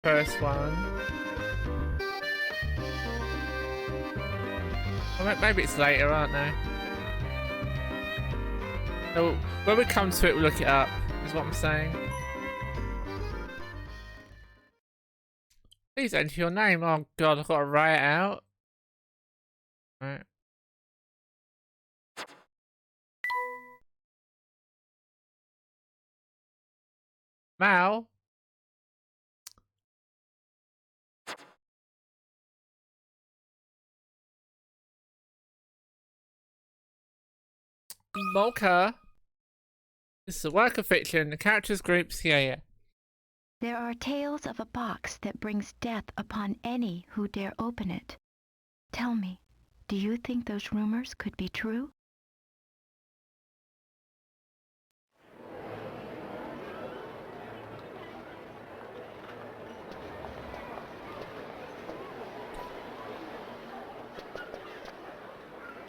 First one. Well, maybe it's later, aren't they? So when we come to it, we'll look it up, is what I'm saying. Please enter your name. Oh god, I've got to write it out. Right. Mal? Molka? This is a work of fiction. The characters groups, yeah. There are tales of a box that brings death upon any who dare open it. Tell me, do you think those rumors could be true?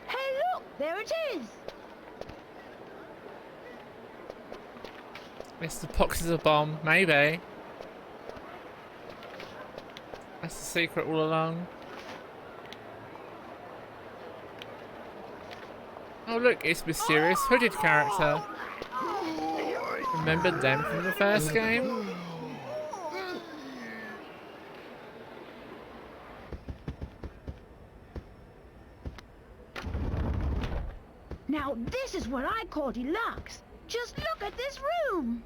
Hey, look! There it is! It's the box is a bomb, maybe. That's the secret all along. Oh look, it's mysterious hooded character. Remember them from the first game? Now this is what I call deluxe. Just look at this room.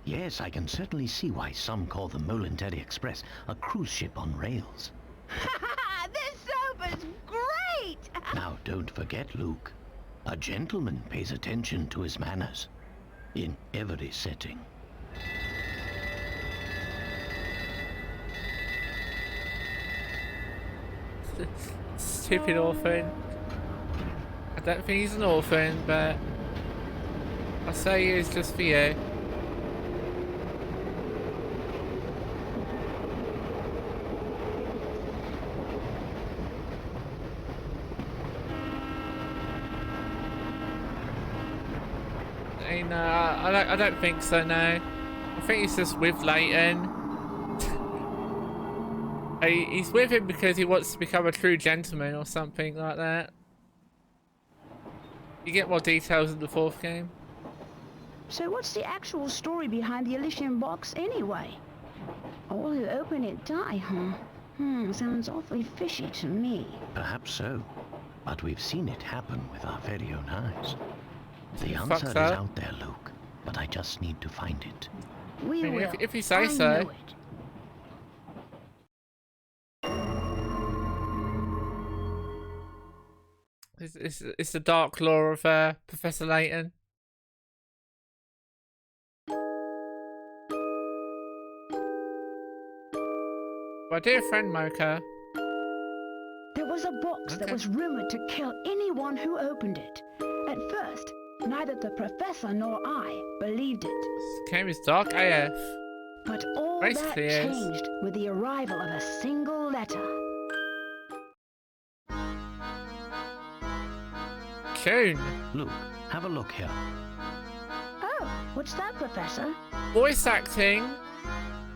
Yes, I can certainly see why some call the Molenteri Express a cruise ship on rails. This sofa's great! Now, don't forget, Luke. A gentleman pays attention to his manners. In every setting. Stupid orphan. I don't think he's an orphan, but I'll say he is just for you. No, I don't think so, no. I think he's just with Layton. He's with him because he wants to become a true gentleman or something like that. You get more details in the fourth game. So what's the actual story behind the Elysian box anyway? All who open it die, huh? Sounds awfully fishy to me. Perhaps so. But we've seen it happen with our very own eyes. The Fuck answer is that. out there, Luke. But I just need to find it. We will. If you say I so. know it. It's the dark lore of Professor Layton. My dear friend Mocha. There was a box that was rumored to kill anyone who opened it. At first, neither the professor nor I believed it. This game is dark AF. But all Basically that is. changed with the arrival of a single letter. Tune. Luke, have a look here. Oh, what's that, Professor? Voice acting.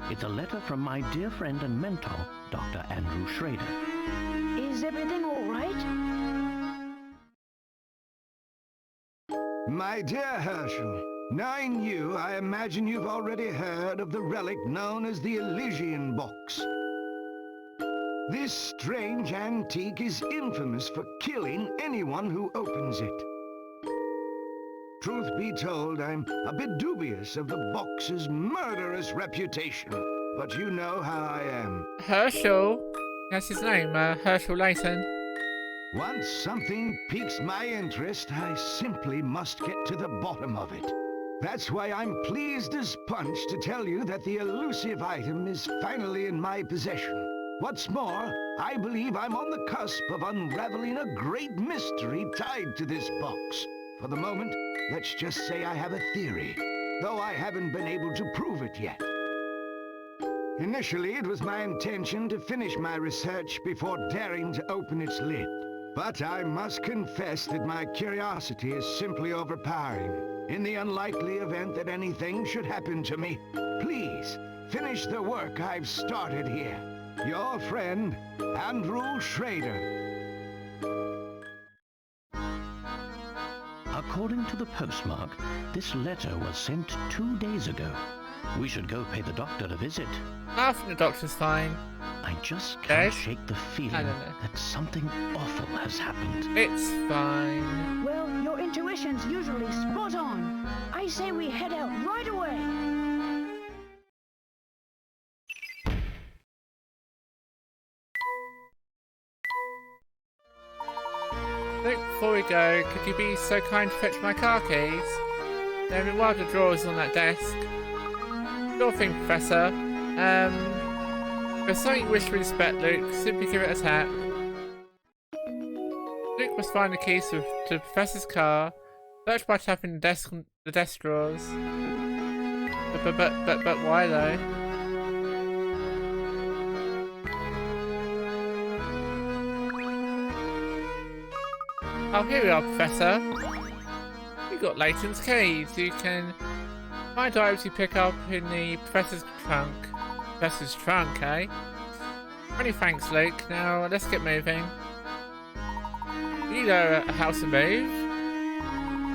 It's a letter from my dear friend and mentor, Dr. Andrew Schrader. Is everything all right? My dear Herschel, knowing you, I imagine you've already heard of the relic known as the Elysian box. This strange antique is infamous for killing anyone who opens it. Truth be told, I'm a bit dubious of the box's murderous reputation, but you know how I am. Herschel. That's his name, Herschel Layton. Once something piques my interest, I simply must get to the bottom of it. That's why I'm pleased as punch to tell you that the elusive item is finally in my possession. What's more, I believe I'm on the cusp of unraveling a great mystery tied to this box. For the moment, let's just say I have a theory, though I haven't been able to prove it yet. Initially, it was my intention to finish my research before daring to open its lid. But I must confess that my curiosity is simply overpowering. In the unlikely event that anything should happen to me, please, finish the work I've started here. Your friend, Andrew Schrader. According to the postmark, this letter was sent 2 days ago. We should go pay the doctor a visit. I think the doctor's fine. I just can't Yes? shake the feeling I don't know. that something awful has happened. It's fine. Well, your intuition's usually spot on. I say we head out right away. Luke, before we go, could you be so kind to fetch my car keys? There have been one of the drawers on that desk. Sure thing, Professor. If there's something you wish to inspect, Luke, simply give it a tap. Luke must find the keys to the Professor's car. Search by tapping the desk drawers. But why though? Oh, here we are, Professor. You got Layton's keys. You can find items you pick up in the Professor's trunk. Professor's trunk, eh? Many thanks, Luke. Now let's get moving. You know how to move.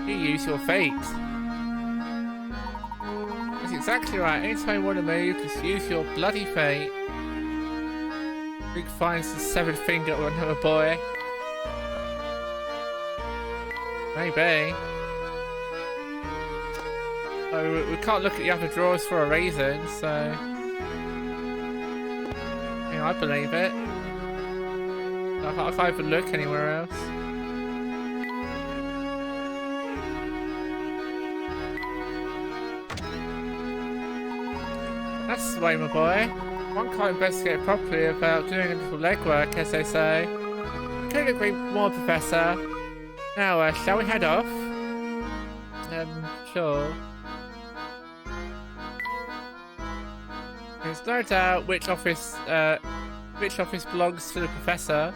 You use your feet. That's exactly right. Anytime you want to move, just use your bloody feet. Luke finds the severed finger on another boy. Maybe. Oh, we can't look at the other drawers for a reason, so... Yeah, I believe it. I can't even look anywhere else. That's the way, my boy. One can't investigate properly without doing a little legwork, as they say. Couldn't agree more, Professor. Now, shall we head off? Sure. There's no doubt which office belongs to the Professor.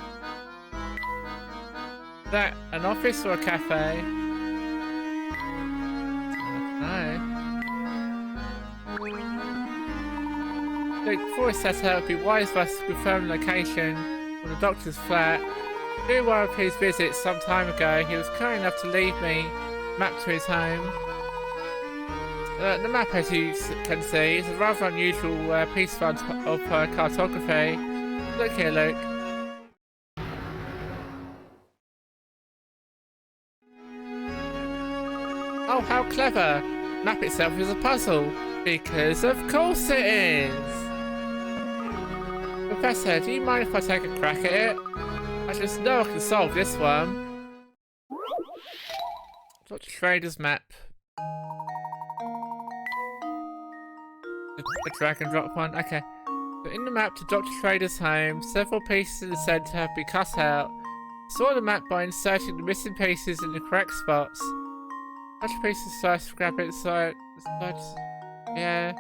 Is that an office or a cafe? I don't know. Look, before we set out, it would be wise for us to confirm the location of the doctor's flat. During one of his visits some time ago, he was kind enough to leave me a map to his home. The map, as you can see, is a rather unusual piece of cartography. Look here, Luke. Oh, how clever! The map itself is a puzzle. Because of course it is! Professor, do you mind if I take a crack at it? I just know I can solve this one. Dr. Schrader's map. The drag and drop one? Okay. So in the map to Dr. Schrader's home, several pieces in the centre have been cut out. Sort the map by inserting the missing pieces in the correct spots. Touch pieces first, grab it, so yeah.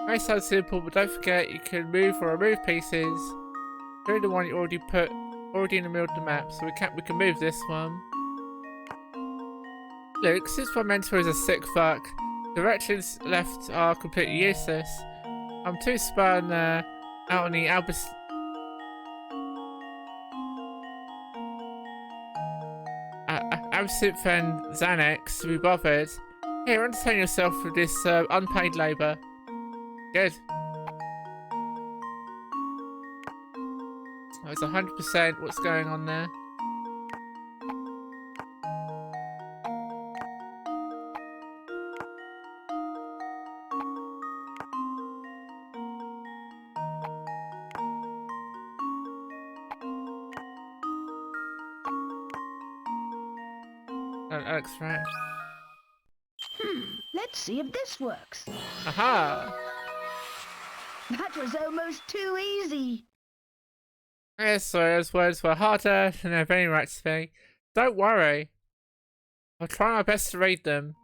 May sound simple, but don't forget you can move or remove pieces. Do the one you already in the middle of the map, so we can move this one. Luke, since my mentor is a sick fuck, directions left are completely useless. I'm too spun out on the absinthe and Xanax to be bothered. Here, entertain yourself with this unpaid labour. Good. Oh, it's 100% what's going on there. Alex, right? Let's see if this works. Aha! That was almost too easy. Yes, so those words were harder than they've any right to be. Don't worry. I'll try my best to read them.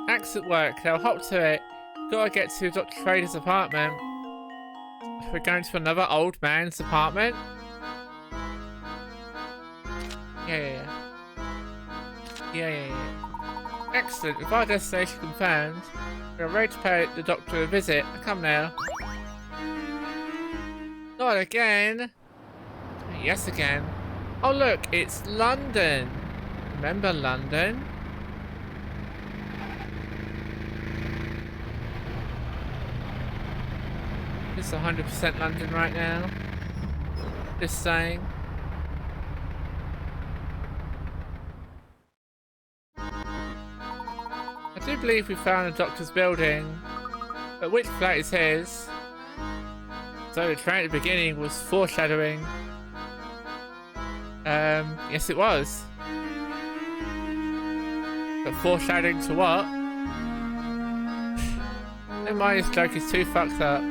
Excellent work. Now hop to it. Gotta get to Dr. Schrader's apartment. We're going to another old man's apartment? Yeah. Excellent. With our destination confirmed, we are ready to pay the doctor a visit. Come now. Not again. Yes, again. Oh, look, it's London. Remember London? It's 100% London right now. Just saying. I do believe we found the doctor's building, but which flat is his? So the train at the beginning was foreshadowing. Yes it was. But foreshadowing to what? Never mind, this joke is too fucked up.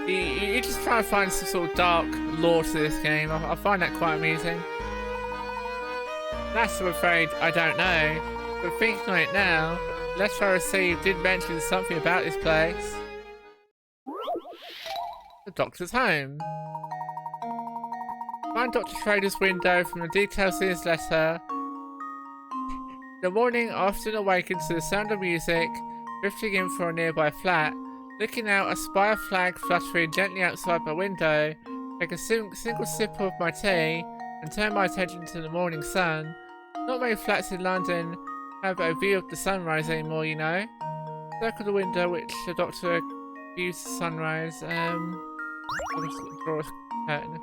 You just try to find some sort of dark lore to this game. I find that quite amusing. That's, I'm afraid, I don't know. But thinking on it now, the letter I received did mention something about this place. The doctor's home. Find Dr. Schrader's window from the details in his letter. In the morning, I often awaken to the sound of music, drifting in from a nearby flat. Looking out, I spy a flag fluttering gently outside my window, take a single sip of my tea, and turn my attention to the morning sun. Not many flats in London have a view of the sunrise anymore, you know. Circle the window which the doctor views the sunrise. I'll just draw a curtain.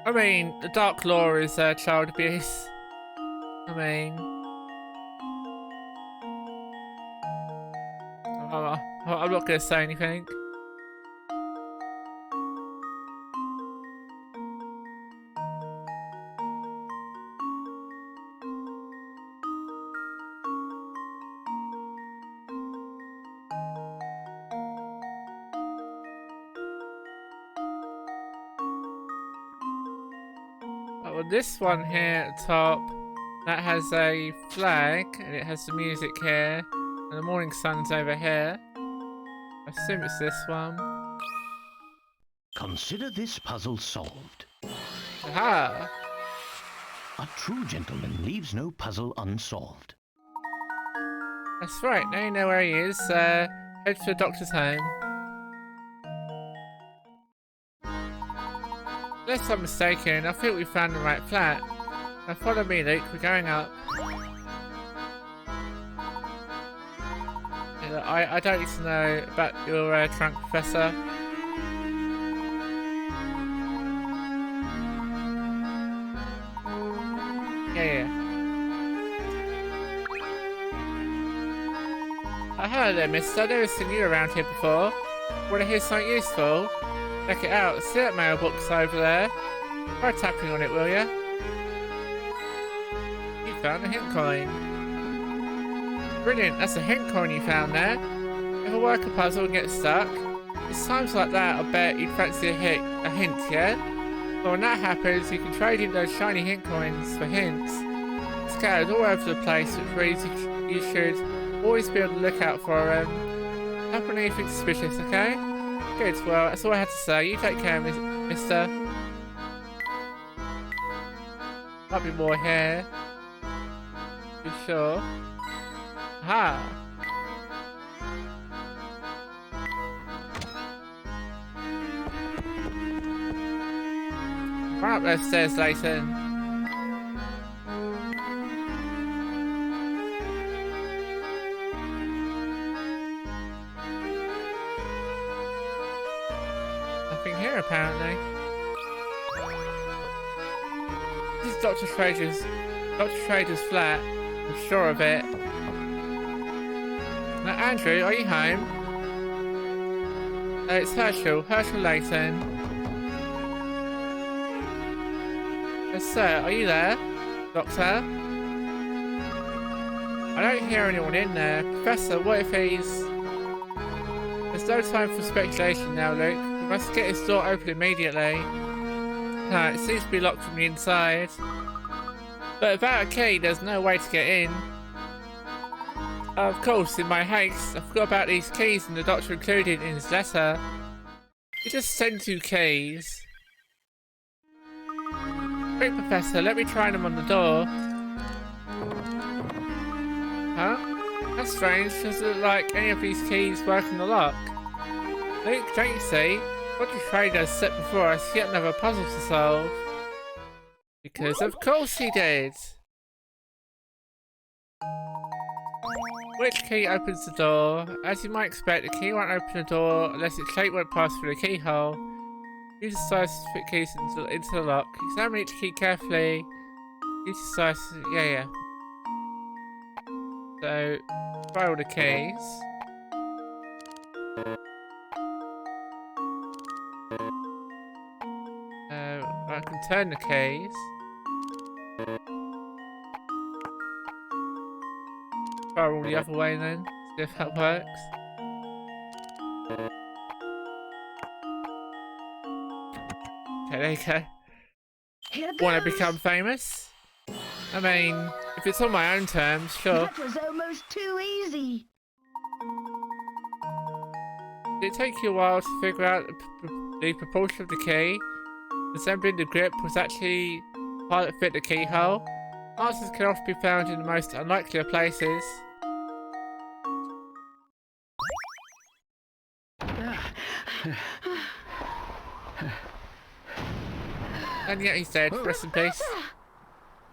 I mean, the dark lore is child abuse. I mean, I'm not going to say anything. Oh, well, this one here at the top, that has a flag, and it has the music here, and the morning sun's over here. I assume it's this one. Consider this puzzle solved. Aha! A true gentleman leaves no puzzle unsolved. That's right, now you know where he is. Head for the doctor's home. Unless I'm mistaken, I think we found the right flat. Now follow me, Luke, we're going up. I don't need to know about your trunk, Professor. Yeah. Oh, hello there, mister. I've never seen you around here before. Want to hear something useful? Check it out. See that mailbox over there? Try tapping on it, will ya? You found a hint coin. Brilliant, that's a hint coin you found there. If I work a puzzle and get stuck, it's times like that I bet you'd fancy a hint, yeah? But when that happens, you can trade in those shiny hint coins for hints. Scattered all over the place, which means you should always be on the lookout for not for anything suspicious, okay? Good, well, that's all I had to say. You take care, mister. Might be more here. You sure? Aha! Run up those stairs, Layton. Nothing here, apparently. This is Dr. Schrader's flat. I'm sure of it. Now, Andrew, are you home? It's Herschel Layton. Yes, sir, are you there? Doctor? I don't hear anyone in there. Professor, what if he's... There's no time for speculation now, Luke. We must get this door open immediately. It seems to be locked from the inside. But without a key, there's no way to get in. Of course, in my haste, I forgot about these keys and the doctor included in his letter. He just sent 2 keys. Quick, Professor, let me try them on the door. Huh? That's strange. Doesn't look like any of these keys work on the lock. Luke, don't you see? What the trader has set before us yet another puzzle to solve. Because of course he did. Which key opens the door? As you might expect, the key won't open the door unless its shape won't pass through the keyhole. Use the size to fit keys into the lock. Examine each key carefully. Use the size. Yeah. So, try all the keys. I can turn the keys. Try all the other way then. See if that works. Okay, there you go. Here Want to goes. become famous? I mean, if it's on my own terms, sure. That was almost too easy. Did it take you a while to figure out the proportion of the key? Assembling the grip was actually part that fit the keyhole. Answers can often be found in the most unlikely of places. And yet he's dead. Rest in peace.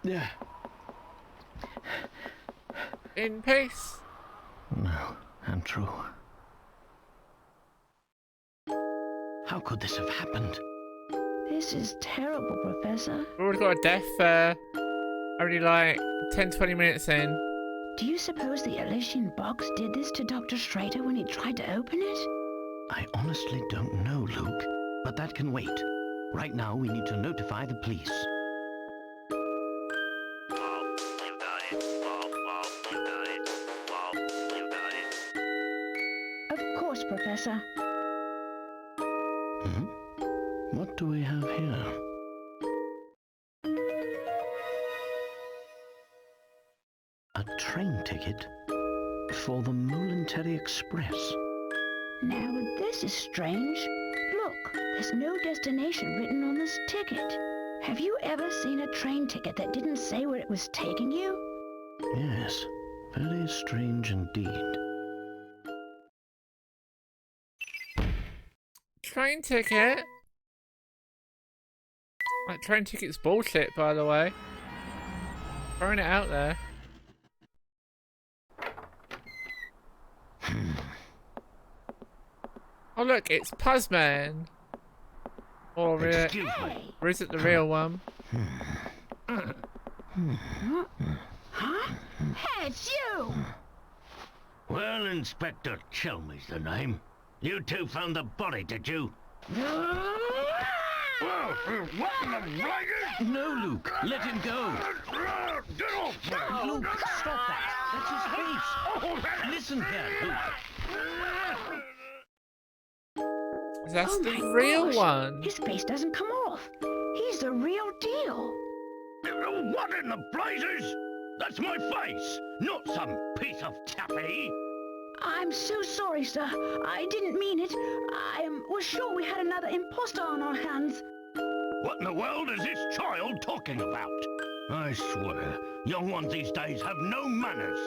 Yeah. In peace. No, untrue. How could this have happened? This is terrible, Professor. We've already got a death only like 10-20 minutes in. Do you suppose the Elysian box did this to Dr. Schrader when he tried to open it? I honestly don't know, Luke. But that can wait. Right now, we need to notify the police. Of course, Professor. What do we have here? A train ticket for the Moulintary Express. Now, this is strange. Look, there's no destination written on this ticket. Have you ever seen a train ticket that didn't say where it was taking you? Yes, very strange indeed. Train ticket? That train ticket's bullshit, by the way. Throwing it out there. Oh look, it's Puzzman. Or Excuse me. or is it the real one? Huh? Hey, it's you! Well, Inspector Chelmey's the name. You two found the body, did you? No, Luke. Let him go. Get off me! Luke, stop that. That's his face. Listen here, Luke. That's Oh the my real gosh. one. His face doesn't come off. He's the real deal. What in the blazes? That's my face, not some piece of taffy. I'm so sorry, sir. I didn't mean it. I was sure we had another imposter on our hands. What in the world is this child talking about? I swear, young ones these days have no manners.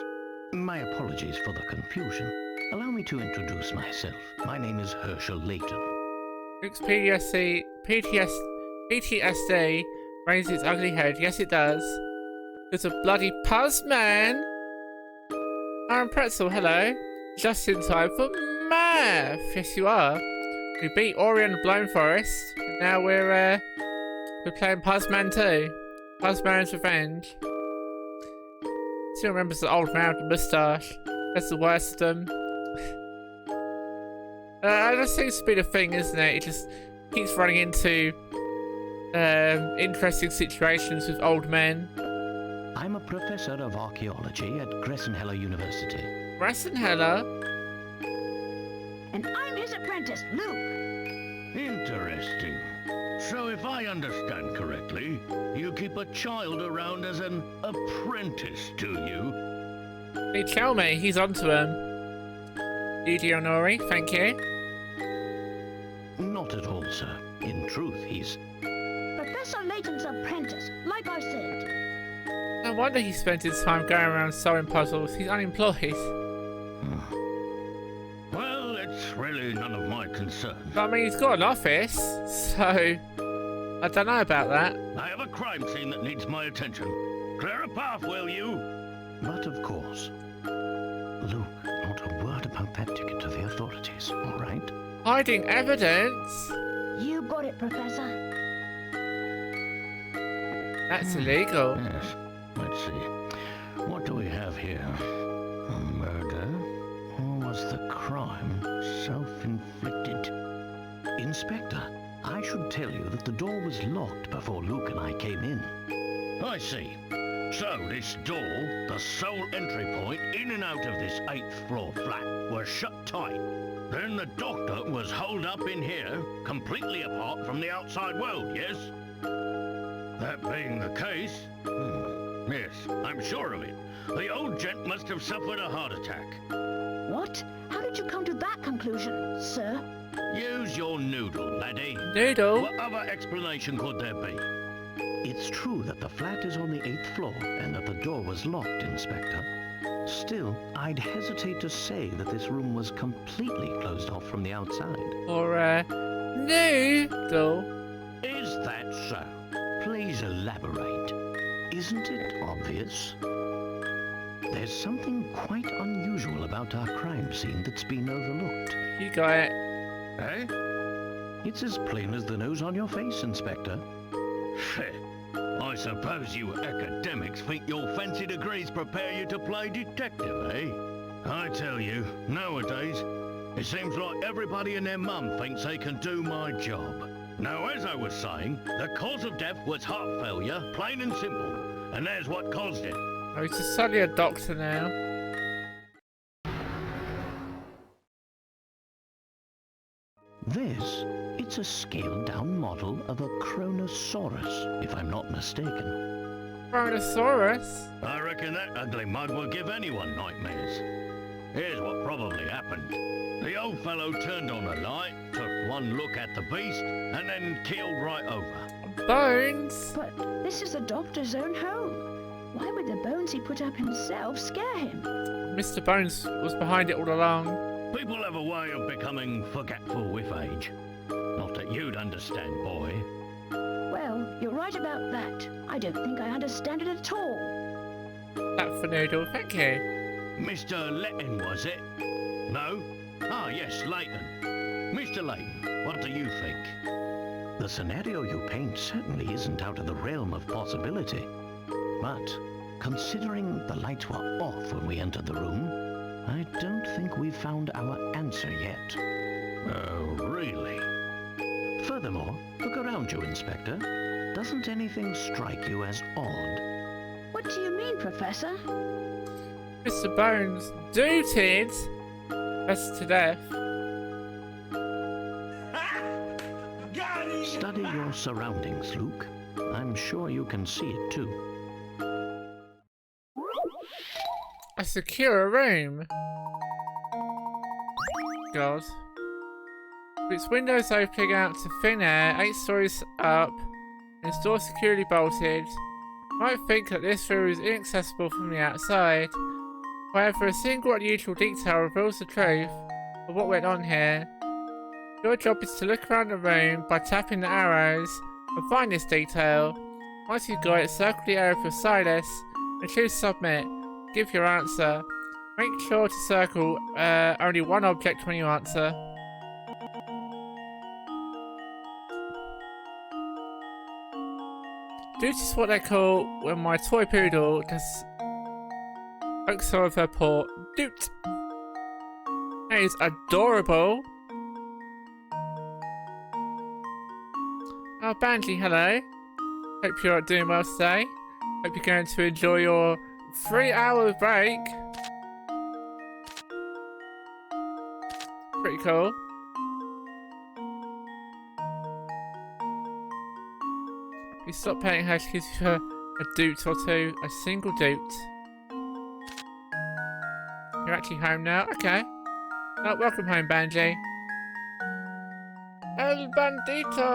My apologies for the confusion. Allow me to introduce myself. My name is Herschel Layton. Luke's PTSD raises its ugly head. Yes, it does. There's a bloody Puzzman. Aaron Pretzel, hello. Just in time for math. Yes, you are. We beat Ori and the Blown Forest, and now we're playing Puzzman 2. Puzzman's Revenge. Still remembers the old man with the moustache. That's the worst of them. That seems to be the thing, isn't it? It just keeps running into interesting situations with old men. I'm a professor of archaeology at Gressenheller University. Gressenheller? And I'm his apprentice, Luke. Interesting. So if I understand correctly, you keep a child around as an apprentice, do you? Hey, tell me, he's onto him. Nori, thank you. Not at all, sir. In truth, he's... Professor Layton's apprentice, like I said. Oh, No wonder he spent his time going around solving puzzles. He's unemployed. Well, it's really none of my concern. But I mean, he's got an office, so I don't know about that. I have a crime scene that needs my attention. Clear a path, will you? But of course. Luke, not a word about that ticket to the authorities, all right? Hiding evidence? You got it, Professor. That's illegal. Yes. Let's see. What do we have here? A murder? Or was the crime self-inflicted? Inspector, I should tell you that the door was locked before Luke and I came in. I see. So this door, the sole entry point in and out of this 8th floor flat, was shut tight. Then the doctor was holed up in here, completely apart from the outside world, yes? That being the case, yes, I'm sure of it. The old gent must have suffered a heart attack. What? How did you come to that conclusion, sir? Use your noodle, laddie. Noodle? What other explanation could there be? It's true that the flat is on the 8th floor and that the door was locked, Inspector. Still, I'd hesitate to say that this room was completely closed off from the outside. Or, noodle? Is that so? Please elaborate. Isn't it obvious? There's something quite unusual about our crime scene that's been overlooked. You got it. Eh? It's as plain as the nose on your face, Inspector. I suppose you academics think your fancy degrees prepare you to play detective, eh? I tell you, nowadays, it seems like everybody and their mum thinks they can do my job. Now, as I was saying, the cause of death was heart failure, plain and simple. And there's what caused it. Oh, he's just suddenly a doctor now. This, it's a scaled-down model of a Kronosaurus, if I'm not mistaken. Brontosaurus? I reckon that ugly mug will give anyone nightmares. Here's what probably happened. The old fellow turned on a light, took one look at the beast, and then keeled right over. Bones? But this is the doctor's own home. Why would the bones he put up himself scare him? Mr. Bones was behind it all along. People have a way of becoming forgetful with age. Not that you'd understand, boy. Well, you're right about that. I don't think I understand it at all. That for noodle, thank you. Mr. Layton, was it? No? Ah, yes, Layton. Mr. Layton, what do you think? The scenario you paint certainly isn't out of the realm of possibility. But, considering the lights were off when we entered the room, I don't think we've found our answer yet. Oh, really? Furthermore, look around you, Inspector. Doesn't anything strike you as odd? What do you mean, Professor? Mr. Bones dooted us to death. Study your surroundings, Luke. I'm sure you can see it too. A secure room. God. With its windows opening out to thin air, 8 stories up, and its door securely bolted, you might think that this room is inaccessible from the outside. However, a single unusual detail reveals the truth of what went on here. Your job is to look around the room by tapping the arrows and find this detail. Once you've got it, circle the area with your stylus and choose submit. Give your answer. Make sure to circle only one object when you answer. Doot is what they call when my toy poodle does pokes some of her paw. Doot! That is adorable. Oh, Banji, hello. Hope you're doing well today. Hope you're going to enjoy your 3-hour break. Pretty cool. If you stop paying her, she gives you a doot or two. A single doot. You're actually home now? Okay. Oh, welcome home, Banji. El Bandito!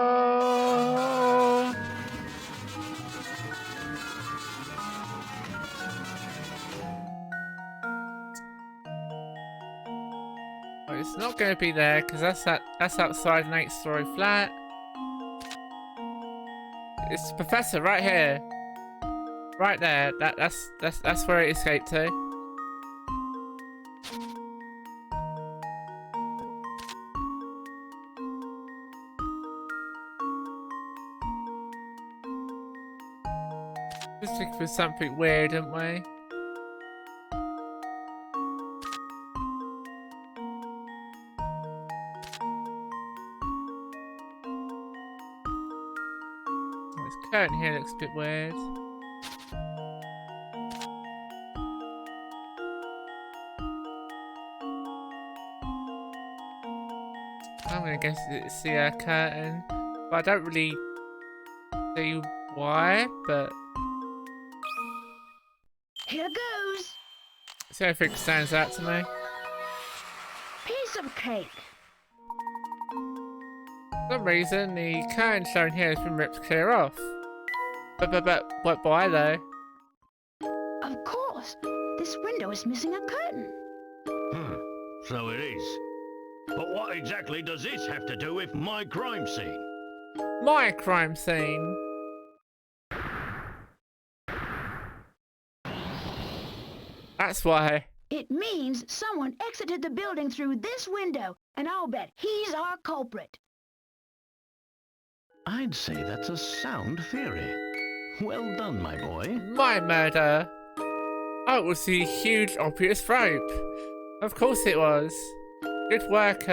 It's not going to be there because that's outside an 8-story flat. It's the professor right here. Right there. That's where it escaped to. Just looking for something weird, didn't we? Oh, this curtain here looks a bit weird. I'm gonna guess it's the curtain, but I don't really see why, but Here goes. see if it stands out to me. Piece of cake. For some reason, the curtain shown here has been ripped clear off. But why though? Of course. This window is missing a curtain. So it is. But what exactly does this have to do with my crime scene? My crime scene. That's why. It means someone exited the building through this window, and I'll bet he's our culprit. I'd say that's a sound theory. Well done, my boy. My murder. Oh, it was the huge obvious rope. Of course it was. Good work,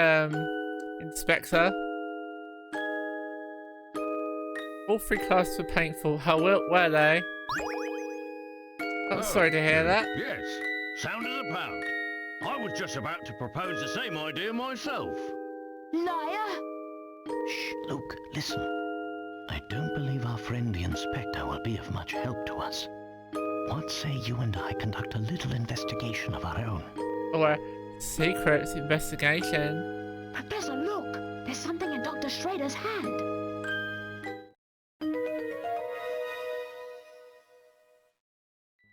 Inspector. All 3 classes were painful. How were they? I'm sorry to hear that. Yes, sound as a pound. I was just about to propose the same idea myself. Liar! Shh, Luke, listen. I don't believe our friend the Inspector will be of much help to us. What say you and I conduct a little investigation of our own? Or a secret investigation. Professor, look! There's something in Dr. Schrader's hand.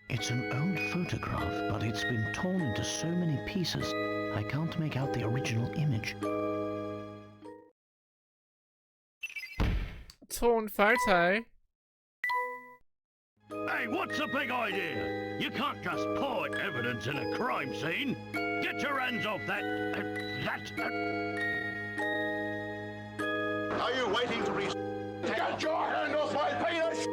It's an old photograph, but it's been torn into so many pieces, I can't make out the original image. Torn photo. Hey, what's the big idea? You can't just point evidence in a crime scene. Get your hands off that... Are you waiting to get your hand off my penis?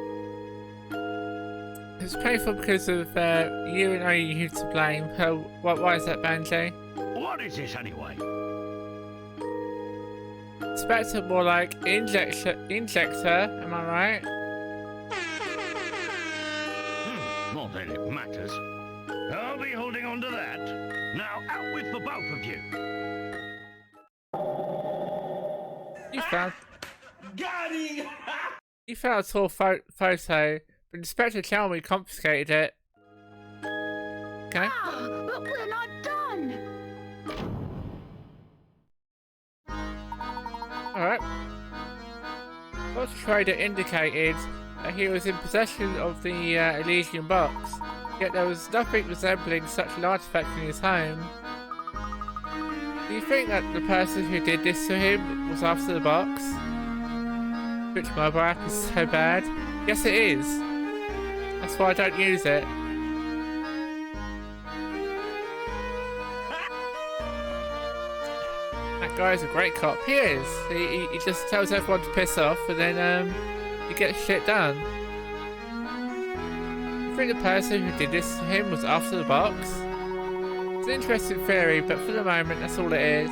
It's painful because of you and only you to blame. Why is that, Banjo? What is this anyway? Inspector, more like injector, am I right? Not that it matters. I'll be holding on to that. Now out with the both of you. You found... Got him! You found a tall photo, but Inspector tell me confiscated it. Okay. Ah, but we're not done! Alright. Dr. Schrader indicated that he was in possession of the Elysian box, yet there was nothing resembling such an artifact in his home. Do you think that the person who did this to him was after the box? Which mobile app is so bad? Yes, it is. That's why I don't use it. That guy's a great cop. He is. He just tells everyone to piss off and then he gets shit done. You think the person who did this to him was after the box? It's an interesting theory, but for the moment that's all it is.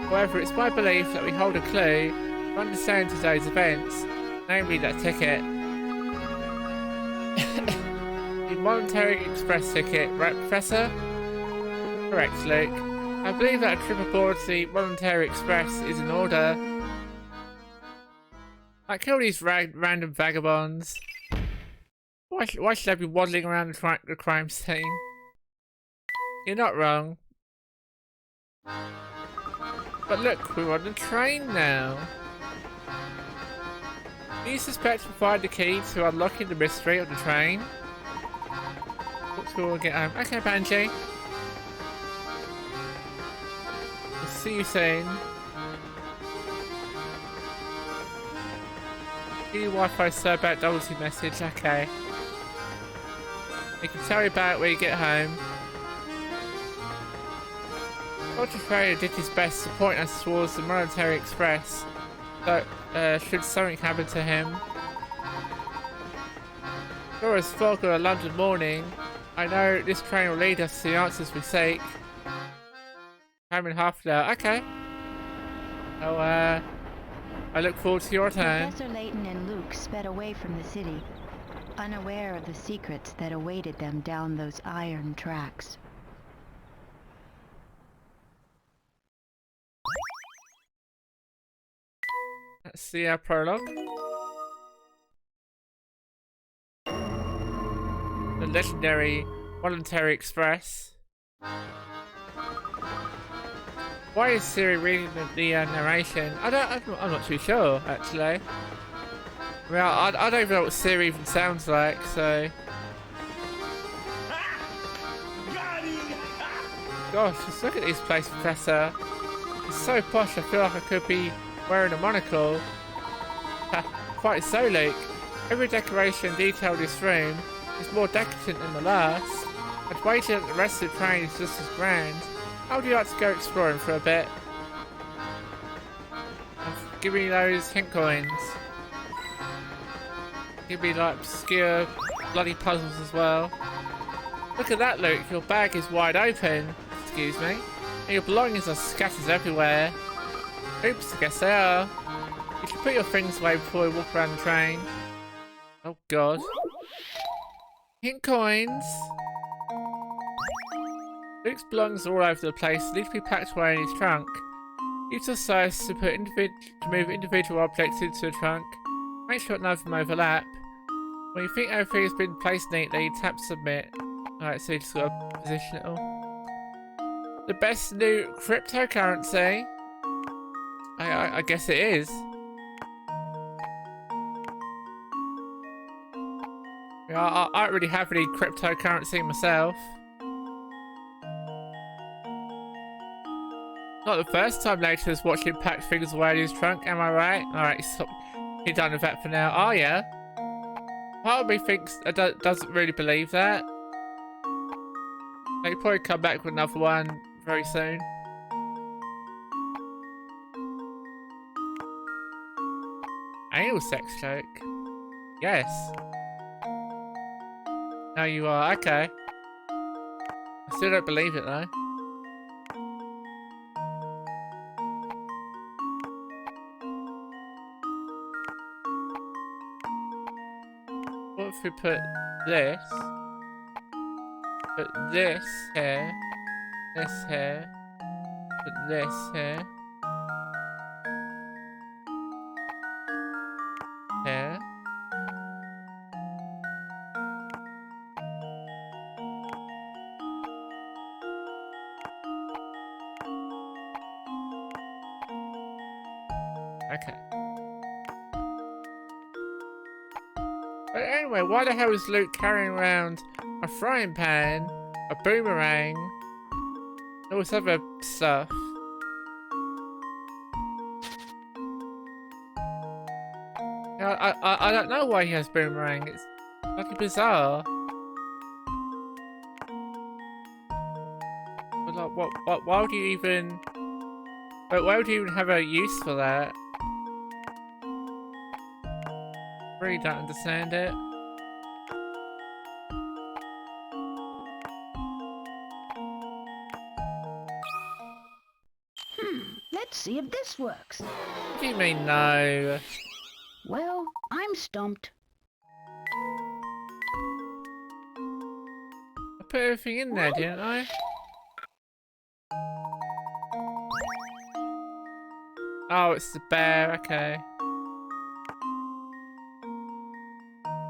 However, it's my belief that we hold a clue to understand today's events, namely that ticket. The Voluntary Express ticket, right, Professor? Correct, Luke. I believe that a trip aboard the Voluntary Express is in order. I kill these random vagabonds. Why should I be waddling around the crime scene? You're not wrong. But look, we're on the train now. Do you suspect we'll find the key to unlocking the mystery of the train? Looks we'll get home. Okay, Banshee. see you soon. New Wi-Fi server about Dolty message, okay. You can tell me about it when you get home. Dr. Ferrier did his best to point us towards the Monetary Express. So, should something happen to him. Sure as fog on a London morning, I know this train will lead us to the answers we seek. Home in half an hour, okay. Oh, I look forward to your return. Professor Layton and Luke sped away from the city, unaware of the secrets that awaited them down those iron tracks. That's the prologue. The legendary Monetary Express. Why is Siri reading the narration? I'm not too sure, actually. I mean, I don't even know what Siri even sounds like, so... Gosh, just look at this place, Professor. It's so posh, I feel like I could be wearing a monocle. Quite so, Luke. Every decoration and detail in this room is more decadent than the last. I'd wager that the rest of the train is just as grand. How would you like to go exploring for a bit? Give me those hint coins. Give me like obscure bloody puzzles as well. Look at that, Luke. Your bag is wide open. Excuse me. And your belongings are scattered everywhere. Oops, I guess they are. You should put your things away before we walk around the train. Oh god. Hint coins. Luke's belongings are all over the place, need to be packed away in his trunk. Use the size to move individual objects into the trunk. Make sure none of them overlap. When you think everything has been placed neatly, tap submit. Alright, so you just gotta position it all. The best new cryptocurrency? I guess it is. Yeah, I don't really have any cryptocurrency myself. Not the first time Layton has watched him pack things away in his trunk, am I right? Alright, he's done with that for now. Oh yeah. Part of me thinks doesn't really believe that. He'll probably come back with another one very soon. Anal sex joke? Yes. No, you are. Okay. I still don't believe it though. What if we put this here, this here, put this here, here. Okay. But anyway, why the hell is Luke carrying around a frying pan, a boomerang, and all this other stuff? I don't know why he has boomerang. It's fucking bizarre. But like, why would you even? Why would you even have a use for that? Really don't understand it. Let's see if this works. What do you mean no? Well, I'm stumped. I put everything in there, didn't I? Oh, it's the bear, okay.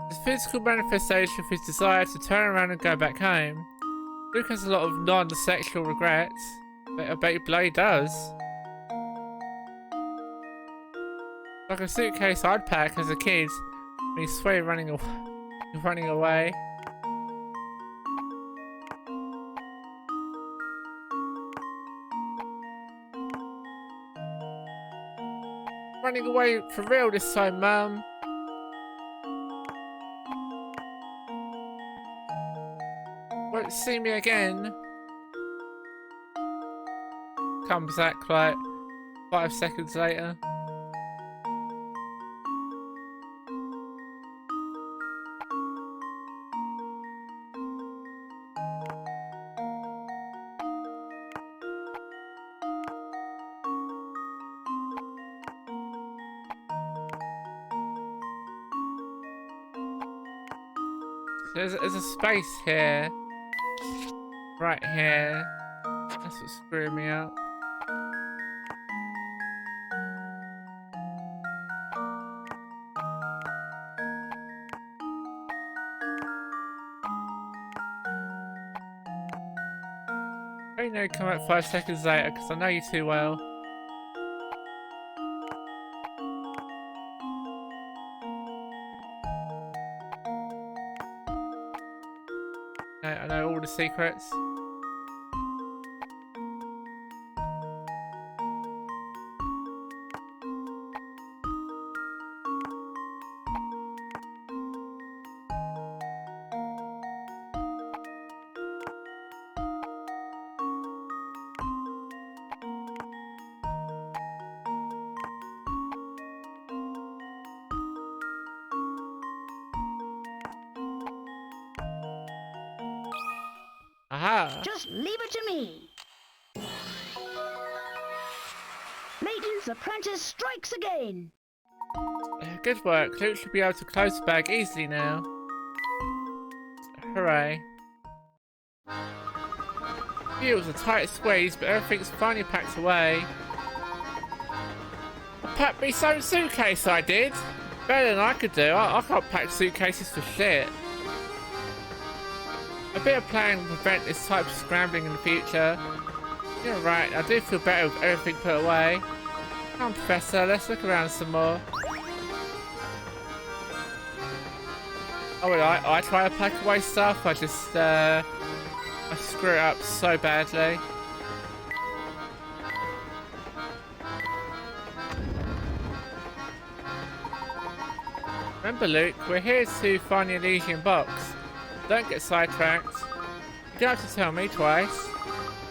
The physical manifestation of his desire to turn around and go back home. Luke has a lot of non-sexual regrets, but I bet he bloody does. Like a suitcase I'd pack as a kid when you swear you're running away. running away for real this time, Mum. Won't see me again. Comes back like 5 seconds later. There's a space here. Right here. That's what's screwing me up. I know come out 5 seconds later because I know you too well. I know all the secrets. Aha! Just leave it to me. Layton's apprentice strikes again. Good work. Luke should be able to close the bag easily now. Hooray. It was a tight squeeze, but everything's finally packed away. I packed me some suitcase, I did. Better than I could do. I can't pack suitcases for shit. A bit of planning will prevent this type of scrambling in the future. You're right, I do feel better with everything put away. Come on, Professor, let's look around some more. Oh, well, I try to pack away stuff, I just, I screw it up so badly. Remember, Luke, we're here to find the Elysian box. Don't get sidetracked. You don't have to tell me twice.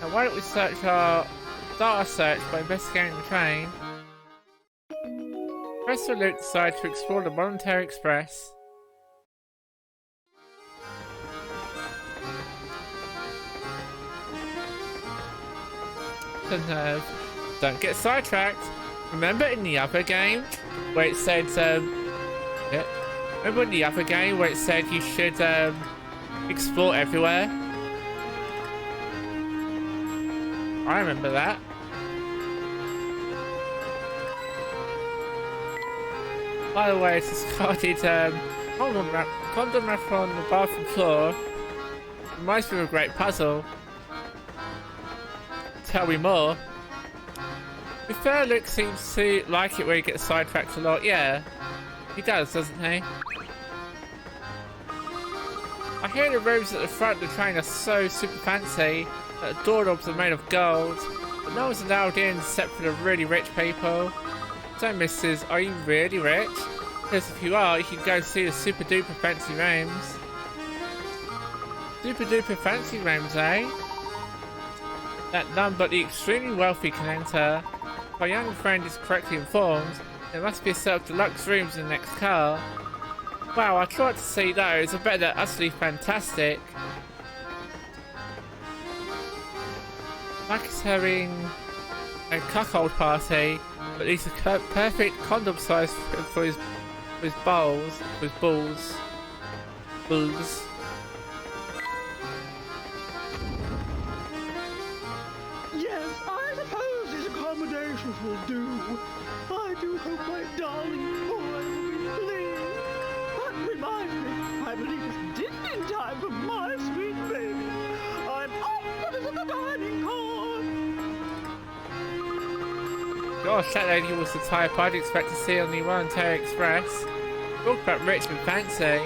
Now why don't we start our search by investigating the train. Professor and Luke decide to explore the Voluntary Express. The nerve. Don't get sidetracked. Remember in the other game where it said remember in the other game where it said you should explore everywhere? I remember that. By the way, it's discarded condom wrapper on the bathroom floor. Reminds me of a great puzzle. Tell me more. To be fair, Luke seems to like it when he gets sidetracked a lot. Yeah, he does, doesn't he? I hear the rooms at the front of the train are so super fancy that the doorknobs are made of gold, but no one's allowed in except for the really rich people. So, missus, are you really rich? Because if you are, you can go see the super duper fancy rooms. Super duper fancy rooms, eh? That none but the extremely wealthy can enter. If our young friend is correctly informed, there must be a set of deluxe rooms in the next car. Wow, I tried to see those. I bet they're utterly fantastic. Mike is having a cuckold party, but these are perfect condom size for his balls. Balls. Yes, I suppose these accommodations will do. I do hope my darling boy will be pleased. That reminds me, I believe it's dinner time for my sweet baby. I'm off to visit the dining hall. Gosh, that lady was the type I'd expect to see on the Voluntary Express. Talk about rich and fancy.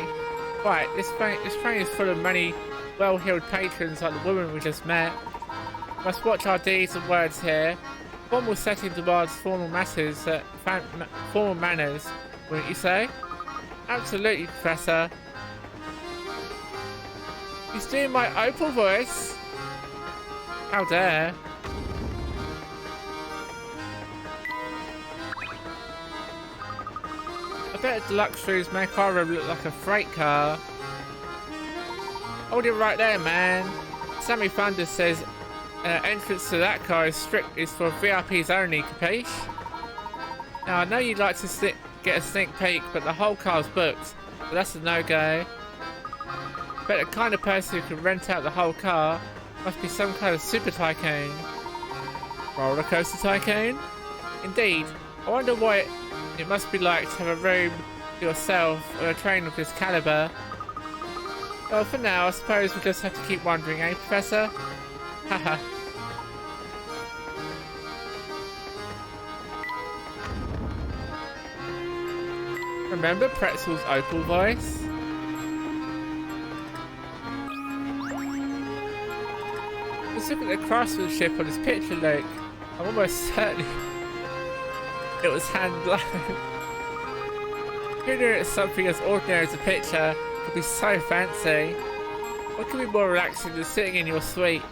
Right, this train is full of many well-heeled patrons like the woman we just met. Must watch our deeds and words here. Formal setting demands formal manners, formal manners, wouldn't you say? Absolutely, Professor. He's doing my opal voice. How dare. I bet deluxe shoes make our room look like a freight car. Hold it right there, man. Sammy Thunder says entrance to that car is for VIPs only, capiche? Now I know you'd like to get a sneak peek, but the whole car's booked, so that's a no-go. But the kind of person who can rent out the whole car must be some kind of super tycoon. Roller coaster tycoon? Indeed. I wonder what it must be like to have a room to yourself on a train of this caliber. Well, for now, I suppose we just have to keep wondering, eh, Professor? Haha. Remember Pretzel's opal voice? Let's look at the craftsmanship on his picture, Luke. I'm almost certain it was hand-blown. Who knew it's something as ordinary as a picture could be so fancy? What could be more relaxing than sitting in your suite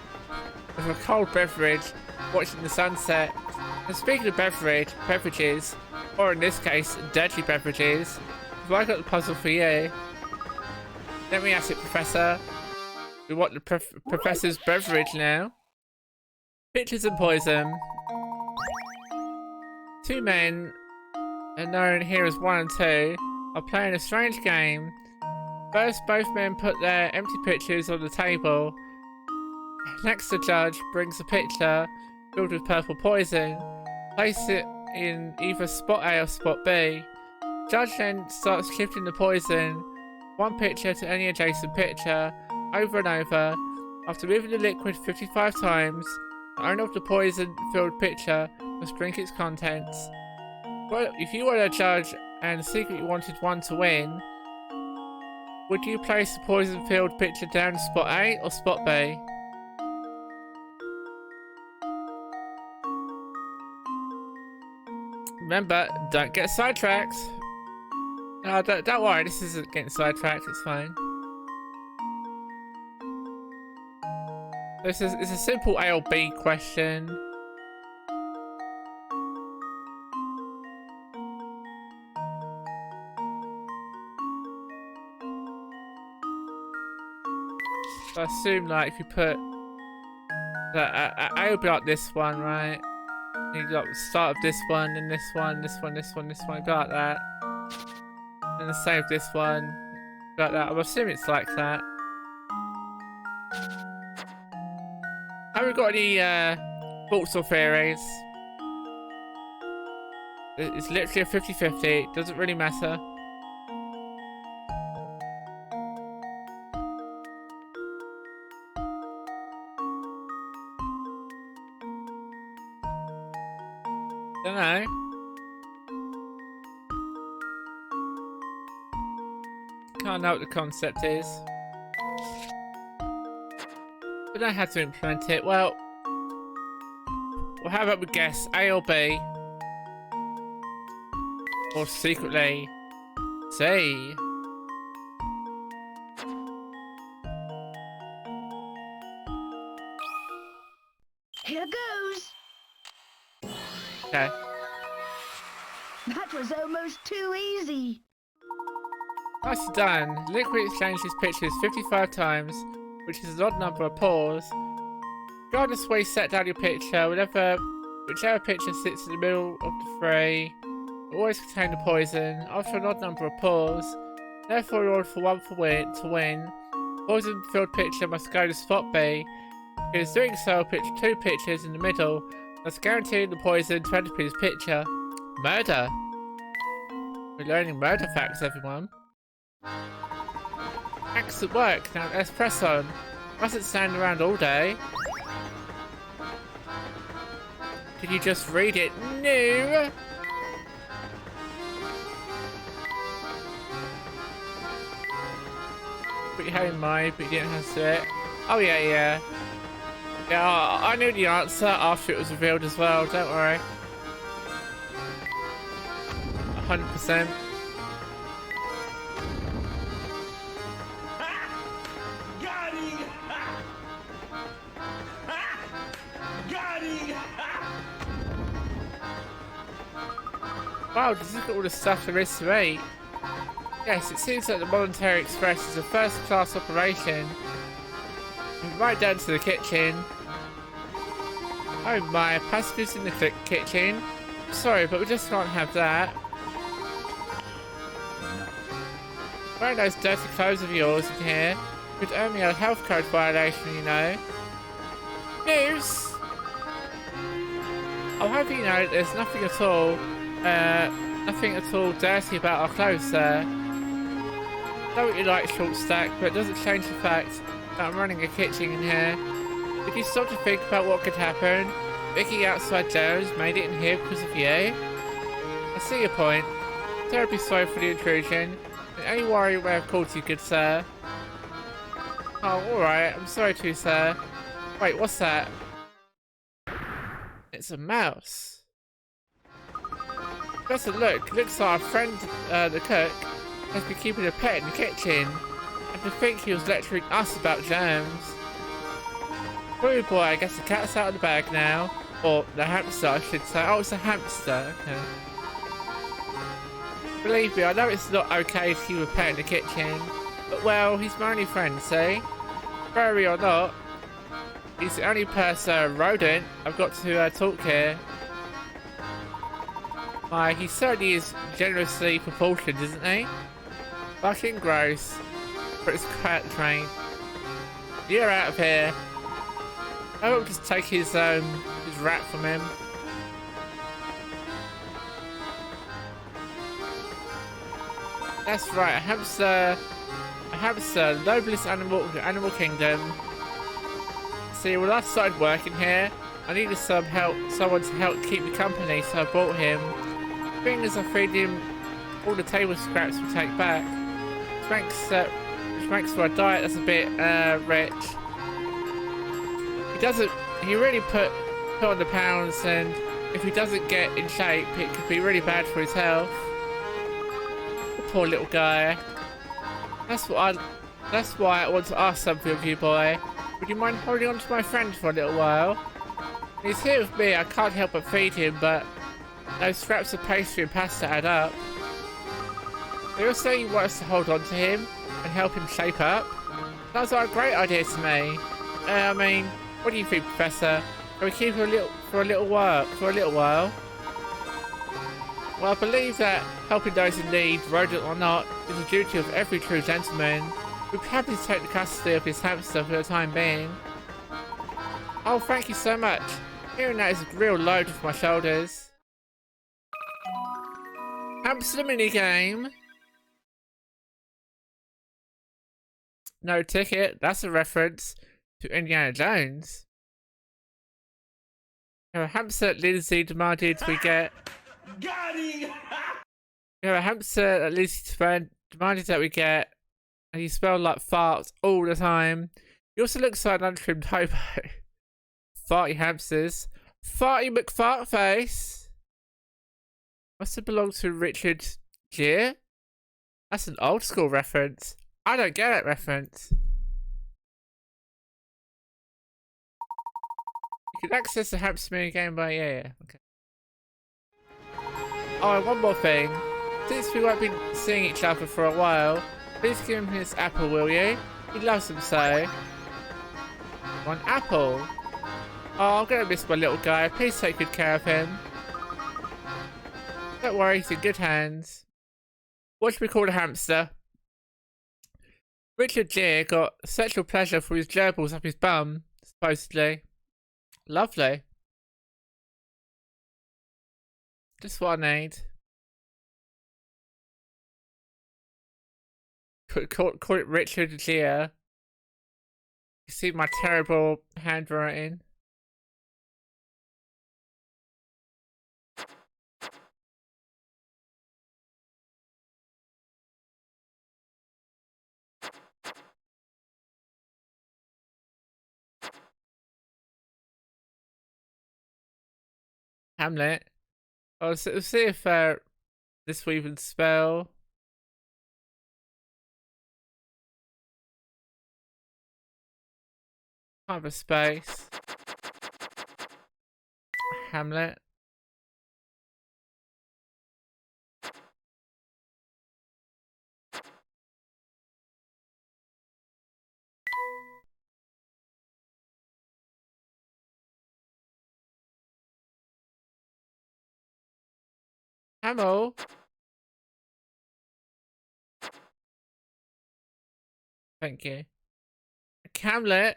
with a cold beverage, watching the sunset? And speaking of beverages, or in this case, deadly beverages, have I got the puzzle for you? Let me ask it, Professor. We want the Professor's beverage now. Pictures and poison. Two men, known here as 1 and 2, are playing a strange game. First, both men put their empty pitchers on the table. Next, the judge brings a pitcher filled with purple poison. Place it in either spot A or spot B. Judge then starts shifting the poison, one pitcher to any adjacent pitcher, over and over. After moving the liquid 55 times, the owner of the poison-filled pitcher must drink its contents. Well, if you were a judge and secretly wanted one to win, would you place the poison-filled pitcher down to spot A or spot B? Remember, don't get sidetracked. No, don't worry, this isn't getting sidetracked, it's fine. It's a simple A or B question. So I assume, like, if you put A will be like this one, right? You got the start of this one, and this one, this one, this one, this one, go like that. And the same with this one, go like that. I'm assuming it's like that. Have we got any thoughts or theories? It's literally a 50-50, it doesn't really matter. Don't know. Can't know what the concept is. We don't have to implement it. Well, how about we guess A or B? Or secretly C? Here goes. Okay. That was almost too easy. Nicely done. Liquid exchanges pitches 55 times, which is an odd number of pours. Regardless where you set down your pitcher, whichever pitcher sits in the middle of the fray will always contain the poison after an odd number of pours. Therefore, in order for one to win, poison-filled pitcher must go to spot B. If it is doing so, pitch 2 pitchers in the middle, thus guaranteeing the poison to enter his pitcher. Murder! We're learning murder facts, everyone. Excellent work. Now let's press on. Mustn't stand around all day. Did you just read it? No! Put your head in mind, but you didn't have to do it. Oh yeah. Yeah, I knew the answer after it was revealed as well, don't worry. 100%. Got him! Got him! Wow, just look at all the stuff there is to eat. Yes, it seems that the Voluntary Express is a first-class operation. And right down to the kitchen. Oh my, passages in the kitchen. Sorry, but we just can't have that. Wearing those dirty clothes of yours in here could earn me a health code violation, you know. News! I'll have you know there's nothing at all dirty about our clothes, sir. I know what you like, short stack, but it doesn't change the fact that I'm running a kitchen in here. If you stop to think about what could happen, Vicky outside Jones made it in here because of you. I see your point. Terribly sorry for the intrusion. And any worry may have caused you, good sir. Oh, alright. I'm sorry too, sir. Wait, what's that? It's a mouse. Better look. Looks like our friend, the cook, has been keeping a pet in the kitchen. And to think he was lecturing us about germs. Oh boy, I guess the cat's out of the bag now. Or the hamster, I should say. Oh, it's a hamster. Okay. Believe me, I know it's not okay to keep a pet in the kitchen. But well, he's my only friend, see? Furry or not, he's the only rodent I've got to talk here. Why, he certainly is generously proportioned, isn't he? Fucking gross. But it's cat train. You're out of here. I won't just take his rat from him. That's right, a hamster, noblest animal kingdom. See, when I started working here, I needed someone to help keep me company, so I bought him. The thing is, I feed him all the table scraps we take back, which makes for a diet that's a bit rich. He really put on the pounds, and if he doesn't get in shape, it could be really bad for his health. Poor little guy. That's why I want to ask something of you, boy. Would you mind holding on to my friend for a little while? When he's here with me, I can't help but feed him, but those scraps of pastry and pasta add up. They were saying you want us to hold on to him and help him shape up. Sounds like a great idea to me. I mean, what do you think, Professor? Can we keep him for a little while? Well, I believe that helping those in need, rodent or not, is the duty of every true gentleman. We'd be happy to take the custody of his hamster for the time being. Oh, thank you so much. Hearing that is a real load off my shoulders. Hamster minigame. No ticket. That's a reference to Indiana Jones. A hamster that Lindsay demanded we get. Got him! A hamster that Lindsay demanded that we get. And you smell like farts all the time. You also look like an untrimmed hobo. Farty hamsters. Farty McFartface. Must have belonged to Richard Gere. That's an old school reference. I don't get that reference. You can access the hamster mini game by yeah. Okay. Oh, and one more thing. Since we won't be seeing each other for a while, please give him his apple, will you? He loves them so. One apple. Oh, I'm gonna miss my little guy. Please take good care of him. Don't worry, he's in good hands. What should we call the hamster? Richard Gere got sexual pleasure from his gerbils up his bum, supposedly. Lovely. Just what I need. Call it Richard Gere. You see my terrible handwriting. Hamlet. We'll see if this will even spell. Kind of a space. Hamlet. Hamill. Thank you. Hamlet.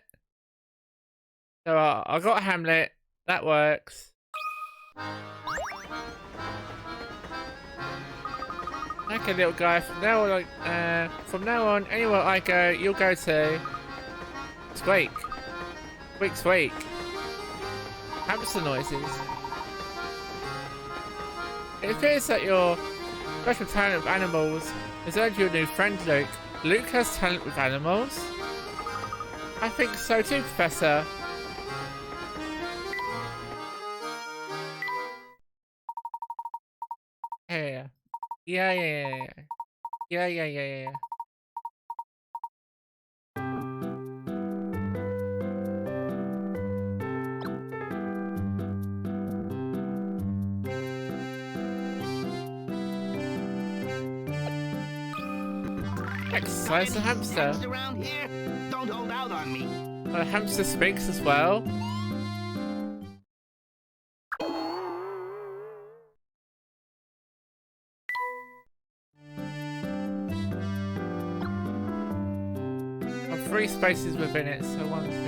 So I got Hamlet. That works. Okay, little guy. From now on, anywhere I go, you'll go to. Squeak. Squeak, squeak. Hamster noises. It appears that your special talent with animals has earned you a new friend, Luke. Luke has talent with animals? I think so too, Professor. Yeah. Yeah. Exercise the hamster. Around here? Don't hold out on me. The hamster speaks as well. I've 3 spaces within it, so 1, 2, 3.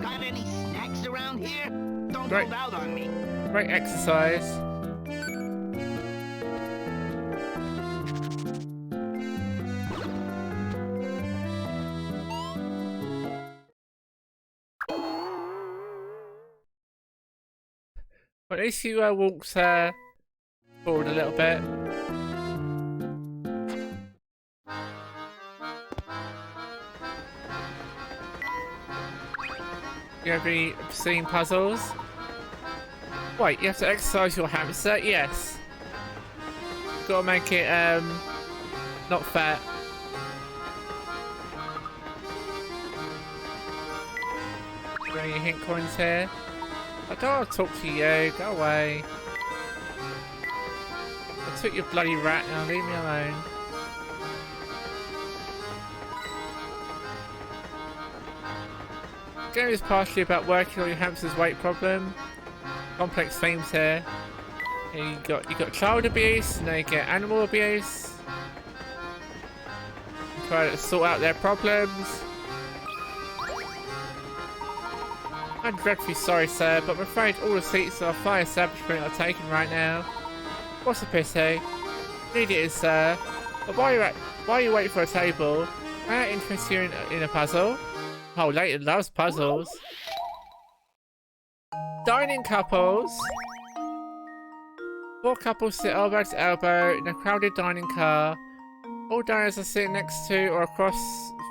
Got any snacks around here? Don't Great. hold out on me. Great exercise. But at least you walked forward a little bit. You have any obscene puzzles? Wait, you have to exercise your hamster? Yes. Gotta make it not fat. Got any hint coins here? I don't want to talk to you, go away. I took your bloody rat now, leave me alone. The game is partially about working on your hamster's weight problem. Complex themes here. You got child abuse, and then you get animal abuse. You try to sort out their problems. I'm dreadfully sorry, sir, but I'm afraid all the seats at our fire establishment are taken right now. What's a pity? Indeed it is, sir. But while you wait for a table, may I interest you in a puzzle? Oh, Layton loves puzzles. Dining couples. 4 couples sit elbow to elbow in a crowded dining car. All diners are sitting next to or across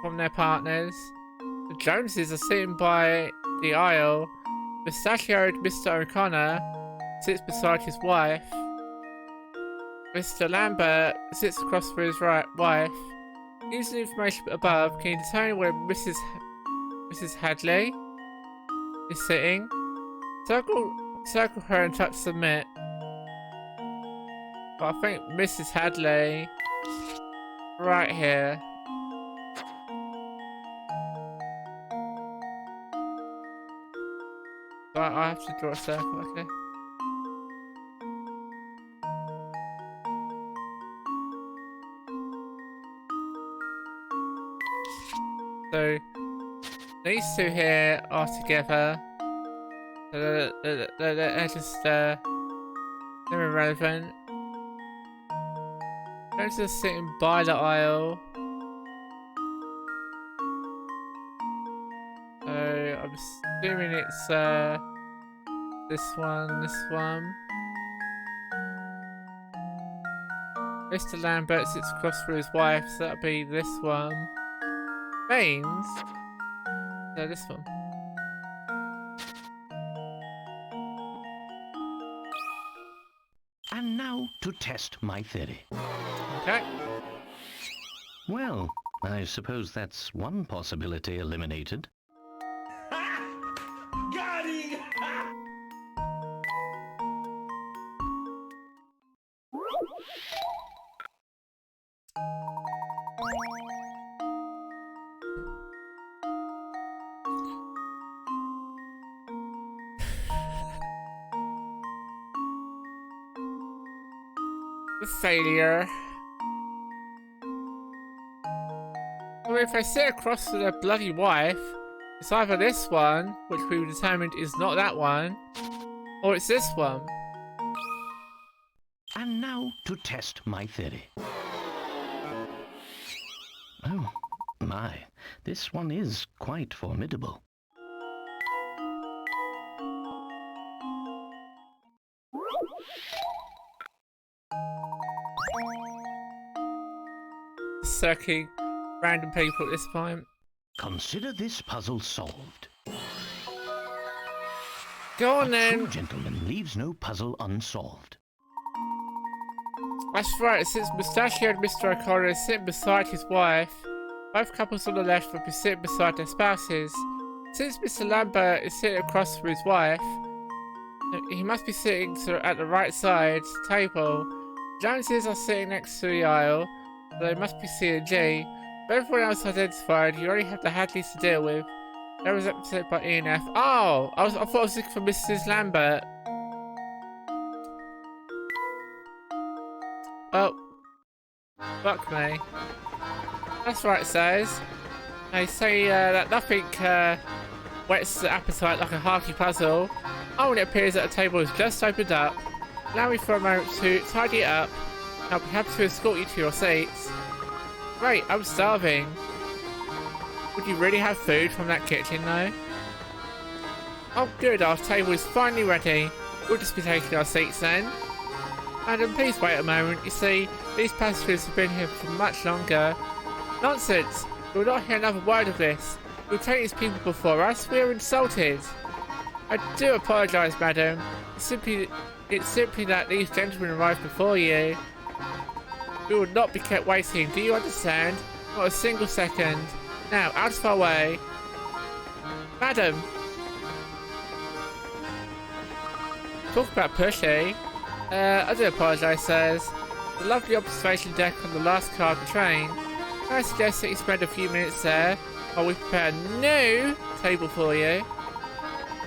from their partners. The Joneses are sitting by the aisle. Mustachioed Mr. O'Connor sits beside his wife. Mr. Lambert sits across from his wife. Using the information above, can you determine where Mrs. Hadley is sitting? Circle her and touch submit. But I think Mrs. Hadley right here. Right, I have to draw a circle, okay. So these 2 here are together. They're just they're irrelevant. They're just sitting by the aisle. So I'm assuming it's this one. Mr. Lambert sits across from his wife, so that'd be this one. Means no, this one. And now to test my theory. Okay. Well, I suppose that's one possibility eliminated. Got him! The failure. So if I sit across to their bloody wife, it's either this one, which we've determined is not that one, or it's this one. And now to test my theory. Oh, my. This one is quite formidable. Circling random people at this point. Consider this puzzle solved. Go on A then. true gentleman leaves no puzzle unsolved. That's right, since Mustachioed Mr. O'Connor is sitting beside his wife, both couples on the left will be sitting beside their spouses. Since Mr. Lambert is sitting across from his wife, he must be sitting at the right side table. Joneses are sitting next to the aisle, so they must be C and G. With everyone else identified, you only have the Hadleys to deal with. That was represented by E and F. Oh! I thought I was looking for Mrs. Lambert. Oh. Fuck me. That's right, it says. They say that nothing whets the appetite like a hearty puzzle. Oh, and it appears that a table has just opened up. Allow me for a moment to tidy it up. I'll be happy to escort you to your seats. Great, I'm starving. Would you really have food from that kitchen, though? Oh, good, our table is finally ready. We'll just be taking our seats then. Madam, please wait a moment. You see, these passengers have been here for much longer. Nonsense! We will not hear another word of this. We'll take these people before us. We are insulted. I do apologise, madam. It's simply that these gentlemen arrived before you. We will not be kept waiting. Do you understand? Not a single second. Now, out of our way. Madam! Talk about pushy. I do apologise, sirs. The lovely observation deck on the last car of the train. I suggest that you spend a few minutes there while we prepare a new table for you.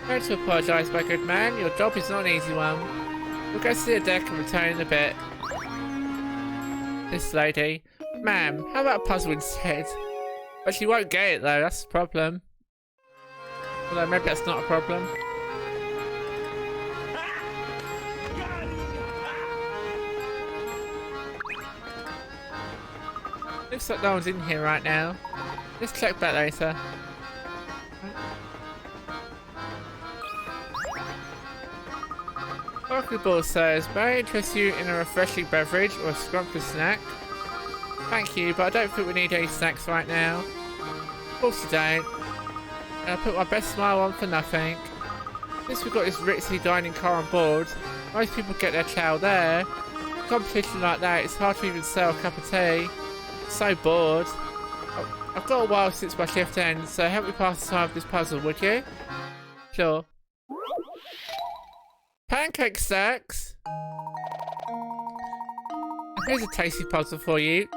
Don't to apologise, my good man. Your job is not an easy one. We'll go see the deck and return in a bit. This lady. Ma'am, how about a puzzle instead? But she won't get it though, that's the problem. Although maybe that's not a problem. Looks like no one's in here right now. Let's check back later. Welcome aboard, sirs. May I interest you in a refreshing beverage or a scrumptious snack? Thank you, but I don't think we need any snacks right now. Of course you don't. And I put my best smile on for nothing. Since we've got this ritzy dining car on board, most people get their chow there. A competition like that, it's hard to even sell a cup of tea. So bored. I've got a while since my shift ends, so help me pass the time of this puzzle, would you? Sure. Pancake stacks! Here's a tasty puzzle for you.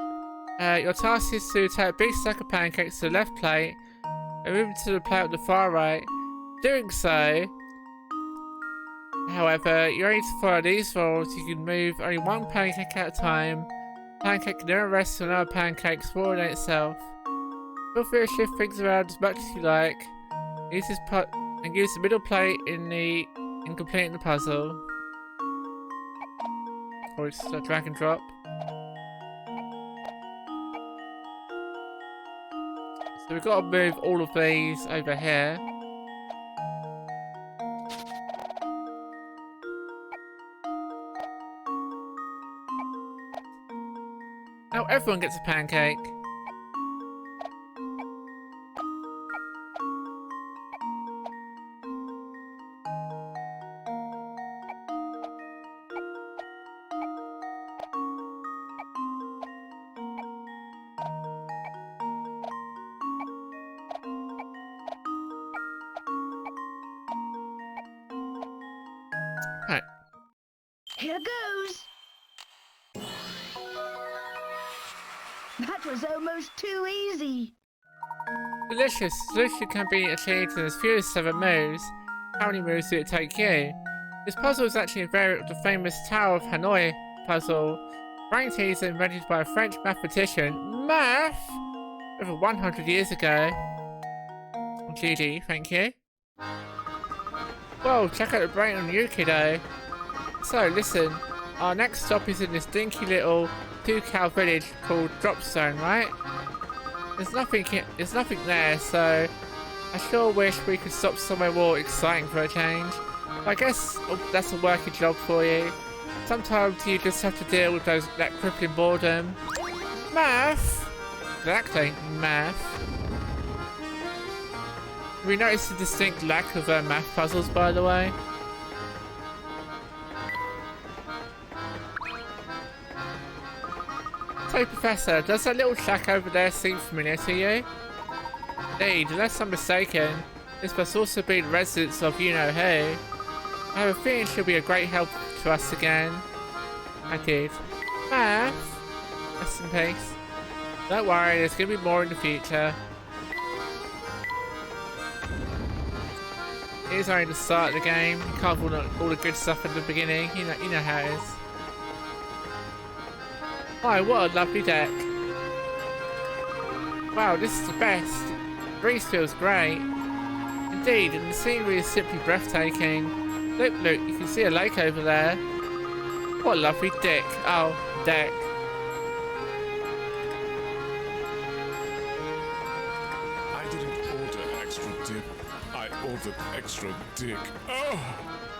Your task is to take a big stack of pancakes to the left plate and move them to the plate on the far right. Doing so, however, you only need to follow these rules. You can move only one pancake at a time. Pancake can never rest on another pancake swirling in itself. Feel free to shift things around as much as you like. Use the middle plate in completing the puzzle. Or it's a drag and drop. So we've got to move all of these over here. Now everyone gets a pancake. Here goes. That was almost too easy. Delicious. Solution can be achieved in as few as 7 moves. How many moves did it take you? This puzzle is actually a variant of the famous Tower of Hanoi puzzle. Brain teaser invented by a French mathematician. Math? Over 100 years ago. GG, thank you. Whoa, check out the brain on you, kiddo. So, listen. Our next stop is in this dinky little 2-cow village called Dropstone, right? There's nothing there, so I sure wish we could stop somewhere more exciting for a change. I guess that's a working job for you. Sometimes you just have to deal with that crippling boredom. Math! Exactly, math. We noticed a distinct lack of math puzzles, by the way. So, Professor, does that little shack over there seem familiar to you? Indeed, unless I'm mistaken, this must also be the residence of you-know-who. I have a feeling she'll be a great help to us again. I did. Math? Rest in peace. Don't worry, there's gonna be more in the future. It is only the start of the game. You can't have all the good stuff at the beginning. You know how it is. Oh, what a lovely deck. Wow, this is the best. The breeze feels great. Indeed, and the scenery is simply breathtaking. Look, you can see a lake over there. What a lovely deck. Oh, deck. I didn't order extra dip. I ordered extra dick. Oh!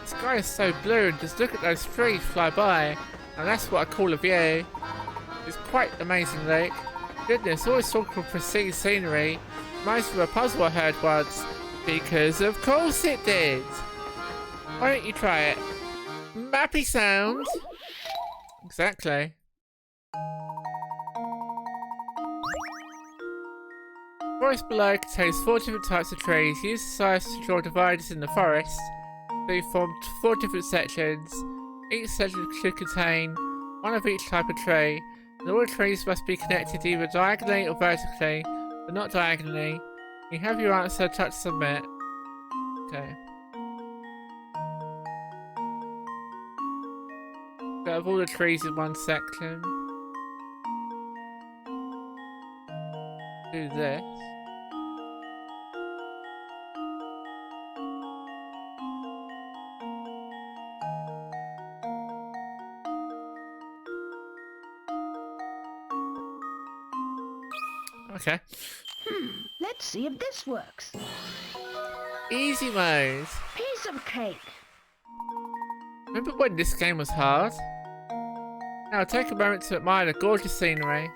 The sky is so blue, and just look at those trees fly by. And that's what I call a view. It's quite amazing, Luke. Goodness, always talking of pristine scenery. Reminds me of a puzzle I heard once. Because of course it did. Why don't you try it? Mappy sound. Exactly. The forest below contains 4 different types of trees. Use the size to draw dividers in the forest. They formed 4 different sections. Each section should contain 1 of each type of tree. And all the trees must be connected either diagonally or vertically, but not diagonally. You have your answer, touch submit. Okay. So have all the trees in one section. Do this. Okay. Let's see if this works. Easy mode. Piece of cake. Remember when this game was hard? Now take a moment to admire the gorgeous scenery.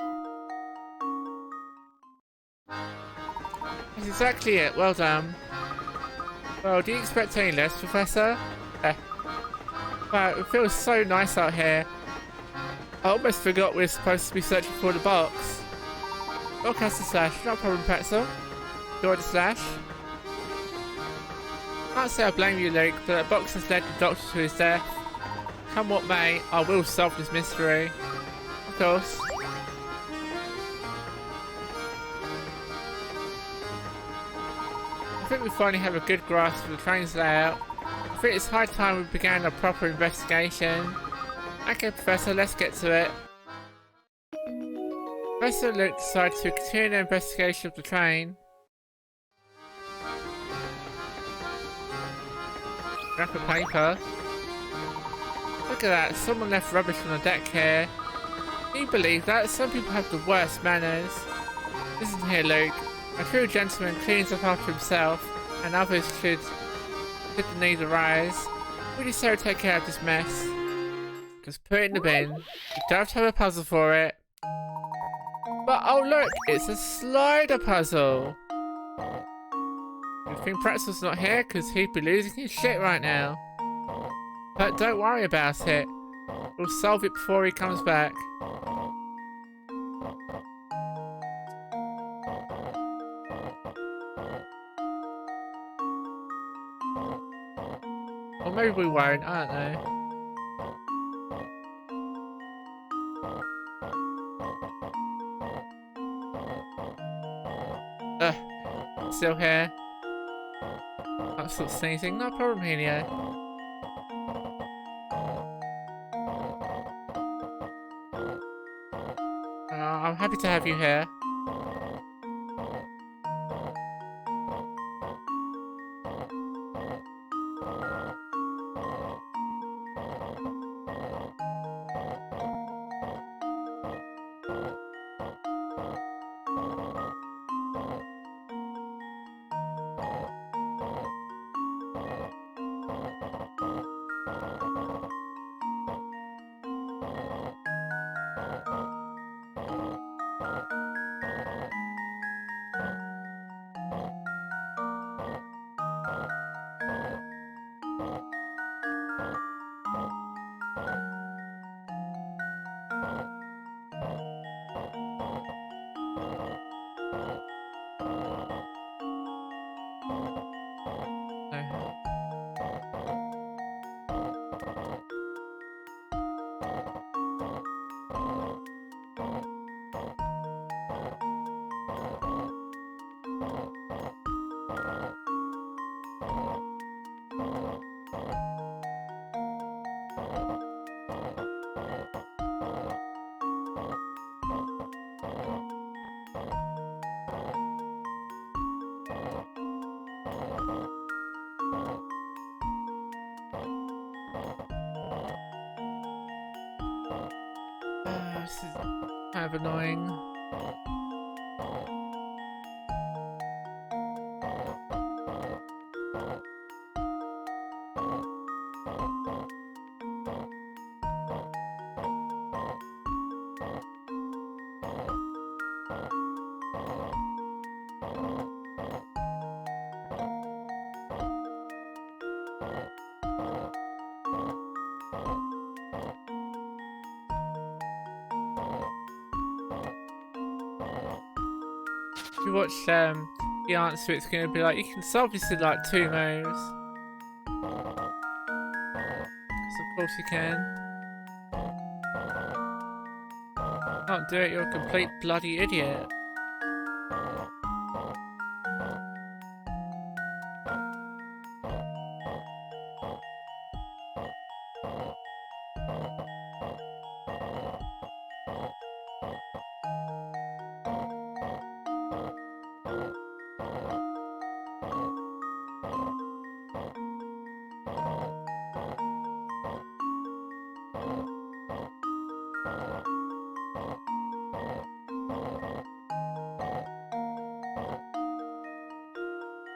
That's exactly it, well done. Well, do you expect any less, Professor? Wow, it feels so nice out here. I almost forgot we were supposed to be searching for the box. Broadcast the slash, not a problem, Pretzel. Go the slash. Can't say I blame you, Luke, but that box has led the Doctor to his death. Come what may, I will solve this mystery. Of course. I think we finally have a good grasp of the train's layout. I think it's high time we began a proper investigation. Okay, Professor, let's get to it. Professor and Luke decided to continue their investigation of the train. Wrap of paper. Look at that, someone left rubbish on the deck here. Can you believe that? Some people have the worst manners. Listen here, Luke. A true gentleman cleans up after himself, and others should the need arise. Would you say take care of this mess? Just put it in the bin. You don't have to have a puzzle for it. But oh look, it's a slider puzzle. I think Pretzel's not here because he'd be losing his shit right now. But don't worry about it. We'll solve it before he comes back. Or maybe we won't, I don't know. still here. Can't stop sneezing. No problem, Helio. I'm happy to have you here. This is kind of annoying. If you watch the answer, it's going to be like, you can solve this in like 2 moves. Because of course you can. Can't do it, you're a complete bloody idiot.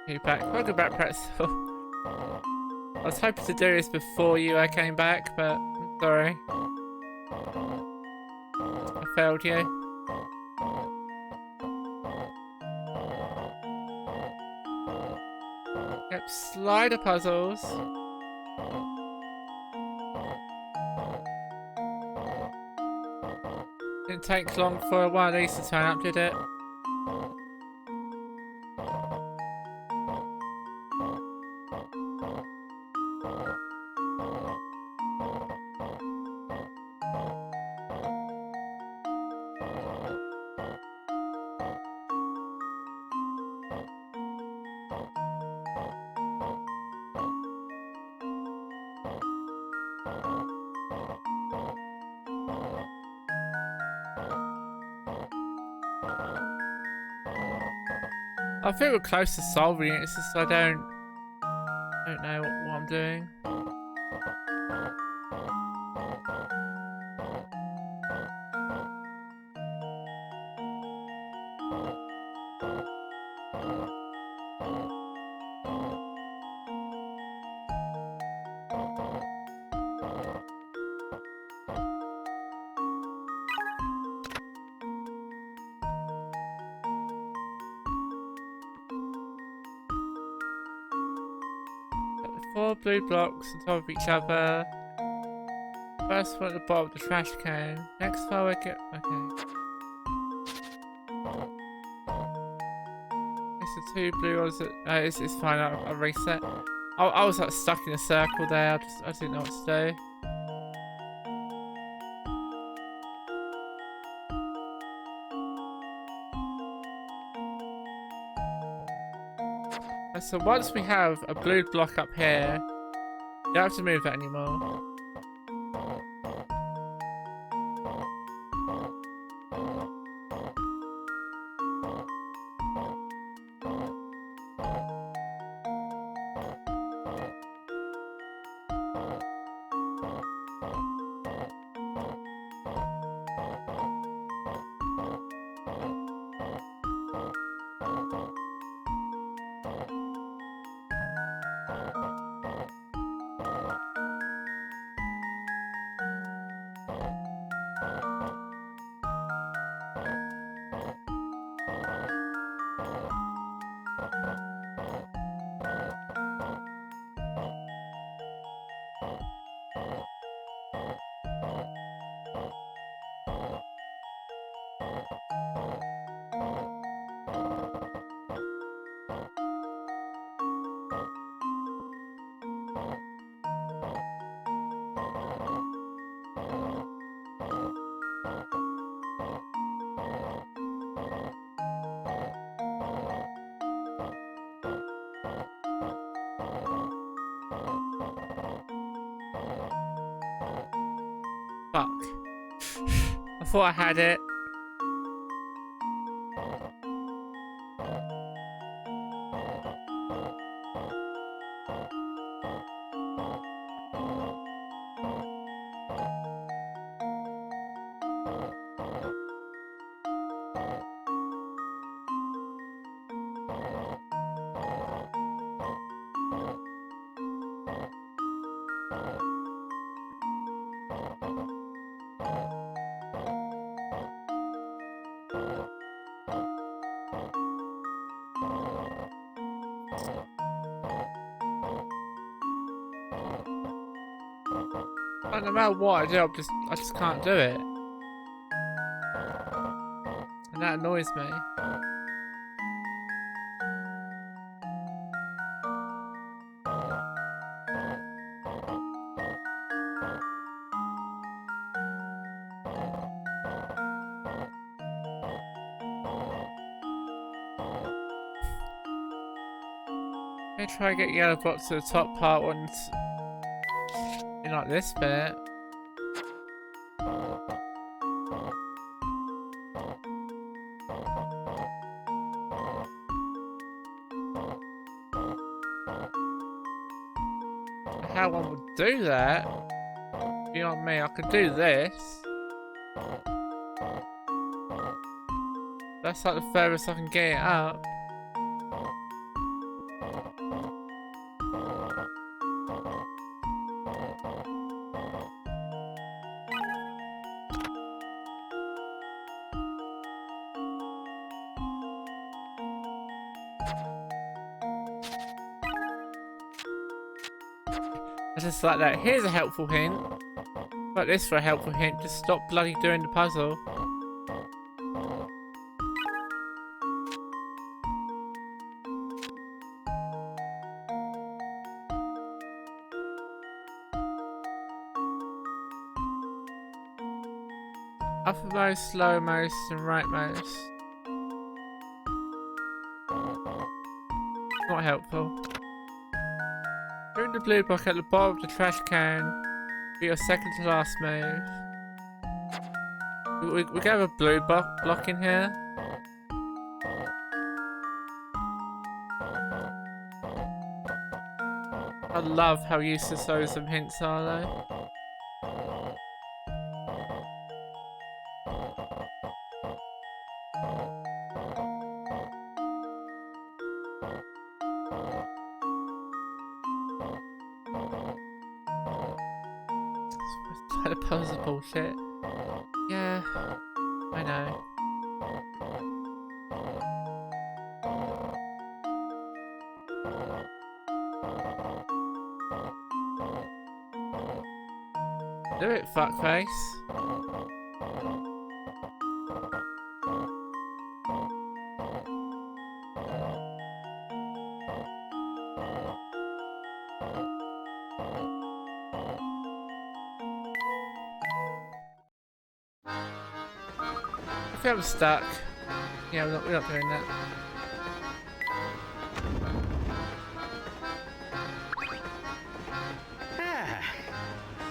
You back? Welcome back, Pretzel. I was hoping to do this before you came back, but I'm sorry. I failed you. Yep, slider puzzles. Didn't take long for one of these to turn up, did it? I think we're close to solving it, it's just I don't know what I'm doing. Got the 4 blue blocks on top of each other. First one at the bottom of the trash can. Next file I get. Okay. It's the 2 blue ones that. It's fine, I'll reset. I was like stuck in a circle there, I didn't know what to do. So once we have a blue block up here, you don't have to move that anymore. Fuck. I thought I had it. No matter what I do, I just can't do it. And that annoys me. Let me try and get yellow blocks to the top part once in like this bit. How one would do that? Beyond me, I could do this. That's like the furthest I can get it up. I just like that. Here's a helpful hint. Like this for a helpful hint. Just stop bloody doing the puzzle. Uppermost, lowermost, and rightmost. Not helpful. Putting the blue block at the bottom of the trash can be your second to last move. We can have a blue block in here. I love how useless those hints are though. The puzzle bullshit. Yeah, I know. Do it, fuckface. I feel I'm stuck. Yeah, we're not doing that.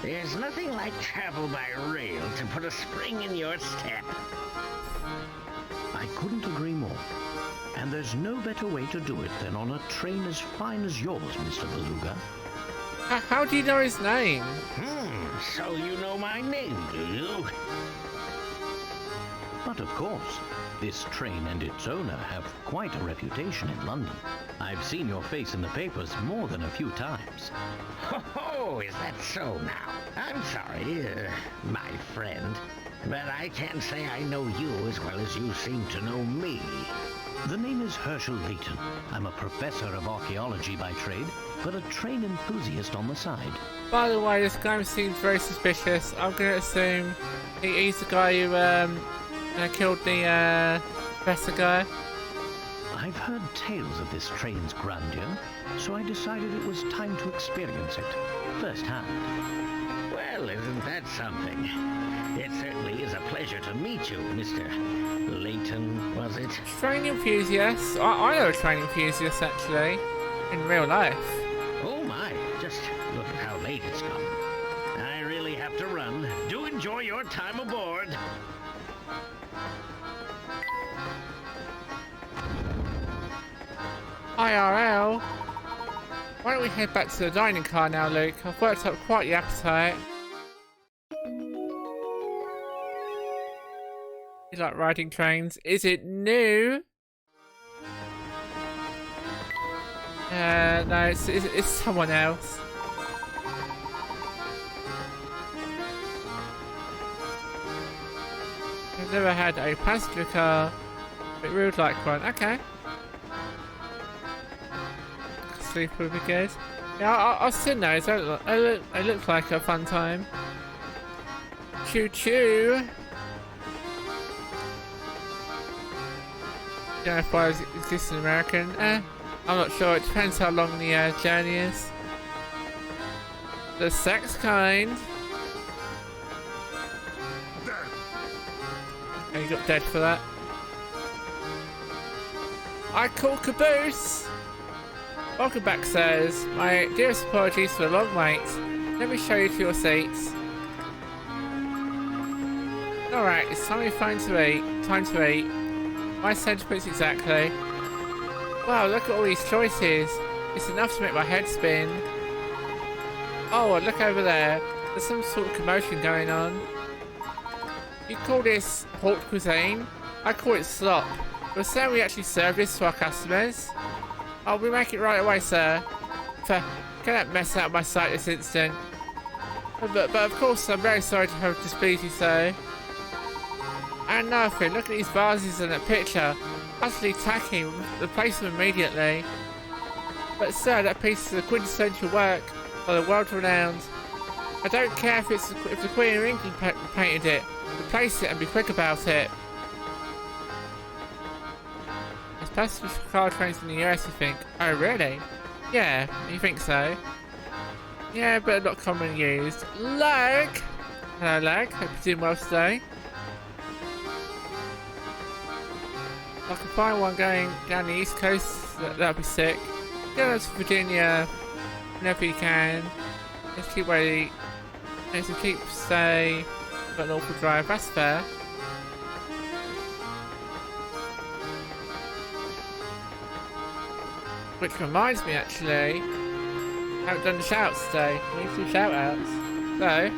There's nothing like travel by rail to put a spring in your step. I couldn't agree more. And there's no better way to do it than on a train as fine as yours, Mr. Beluga. How do you know his name? So you know my name, do you? But of course, this train and its owner have quite a reputation in London. I've seen your face in the papers more than a few times. Oh, is that so now? I'm sorry, my friend, but I can't say I know you as well as you seem to know me. The name is Herschel Layton. I'm a professor of archaeology by trade, but a train enthusiast on the side. By the way, this guy seems very suspicious. I'm gonna assume he's the guy who killed the professor guy. I've heard tales of this train's grandeur, so I decided it was time to experience it firsthand. Well, isn't that something? It certainly is a pleasure to meet you, Mr. Layton, was it? Train enthusiast? I know a train enthusiast, actually, in real life. Oh my, just look how late it's come. I really have to run. Do enjoy your time aboard. IRL? Why don't we head back to the dining car now, Luke? I've worked up quite the appetite. You like riding trains? Is it new? No, it's someone else. I've never had a passenger car, but we would like one. Okay. Sleep would be good. Yeah, I'll sit those. They look like a fun time. Choo choo. Don't know if I exist in American. I'm not sure. It depends how long the journey is. The sex kind. Oh, you got dead for that. I call caboose. Welcome back, sirs. My dearest apologies for the long wait. Let me show you to your seats. Alright, it's time to eat. Time to eat. My sentiments exactly. Wow, look at all these choices. It's enough to make my head spin. Oh, look over there. There's some sort of commotion going on. You call this haute cuisine? I call it slop. We're saying we actually serve this to our customers. Oh, we make it right away, sir. Get that mess out of my sight this instant. But of course, I'm very sorry to have displeased you, sir. And nothing. Look at these vases and that picture. Utterly tacky. Replace them immediately. But sir, that piece is a quintessential work by the world-renowned. I don't care if the Queen of England painted it. Replace it and be quick about it. There's passenger car trains in the US, you think? Oh, really? Yeah, you think so? Yeah, but not commonly used. Lag! Hello, Lag. Hope you're doing well today. If I can find one going down the East Coast, that'd be sick. Go down to Virginia whenever you can. Let's keep ready. Let's keep stay. Got an awful drive, that's fair. Which reminds me, actually, I haven't done the shout-outs today. We need some shout-outs. So,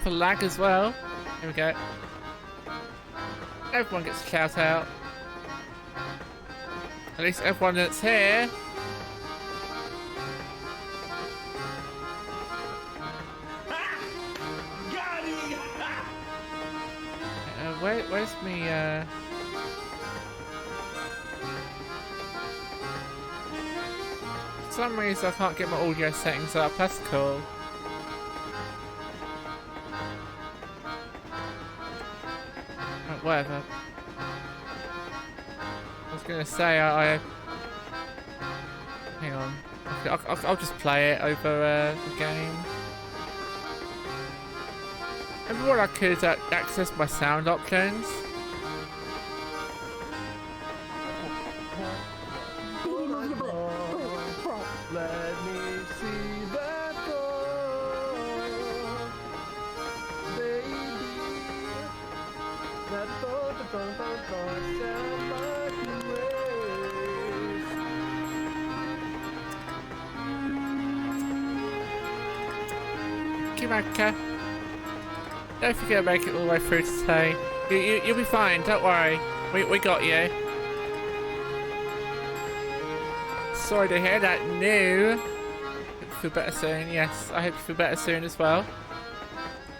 for lag as well. Here we go. Everyone gets a shout out. At least everyone that's here. Where's me? For some reason I can't get my audio settings up. That's cool. Whatever. I was gonna say I hang on. I'll just play it over the game. Maybe what I could is access my sound options. Let me see that door, baby. That door, sound like you raise. Kimaka. Don't forget to make it all the way through today. You'll be fine, don't worry. We got you. Sorry to hear that. No. Hope you feel better soon. Yes, I hope you feel better soon as well.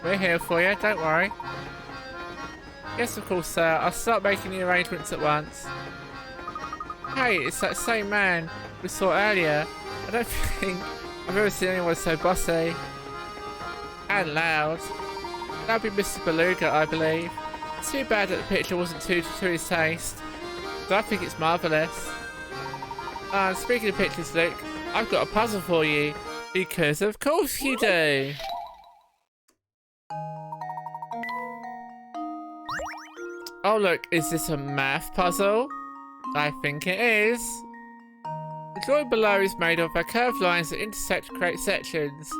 We're here for you, don't worry. Yes, of course, sir. I'll start making the arrangements at once. Hey, it's that same man we saw earlier. I don't think I've ever seen anyone so bossy. And loud. That'd be Mr. Beluga, I believe. It's too bad that the picture wasn't to his taste. But I think it's marvellous. Speaking of pictures, Luke, I've got a puzzle for you. Because of course you do. Oh look, is this a math puzzle? I think it is. The drawing below is made of curved lines that intersect to create sections.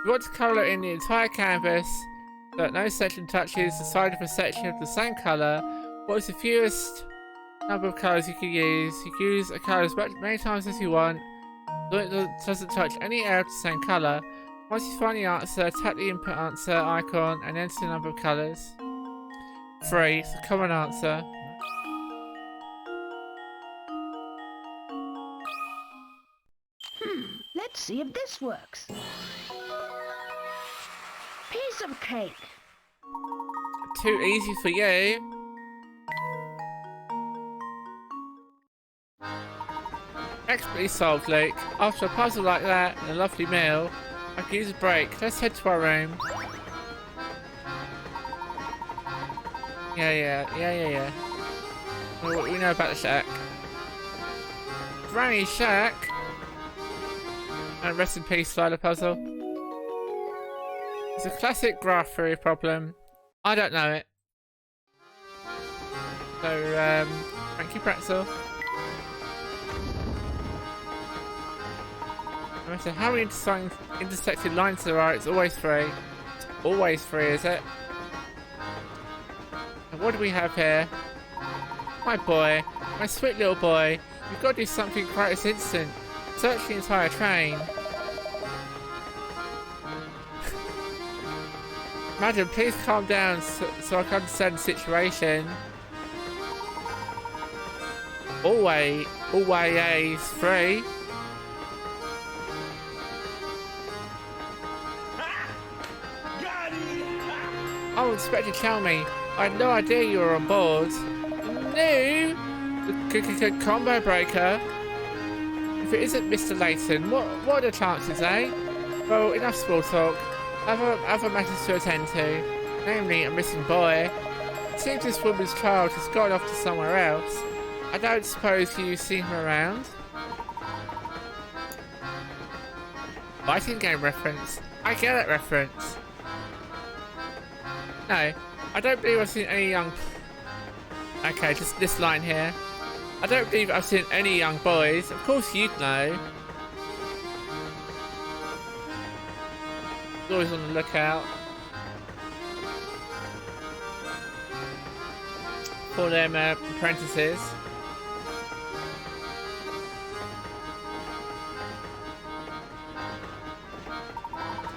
You want to colour in the entire canvas so that no section touches the side of a section of the same colour. What is the fewest number of colours you can use? You can use a colour as many times as you want, so it doesn't touch any area of the same colour. Once you find the answer, tap the input answer icon and enter the number of colours. 3, it's a common answer. Let's see if this works. Piece of cake. Too easy for you. Expertly solved, Luke. After a puzzle like that and a lovely meal, I could use a break. Let's head to our room. Yeah. Well, what do we know about the shack? Granny Shack. And rest in peace, slider puzzle. It's a classic graph theory problem. I don't know it. So, thank you, Pretzel. No matter how many intersected lines there are, it's always 3. Always 3, is it? And what do we have here? My boy, my sweet little boy, you've got to do something right this instant. Search the entire train. Madam, please calm down so I can understand the situation. Always 3. Oh, Inspector, tell me. I had no idea you were on board. No! The combo breaker. If it isn't Mr. Layton, what are the chances, eh? Well, enough small talk. Other matters to attend to. Namely, a missing boy. It seems this woman's child has gone off to somewhere else. I don't suppose you've seen him around? Fighting game reference. I get that reference. No, I don't believe I've seen any young... Okay, just this line here. I don't believe I've seen any young boys. Of course you'd know. Always on the lookout for them apprentices.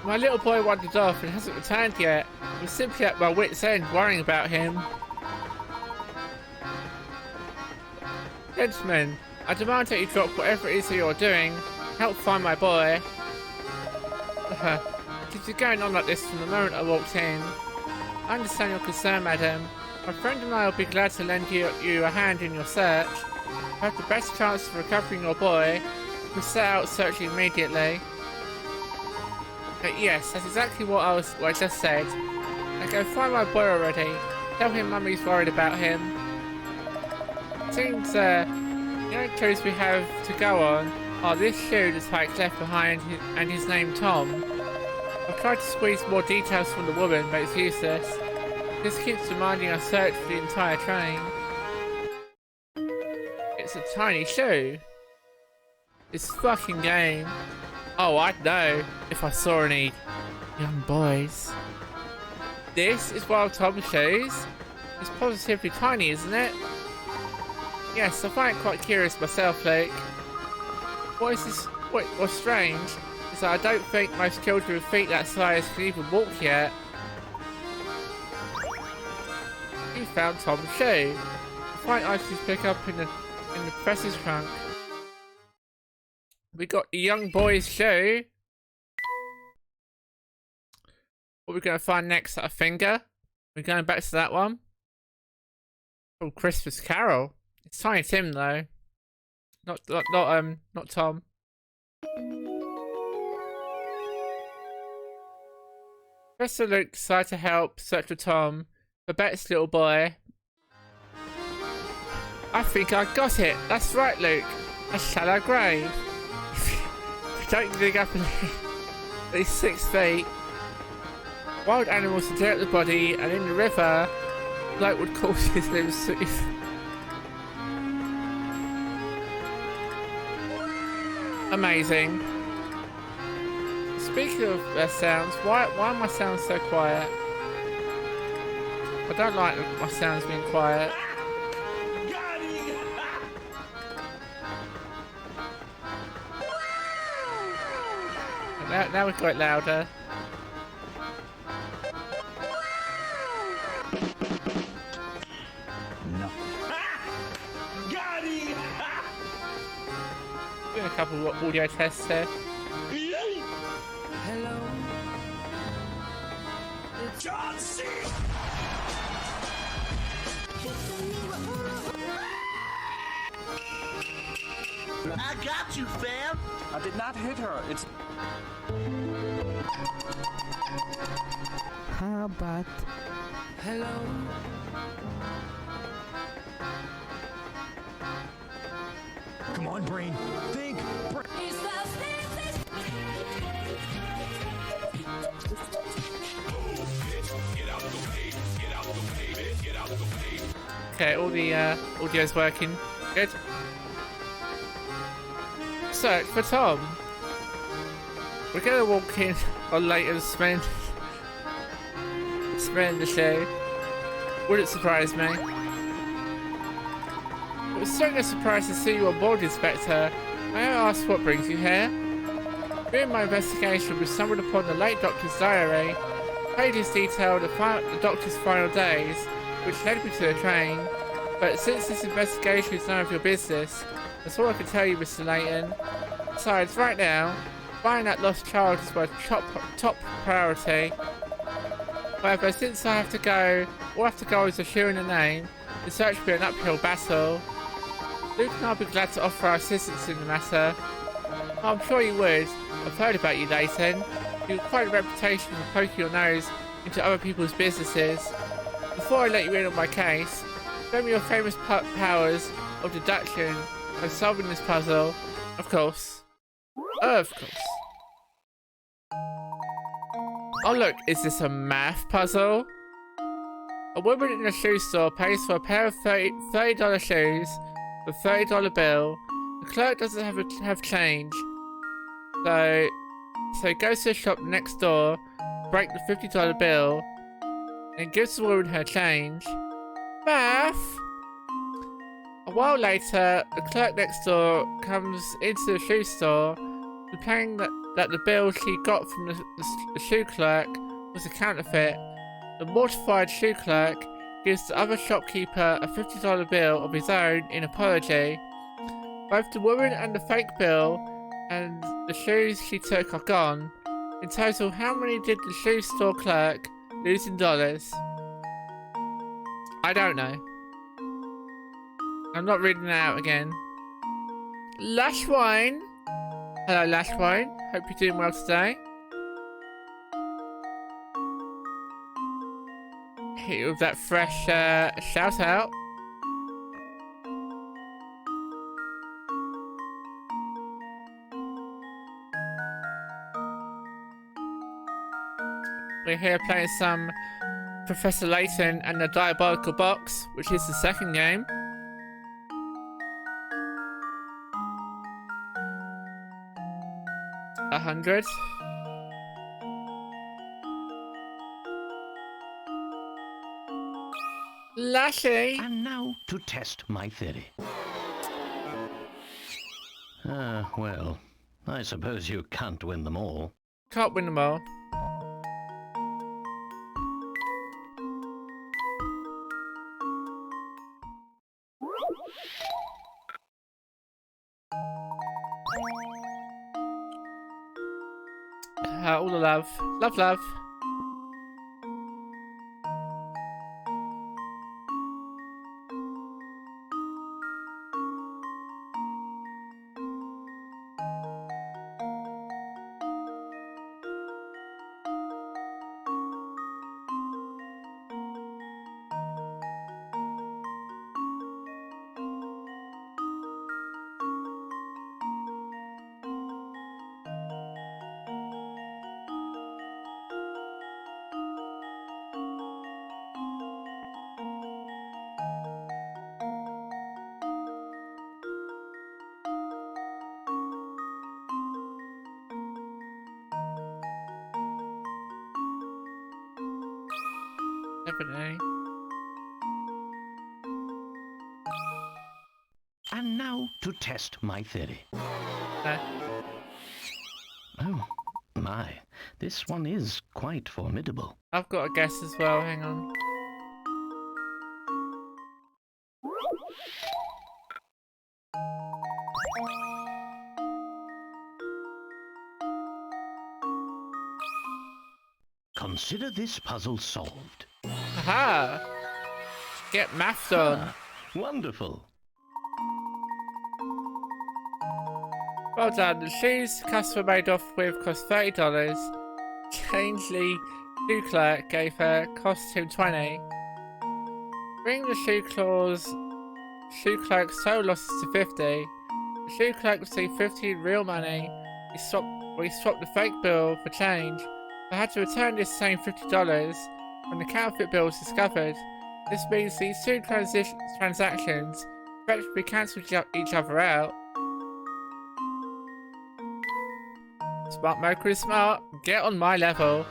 My little boy wandered off and hasn't returned yet. I'm simply at my wit's end worrying about him. Gentlemen, I demand that you drop whatever it is that you're doing. Help find my boy. It's been going on like this from the moment I walked in. I understand your concern, madam. My friend and I will be glad to lend you a hand in your search. To have the best chance of recovering your boy, we set out searching immediately. But yes, that's exactly what I just said. Now go find my boy already. Tell him Mummy's worried about him. Seems, the only clues we have to go on Oh, this shoe the tyke left behind and his name Tom. I've tried to squeeze more details from the woman, but it's useless. This keeps reminding us search for the entire train. It's a tiny shoe. This fucking game. Oh, I'd know if I saw any young boys. This is one of Tom's shoes. It's positively tiny, isn't it? Yes, I find it quite curious myself, Luke. What is this? What's strange is that I don't think most children with feet that size can even walk yet. You found Tom's shoe. Quite nice to pick up in the professor's trunk. We got the young boy's shoe. What are we going to find next? A finger? We're going back to that one. Oh, Christmas Carol. It's Tiny Tim though. Not Tom. Professor Luke decided to help search for Tom, the Bet's little boy. I think I got it. That's right, Luke. A shallow grave. If you don't dig up at least 6 feet, wild animals would tear up the body, and in the river, Luke would cause his limbs to. Amazing. Speaking of sounds, why are my sounds so quiet? I don't like my sounds being quiet. Now we've got it louder. No. Doing a couple of audio tests here. Hello. John C. I got you, fam. I did not hit her. It's. How about? Hello. Come on, brain. Think. Okay, all the audio's working. Good. Search for Tom. We're gonna walk in on Layton spend the show. Wouldn't surprise me. It was certainly a surprise to see you on board, Inspector. May I ask what brings you here? During my investigation, we stumbled upon the late Doctor's diary. Pages detailed the Doctor's final days, which led me to the train. But since this investigation is none of your business, that's all I can tell you, Mr. Layton. Besides, right now, finding that lost child is my top priority. However, since I have to go, all I have to go is a shoe in the name, the search will be an uphill battle. Luke and I'll be glad to offer our assistance in the matter. I'm sure you would. I've heard about you, Layton. You've quite a reputation for poking your nose into other people's businesses. Before I let you in on my case, show me your famous powers of deduction and solving this puzzle. Of course. Of course. Oh look, is this a math puzzle? A woman in a shoe store pays for a pair of $30 shoes with a $30 bill. The clerk doesn't have change. So he goes to the shop next door, break the $50 bill, and gives the woman her change. Math! A while later, the clerk next door comes into the shoe store, complaining that the bill she got from the shoe clerk was a counterfeit. The mortified shoe clerk gives the other shopkeeper a $50 bill of his own in apology. Both the woman and the fake bill and the shoes she took are gone. In total, how many did the shoe store clerk lose in dollars? I don't know. I'm not reading it out again. Lash Wine. Hello, Lash Wine. Hope you're doing well today. Hit you with that fresh shout out. We're here playing some Professor Layton and the Diabolical Box, which is the second game. $100. Lassie! And now to test my theory. Well, I suppose you can't win them all. Can't win them all. All the love. Love, love. Definitely. And now to test my theory. Okay. Oh, my. This one is quite formidable. I've got a guess as well, hang on. Consider this puzzle solved. Aha! Get math done. Ah, wonderful. Well done. The shoes the customer made off with cost $30. Changeley shoe clerk gave her cost him $20. Bring the shoe clerk's total losses to $50. The shoe clerk received $50 in real money. He swapped the fake bill for change. I had to return this same $50 when the counterfeit bill was discovered. This means these two transactions effectively cancel each other out. Smart Mocha is smart. Get on my level.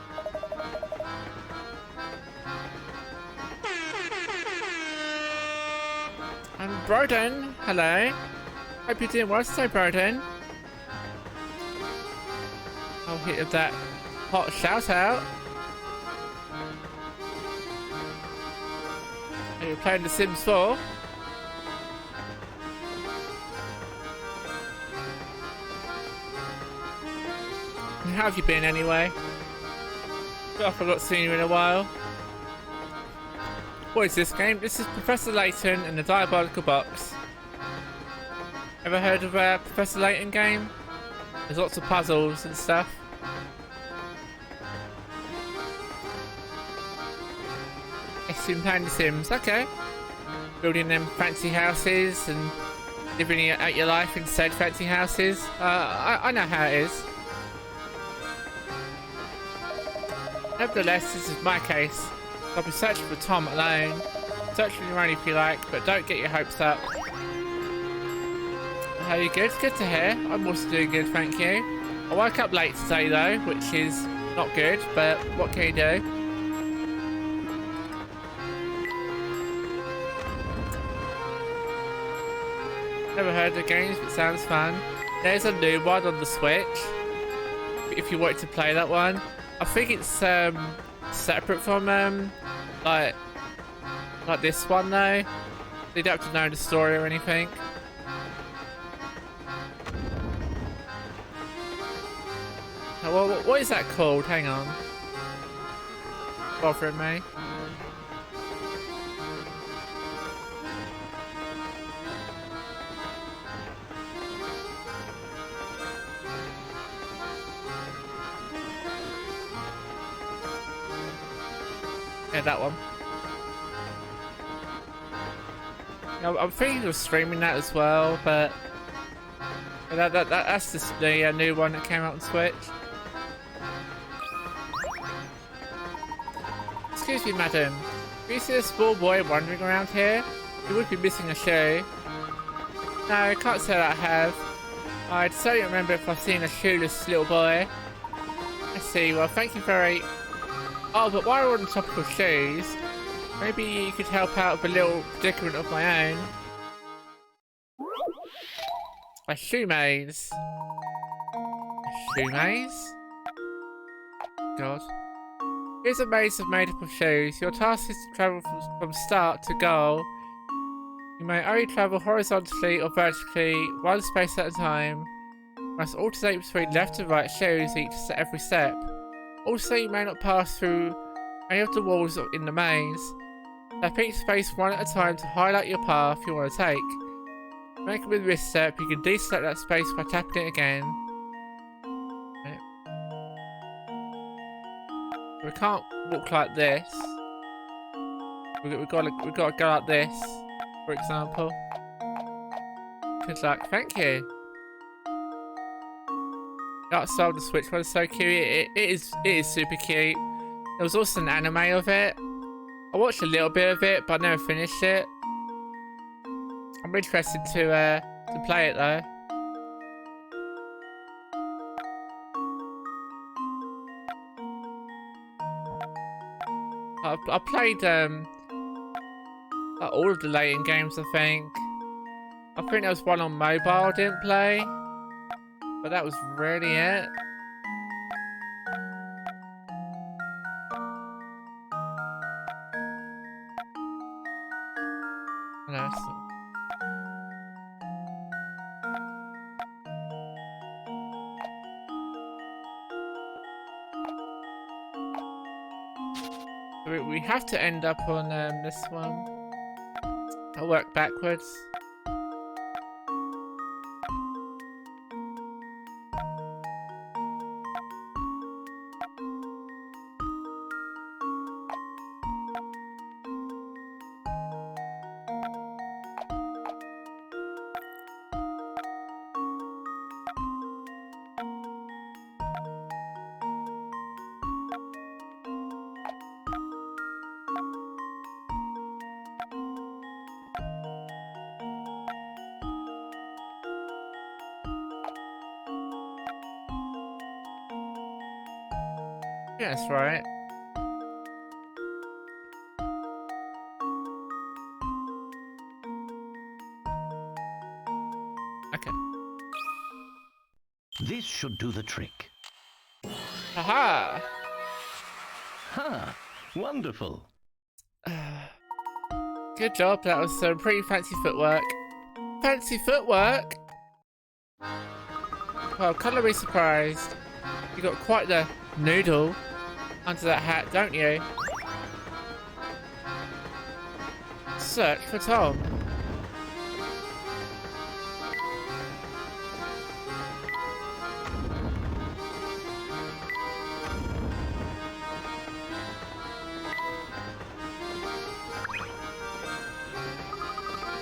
And Broden, hello. Hope you're doing well today, Broden. I'll hit that hot shout out. Are you playing The Sims 4? How have you been anyway? I've not seen you in a while. What is this game? This is Professor Layton and the Diabolical Box. Ever heard of a Professor Layton game? There's lots of puzzles and stuff. It's been playing The Sims, okay. Building them fancy houses and living out your life in said fancy houses. I know how it is. Nevertheless, this is my case. I'll be searching for Tom alone. Search for your own if you like, but don't get your hopes up. How are you good? Good to hear. I'm also doing good, thank you. I woke up late today though, which is not good, but what can you do? Never heard of the games, but sounds fun. There's a new one on the Switch. If you wanted to play that one. I think it's separate from like this one though. You don't have to know the story or anything. Oh, well, what is that called? Hang on. Bothering me. Yeah, that one. I'm thinking of streaming that as well, but that's just the new one that came out on Switch. Excuse me, madam. Do you see a small boy wandering around here? He would be missing a shoe. No, I can't say that I have. I'd certainly remember if I've seen a shoeless little boy. I see. Well, thank you very... Oh, but while we're on the topic of shoes, maybe you could help out with a little predicament of my own. A shoe maze. A shoe maze? God. Here's a maze made up of shoes. Your task is to travel from start to goal. You may only travel horizontally or vertically, one space at a time. You must alternate between left and right shoes every step. Also, you may not pass through any of the walls in the maze. Tap each space one at a time to highlight your path you want to take. To make it with this step, you can deselect that space by tapping it again. Okay. We can't walk like this. We've got to go like this, for example. Good luck. Thank you. That style of the Switch one is so cute. It is super cute. There was also an anime of it. I watched a little bit of it, but I never finished it. I'm interested to play it though. I played all of the Layton games, I think. I think there was one on mobile I didn't play, but that was really it. No, we have to end up on this one. I'll work backwards. Yeah, that's right. Okay. This should do the trick. Haha! Ha! Wonderful. Good job. That was some pretty fancy footwork. Fancy footwork? Well, can't be surprised. You got quite the noodle under that hat, don't you? Search for Tom.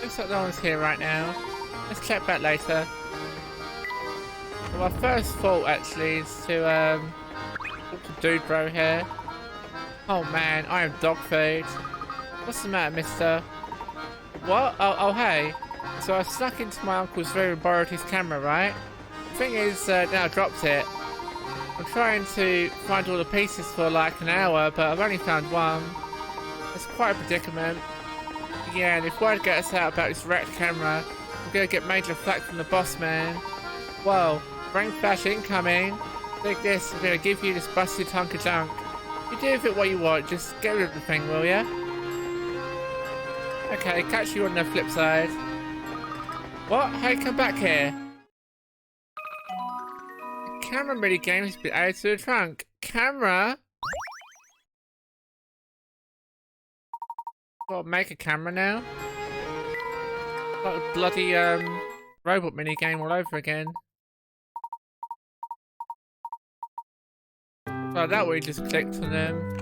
Looks like no one's here right now. Let's check back later. Well, my first thought actually is to talk to Dude Bro here. Oh man, I am dog food. What's the matter, mister? What? Oh hey. So I snuck into my uncle's room and borrowed his camera, right? The thing is, now I dropped it. I'm trying to find all the pieces for like an hour, but I've only found one. It's quite a predicament. Yeah, and if word gets out about this wrecked camera, I'm gonna get major flack from the boss man. Whoa, brain flash incoming. Take this, I'm gonna give you this busted hunk of junk. You do with it what you want, just get rid of the thing, will ya? Okay, catch you on the flip side. What? Hey, come back here. The camera mini game has been added to the trunk. Camera? Gotta make a camera now? Like a bloody robot mini game all over again. Oh, that we just clicked on them.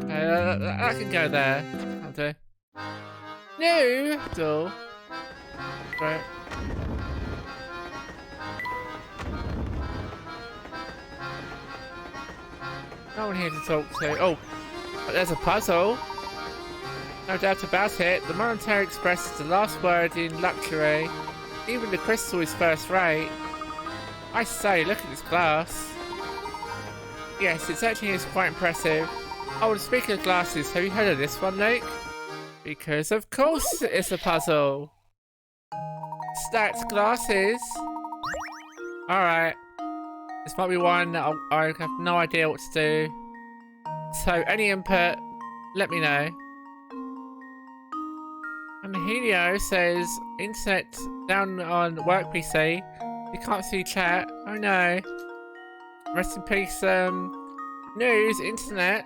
That can go there. That'll do. Noodle. Right. No one here to talk to. Oh, but there's a puzzle. No doubt about it. The Monetary Express is the last word in luxury. Even the crystal is first rate. I say, look at this glass. Yes, it actually is quite impressive. Oh, and speaking of glasses, have you heard of this one, Luke? Because of course it's a puzzle. Stats glasses. Alright. This might be one that I have no idea what to do. So any input, let me know. And Helio says, internet down on work PC. You can't see chat. Oh no. Rest in peace, news, internet.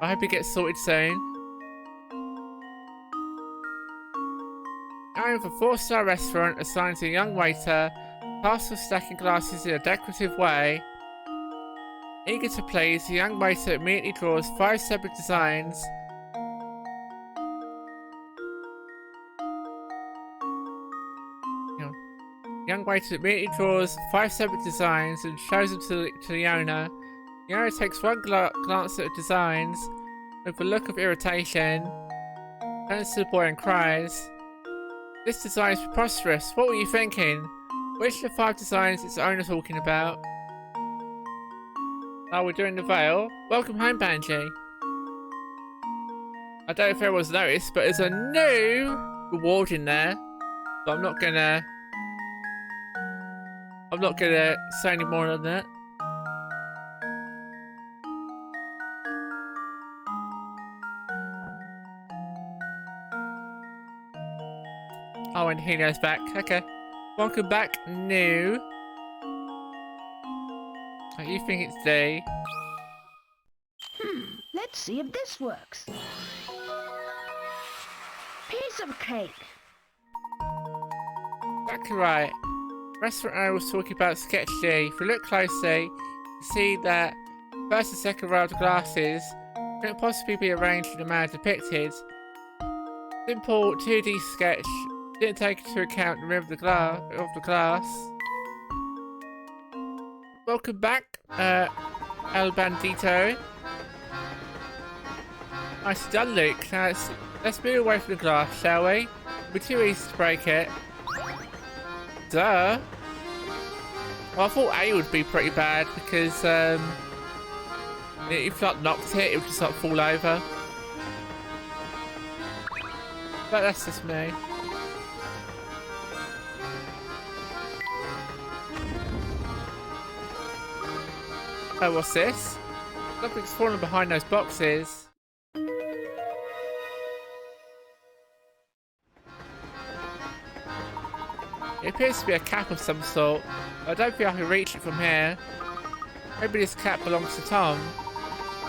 I hope it gets sorted soon. Going for 4-star restaurant assigns a young waiter, tasked with stacking glasses in a decorative way. Eager to please, the young waiter immediately draws 5 separate designs. Young waiter immediately draws 5 separate designs and shows them to the owner. The owner takes one glance at the designs with a look of irritation, turns to the boy and cries, "This design is preposterous. What were you thinking? Which of the 5 designs is the owner talking about?" Oh, we're doing the veil. Welcome home, Banji. I don't know if everyone's noticed, but there's a new reward in there. But I'm not gonna say any more on that. Oh, and Helio's back. Okay. Welcome back, new. Oh, you think it's D? Let's see if this works. Piece of cake. Exactly right. Restaurant owner was talking about sketch D. If you look closely, you see that first and second row of the glasses couldn't possibly be arranged in the manner depicted. Simple 2D sketch didn't take into account the rim of the glass. Welcome back, El Bandito. Nice done, Luke. Now let's move away from the glass, shall we? We're too easy to break it. Duh. Well, I thought A would be pretty bad because if you knocked it, it would just fall over. But that's just me. Oh, what's this? Something's fallen behind those boxes. It appears to be a cap of some sort. I don't think I can reach it from here. Maybe this cap belongs to Tom.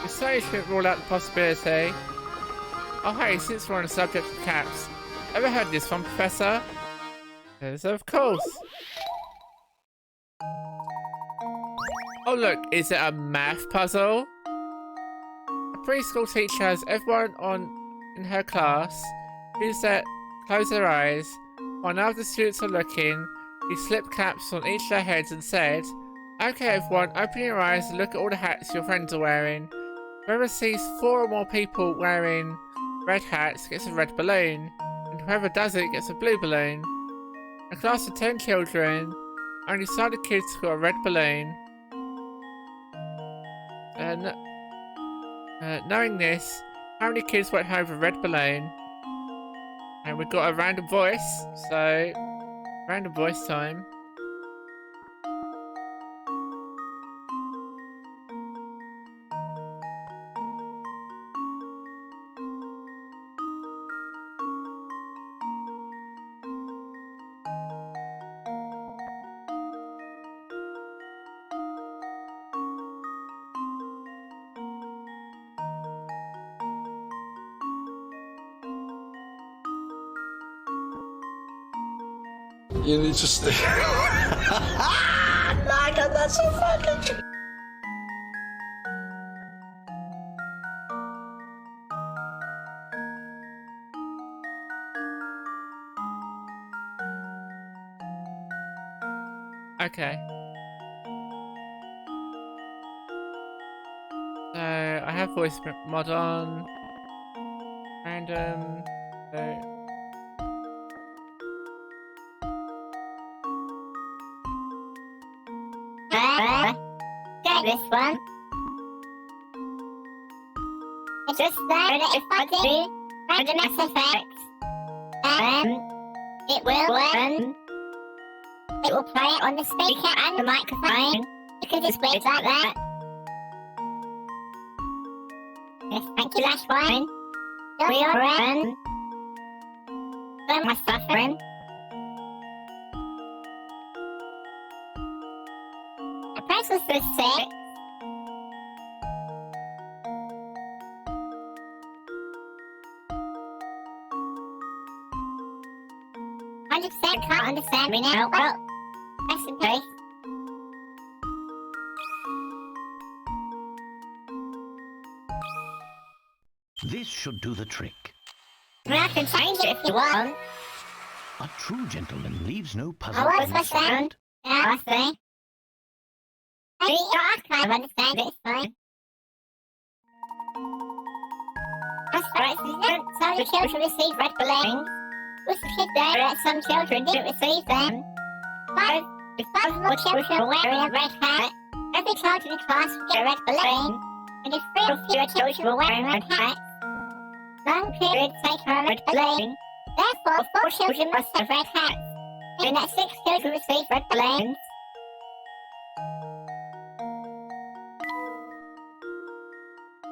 We certainly shouldn't rule out the possibility. Oh hey, since we're on the subject of caps, ever heard this one, Professor? Yes, of course. Oh look, is it a math puzzle? A preschool teacher has everyone in her class close their eyes. While none of the students are looking, he slipped caps on each of their heads and said, "Okay everyone, open your eyes and look at all the hats your friends are wearing. Whoever sees 4 or more people wearing red hats gets a red balloon, and whoever doesn't gets a blue balloon." A class of 10 children, only some of the kids got a red balloon. Knowing this, how many kids went home with a red balloon? And we've got a random voice, so random voice time. You need to stay. Nigga, that's so fucking. Okay. have voice mod on. Random. Get this one. It's just there and it's funny. Random effects. It will run. It will play it on the speaker and the microphone. You can display it like that. Yes, thank you, last one. We are run. Where am I suffering? The price was for 6. Can't understand me now. Well, rest in peace. This should do the trick. Well, I can change it if you want. A true gentleman leaves no puzzle. Oh, what's the sound? Yeah, I see. Maybe I can't understand it, it's fine. That's right, some of the children receive red balloons. Was the kid there that some children didn't receive them? Five more children were wearing a red hat. Every child in the class would get a red balloon. And if 3 or fewer children were wearing red hats, long periods take a red balloon. Therefore, 4 children must have red hats. And that 6 children receive red balloons.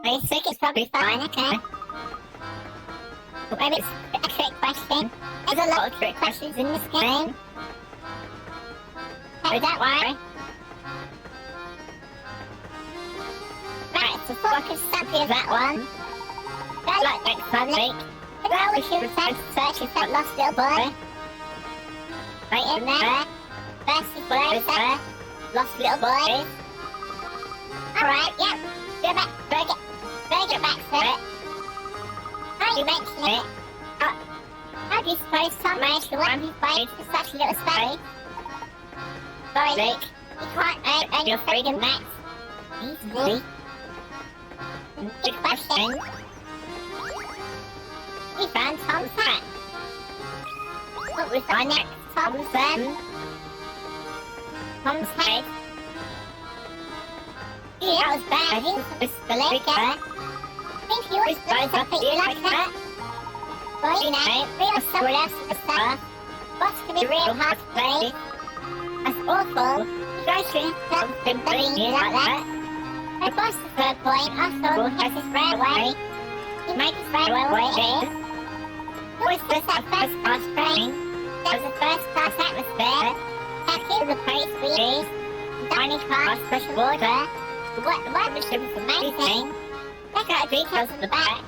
I think it's probably fine, okay? Maybe it's a trick question. There's a lot of trick questions in this game. So don't worry. Right, so focus Stampy of that one. That like next public. The girl we should return to searching for that lost little boy. Right in there. First is where is that? Lost little boy. Alright, yep. Go back, better get back to it. How you mention it? How do you suppose Tom managed to run his way into such a little space? Sorry, Luke. You can't earn your freedom, Max. Easily. Good question. We found Tom's hat. What was our next? Tom's head. Yeah, that was bad. I think it was the leg. I think he was supposed to put you like that. Well, you know, we are someone else in the star. Boss can be real hard to play. That's awful. You guys shouldn't have been bullying you like that. At boss, the third point, our soul has his railway. He made his railway what it is. It was just that first class train. There was a first class atmosphere. Taxi was a place we used. Dining cars, special order. The workmanship was amazing. Check out the details on the back.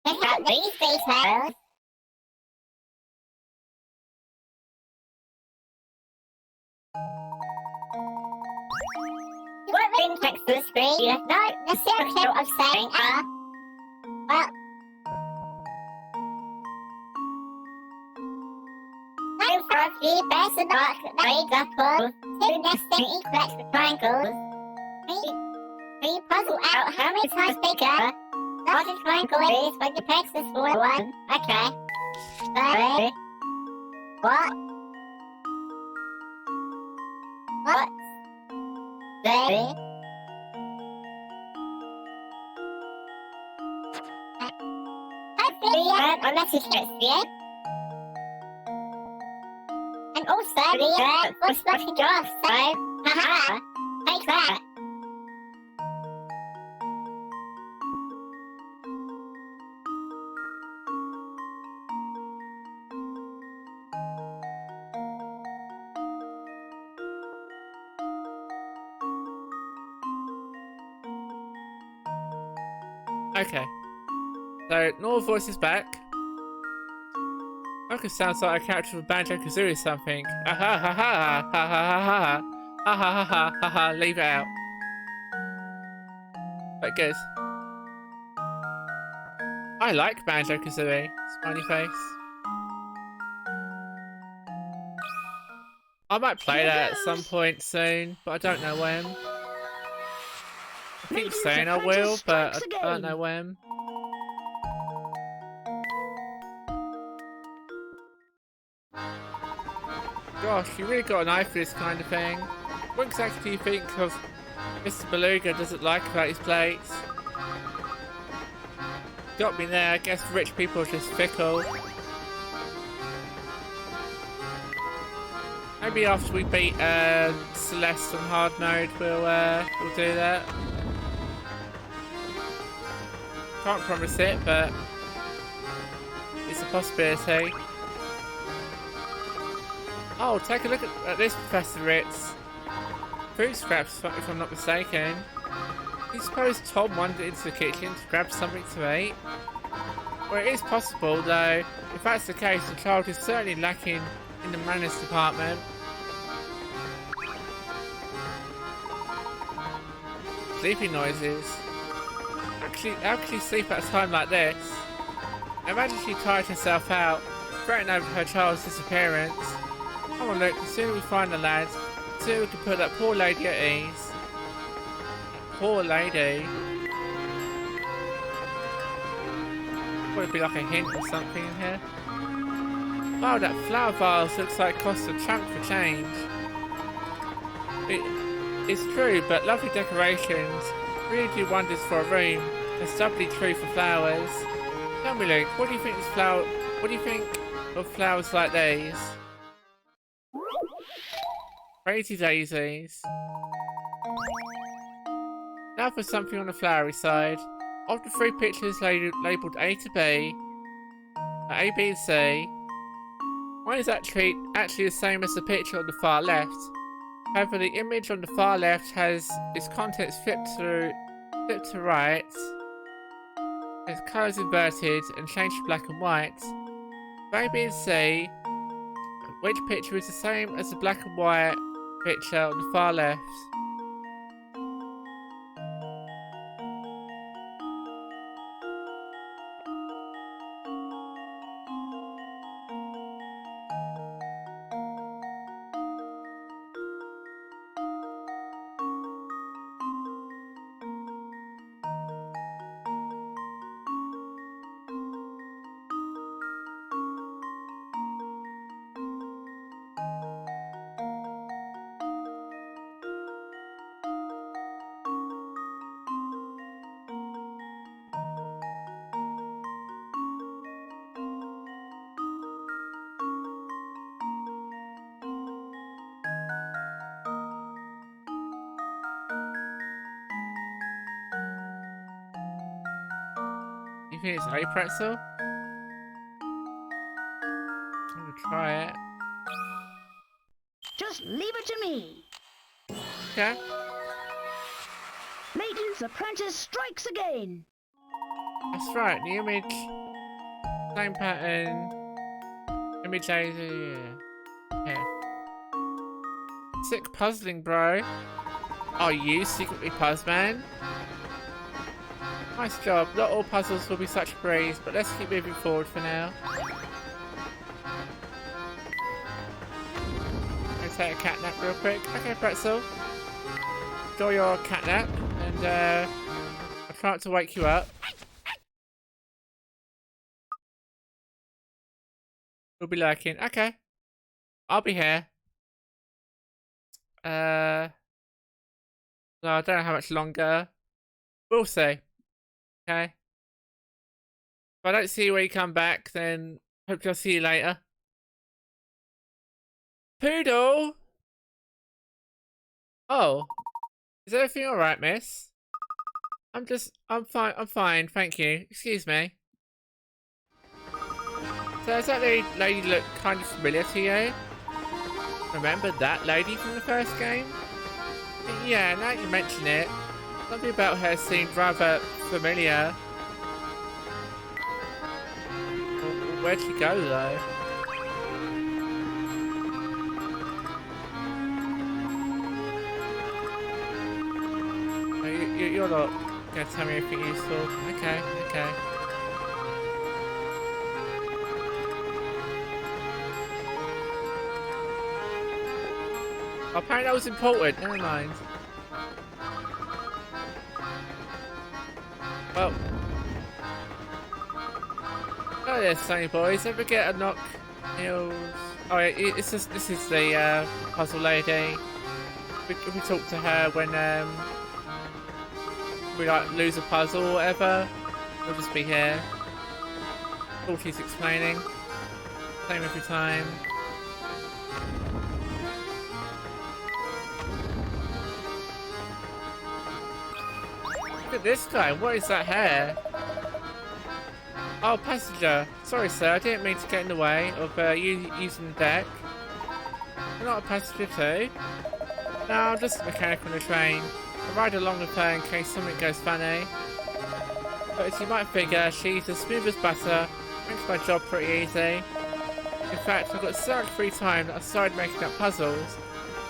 Check out these details. You weren't reading text to the screen. You have no necessary clue what I'm saying, well... Time for a few bears and arcs that made double. 2 nesting equilateral triangles. Can you puzzle out how many times bigger the larger triangle is when compared to the smaller one? Okay. So... What? There. Hopefully, my message gets to you. And also, the voice blocking you off, so, haha, take that. Okay. So, normal voice is back. Marcus sounds like a character from Banjo-Kazooie or something. Ha ha ha ha ha ha ha ha ha ha ha ha ha, leave it out. But good. I like Banjo-Kazooie. Smiley face. I might play that at some point soon, but I don't know when. I keep Layton's saying I apprentice will, but strikes I don't again. know when. Gosh, you really got an eye for this kind of thing. What exactly do you think of Mr. Beluga doesn't like about his plates? Got me there. I guess rich people are just fickle. Maybe after we beat Celeste on hard mode, we'll do that. Can't promise it, but it's a possibility. Oh, take a look at this, Professor Ritz. Food scraps, if I'm not mistaken. Do you suppose Tom wandered into the kitchen to grab something to eat? Well, it is possible, though. If that's the case, the child is certainly lacking in the manners department. Sleeping noises. How could she sleep at a time like this? Imagine she tired herself out, fretting over her child's disappearance. Come on, look, the sooner we find the lads, the sooner we can put that poor lady at ease. Poor lady. Would it be like a hint or something in here? Wow, that flower vase looks like it costs a chunk for change. It's true, but lovely decorations really do wonders for a room. That's doubly true for flowers. Tell me, Luke, what do you think of flowers like these? Crazy daisies. Now for something on the flowery side. Of the three pictures labelled A to B, A, B and C, one is actually the same as the picture on the far left. However, the image on the far left has its contents flipped to right, its colours inverted and changed to black and white. For A, B and C, which picture is the same as the black and white picture on the far left? You think it's A pretzel? I'm gonna try it. Just leave it to me. Okay. Layton's apprentice strikes again. That's right, the image, same pattern, image A, yeah. Sick puzzling, bro. Are you secretly Puzzman? Nice job. Not all puzzles will be such a breeze, but let's keep moving forward for now. Let's take a cat nap real quick. Okay, Pretzel. Enjoy your cat nap, and I'll try not to wake you up. We'll be lurking. Okay. I'll be here. No, I don't know how much longer. We'll see. Okay. If I don't see you when you come back, then hopefully I'll see you later. Poodle! Oh. Is everything alright, miss? I'm fine, thank you. Excuse me. So does that lady look kind of familiar to you? Remember that lady from the first game? Yeah, now you mention it. Something about her seemed rather familiar. Where'd she go, though? Oh, you're not gonna tell me anything useful. Okay, okay. Oh, apparently that was important. Never mind. Well. Oh yeah, Sunny boys. Ever get a knock? Hills. Oh yeah, this is the puzzle lady. We talk to her when we like lose a puzzle or whatever. We'll just be here. All she's explaining. Same every time. Look at this guy. What is that hair? Oh, passenger. Sorry, sir. I didn't mean to get in the way of you using the deck. You're not a passenger too? No, I'm just a mechanic on the train. I ride along with her in case something goes funny. But as you might figure, she's as smooth as butter. Makes my job pretty easy. In fact, I've got so much free time that I started making up puzzles.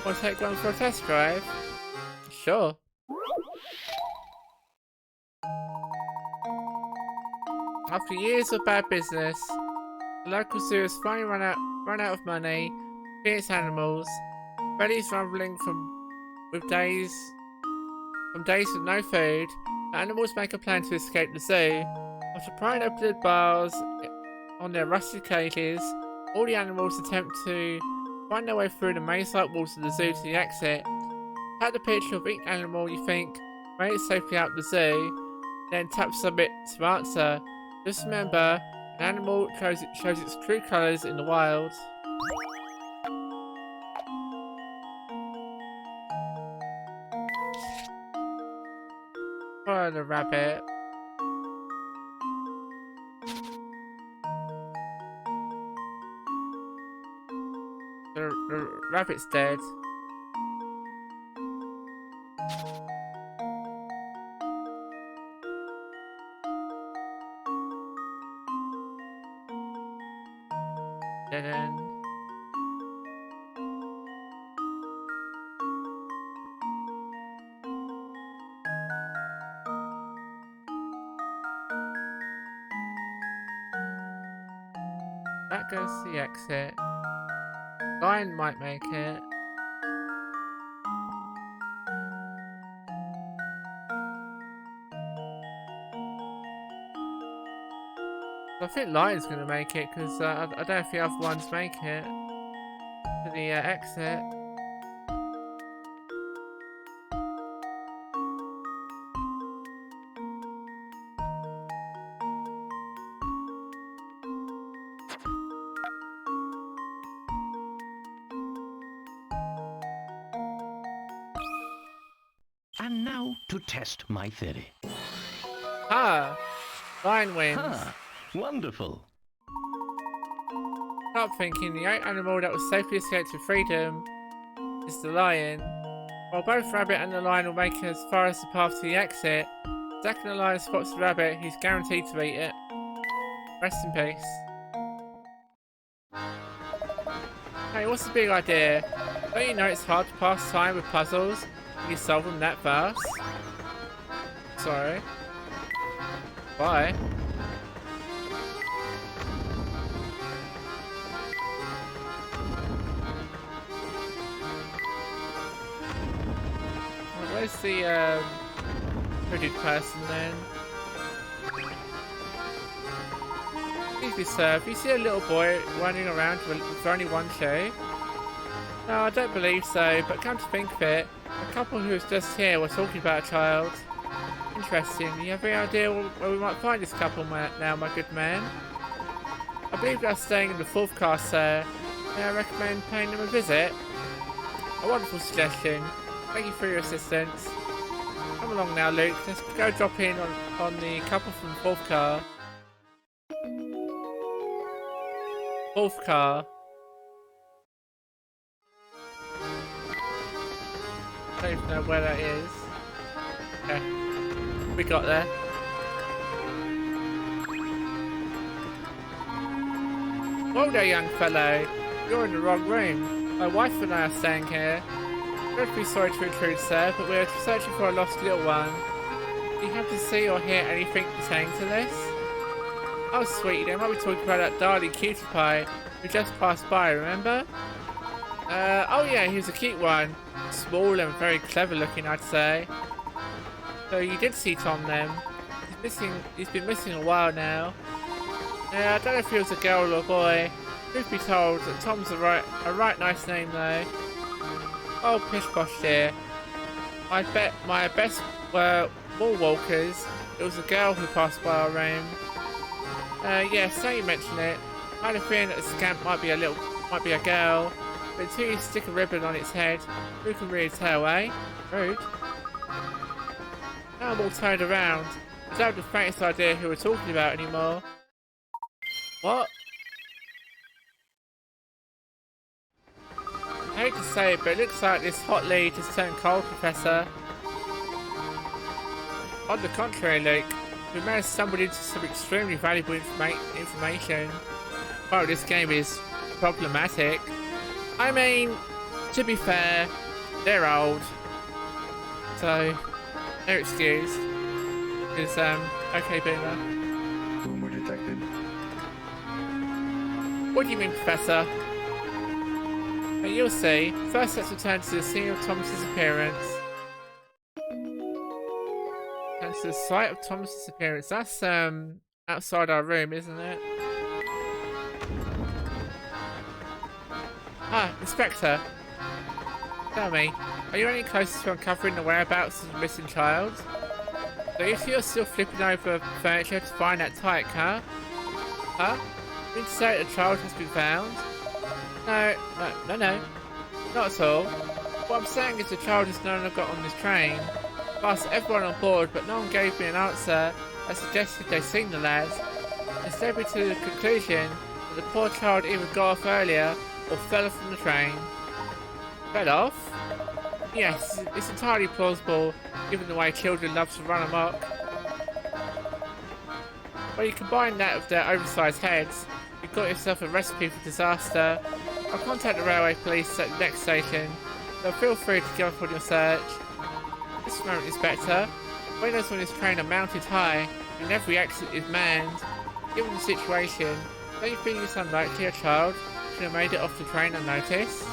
Want to take one for a test drive? Sure. After years of bad business, the local zoo has finally run out of money, feeding its animals. Bellies rumbling from days with no food. The animals make a plan to escape the zoo. After prying open the bars on their rusted cages, all the animals attempt to find their way through the maze-like walls of the zoo to the exit. Tap the picture of each animal you think made it safely out of the zoo, then tap submit to answer. Just remember, an animal shows its true colours in the wild. Follow the rabbit. The rabbit's dead. Dead end. That goes to the exit. Lion might make it. I think Lion's gonna make it because I don't know if the other ones make it to the exit. And now to test my theory. Ah! Lion wins. Ah, wonderful. Start thinking the only animal that will safely escape to freedom is the lion. While both rabbit and the lion will make it as far as the path to the exit, the second the lion spots the rabbit, he's guaranteed to eat it. Rest in peace. Hey, what's the big idea? Don't you know it's hard to pass time with puzzles when you solve them that fast? Sorry. Bye. Well, where's the hooded person then? Excuse me, sir, have you seen a little boy running around with only one shoe? No, I don't believe so, but come to think of it, a couple who was just here were talking about a child. Interesting. You have any idea where we might find this couple now, my good man? I believe they are staying in the 4th car, sir. May I recommend paying them a visit? A wonderful suggestion. Thank you for your assistance. Come along now, Luke. Let's go drop in on the couple from the 4th car. 4th car. I don't even know where that is. Okay. We got there. Whoa there, young fellow. You're in the wrong room. My wife and I are staying here. Dreadfully sorry to intrude, sir, but we're searching for a lost little one. Do you happen to see or hear anything pertaining to this? Oh, sweetie, they might be talking about that darling cutie pie who just passed by, remember? Oh yeah, he was a cute one. Small and very clever looking, I'd say. So you did see Tom then. He's He's been missing a while now. Yeah, I don't know if he was a girl or a boy. Truth be told, that Tom's a right nice name though. Oh, pish posh dear. I bet my best wall walkers, it was a girl who passed by our room. Yeah, so you mention it. I had a feeling that the scamp might be a girl, but until you stick a ribbon on its head, who can really tell, eh? Rude. Now I'm all turned around. I don't have the faintest idea who we're talking about anymore. What? I hate to say it, but it looks like this hot lead has turned cold, Professor. On the contrary, Luke, we may have stumbled into some extremely valuable information. Oh, this game is problematic. I mean, to be fair, they're old. So, they're excused. Because, okay, Boomer. Boomer detected. What do you mean, Professor? But you'll see. First, let's return to the scene of Thomas' disappearance. And to the site of Thomas' disappearance. That's, outside our room, isn't it? Ah, Inspector. Tell me, are you any closer to uncovering the whereabouts of the missing child? So if you're still flipping over furniture to find that tyke, huh? Huh? You mean to say that the child has been found? No, not at all. What I'm saying is the child has no longer got on this train. I asked everyone on board, but no one gave me an answer that suggested they'd seen the lads. Instead, we to the conclusion that the poor child either got off earlier or fell off from the train. Fell off? Yes, it's entirely plausible, given the way children love to run amok. When you combine that with their oversized heads, you've got yourself a recipe for disaster. I'll contact the railway police at the next station, so feel free to give up on your search. This moment, Inspector, windows on this train are mounted high, and every exit is manned. Given the situation, don't you think it's unlikely a child should have made it off the train unnoticed?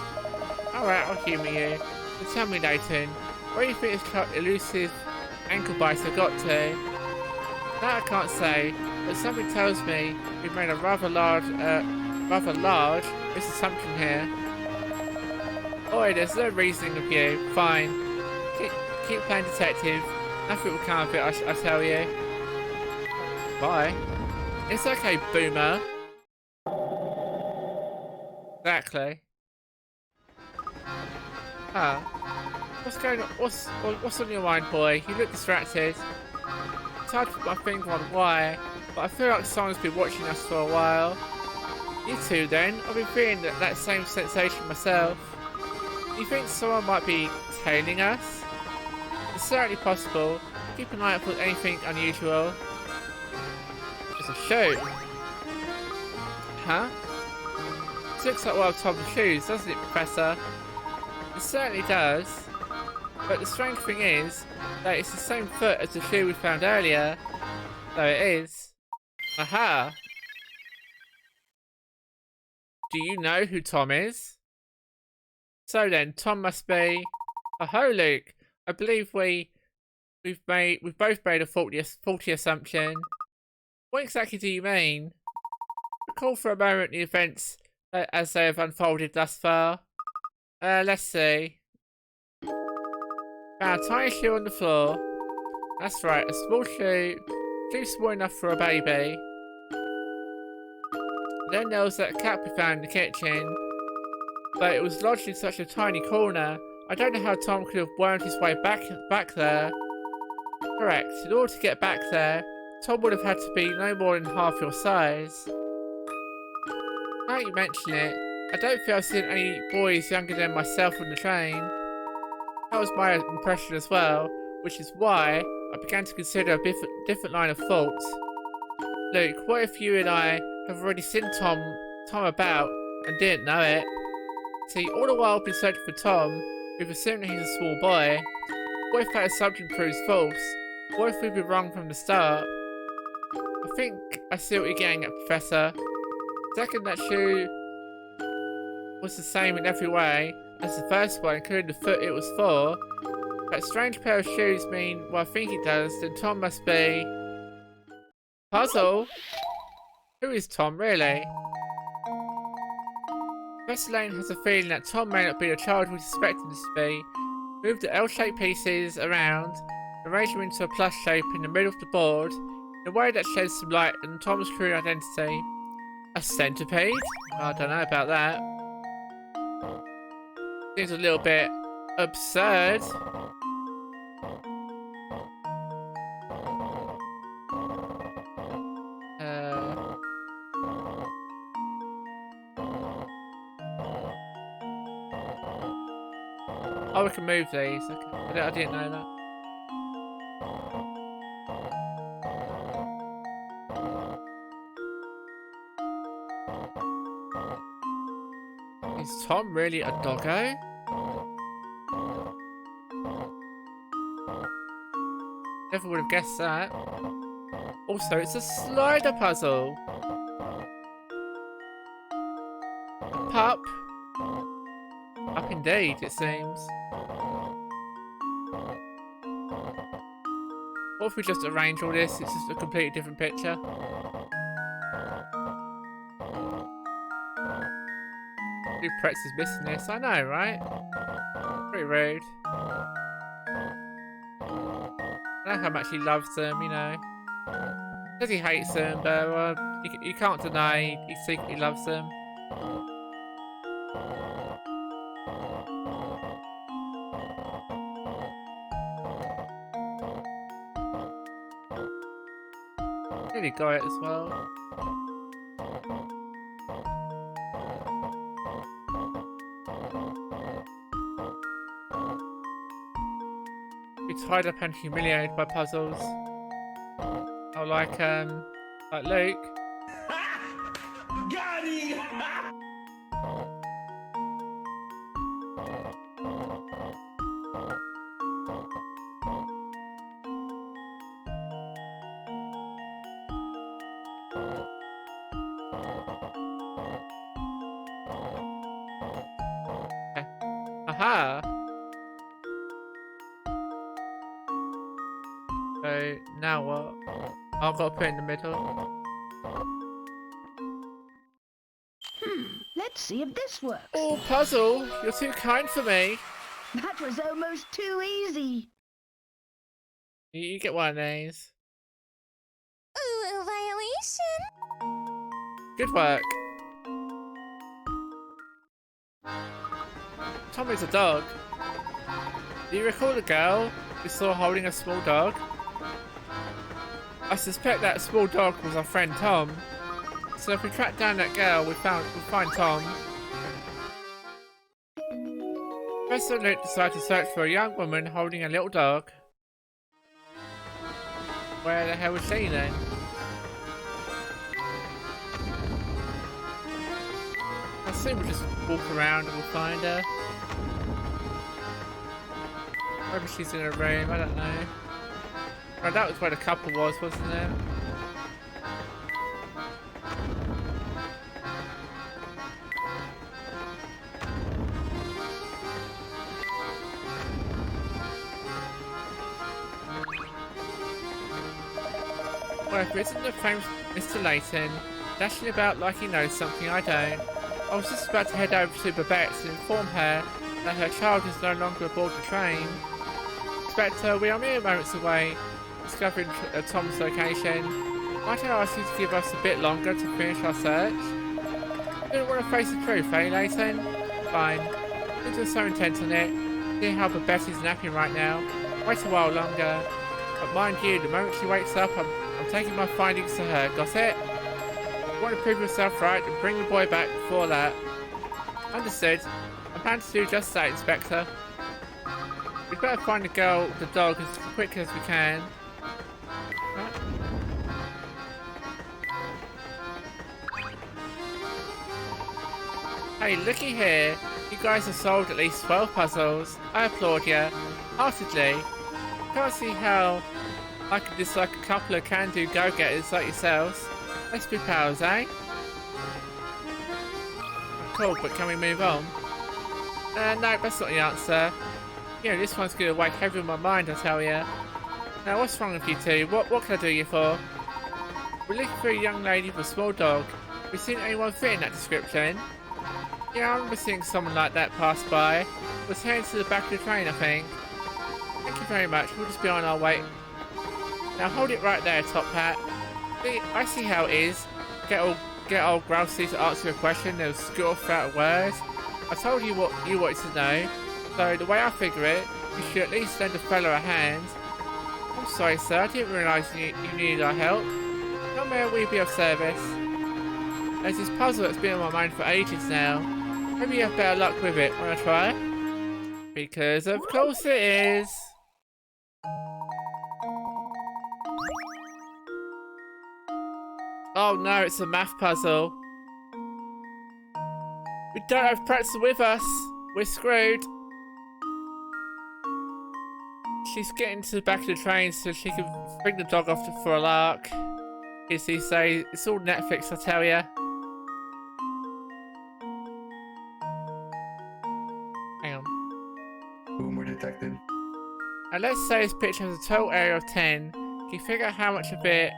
Alright, I'll humour you. But tell me, Layton, where do you think this elusive ankle biter got to? That I can't say, but something tells me we've made a rather large misassumption here. Oi, there's no reasoning with you. Fine. Keep playing detective. Nothing will come of it, I tell you. Bye. It's okay, Boomer. Exactly. Ah. What's going on? What's on your mind, boy? You look distracted. It's hard to put my finger on why, but I feel like someone's been watching us for a while. You too, then? I've been feeling that same sensation myself. Do you think someone might be tailing us? It's certainly possible. Keep an eye out for anything unusual. It's a shoe. Huh? This looks like one of Tom's shoes, doesn't it, Professor? It certainly does. But the strange thing is that it's the same foot as the shoe we found earlier. So it is. Aha! Do you know who Tom is? So then, Tom must be... Oh, Luke! I believe we've both made a faulty assumption. What exactly do you mean? Recall for a moment the events as they have unfolded thus far. Let's see. Found a tiny shoe on the floor. That's right, a small shoe small enough for a baby. Then there was that cap we found in the kitchen. But it was lodged in such a tiny corner. I don't know how Tom could have wormed his way back there. Correct. In order to get back there, Tom would have had to be no more than half your size. Now you mention it, I don't feel I've seen any boys younger than myself on the train. That was my impression as well, which is why I began to consider a different line of thought. Luke, what if you and I have already seen Tom about and didn't know it? See, all the while I've been searching for Tom, we've assumed that he's a small boy. What if that assumption proves false? What if we've been wrong from the start? I think I see what you're getting at, Professor. Second, that shoe was the same in every way as the first one, including the foot it was for. That strange pair of shoes mean what I think it does, then Tom must be... Puzzle? Who is Tom, really? Professor Layton has a feeling that Tom may not be the child we suspect him to be. Move the L-shaped pieces around, arrange them into a plus shape in the middle of the board, in a way that sheds some light on Tom's true identity. A centipede? I don't know about that. Seems a little bit absurd. Oh, we can move these. Okay. I didn't know that. Is Tom really a doggo? Never would have guessed that. Also, it's a slider puzzle. A pup. Up indeed, it seems. What if we just arrange all this? It's just a completely different picture. Who Pretz is missing this? I know, right? Pretty rude. I know how much he loves them, you know. Says he hates them, but you can't deny he secretly loves them. Nearly got it as well. Be tied up and humiliated by puzzles. Oh, like Luke. Got him! Aha! So, now what? I've got to put it in the middle. Let's see if this works. Oh, puzzle! You're too kind for me! That was almost too easy. You get one of these. Ooh, violation. Good work. Tom is a dog. Do you recall the girl we saw holding a small dog? I suspect that small dog was our friend Tom. So if we track down that girl, we'll find Tom. Professor Luke decided to search for a young woman holding a little dog. Where the hell was she then? I assume we'll just walk around and we'll find her. Maybe she's in a room, I don't know. Oh, that was where the couple was, wasn't it? Well, if it isn't the famous Mr. Layton, dashing about like he knows something I don't, I was just about to head over to Babette's and inform her that her child is no longer aboard the train. Inspector, we are mere moments away discovering Tom's location. Might I ask you to give us a bit longer to finish our search? You don't want to face the truth, eh, Layton? Fine. Since you're so intent on it, see how Babette is napping right now. Wait a while longer. But mind you, the moment she wakes up, I'm taking my findings to her. Got it? You want to prove yourself right and bring the boy back before that. Understood. I plan to do just that, Inspector. We'd better find the girl with the dog as quickly as we can. Right. Hey, looky here. You guys have solved at least 12 puzzles. I applaud you. Heartedly. Can't see how I could dislike a couple of can-do go-getters like yourselves. Let's be pals, eh? Cool, but can we move on? No, that's not the answer. You know, this one's gonna weigh heavy on my mind, I tell ya. Now, what's wrong with you two? What can I do you for? We're looking for a young lady with a small dog. Have you seen anyone fitting that description? Yeah, I remember seeing someone like that pass by. Was heading to the back of the train, I think. Thank you very much. We'll just be on our way. Now hold it right there, Top Hat. See, I see how it is. Get all grousey to answer a question, they'll scoot off without words. I told you what you wanted to know, so the way I figure it, you should at least lend a fellow a hand. I'm sorry, sir, I didn't realise you needed our help. How may we be of service? There's this puzzle that's been on my mind for ages now. Maybe you have better luck with it. Wanna try? Because of course it is. Oh no, it's a math puzzle. We don't have Pretzel with us. We're screwed. She's getting to the back of the train so she can bring the dog off for a lark. As he say, it's all Netflix, I tell ya. Hang on. Boomer detected. And let's say this picture has a total area of 10. Can you figure out how much of it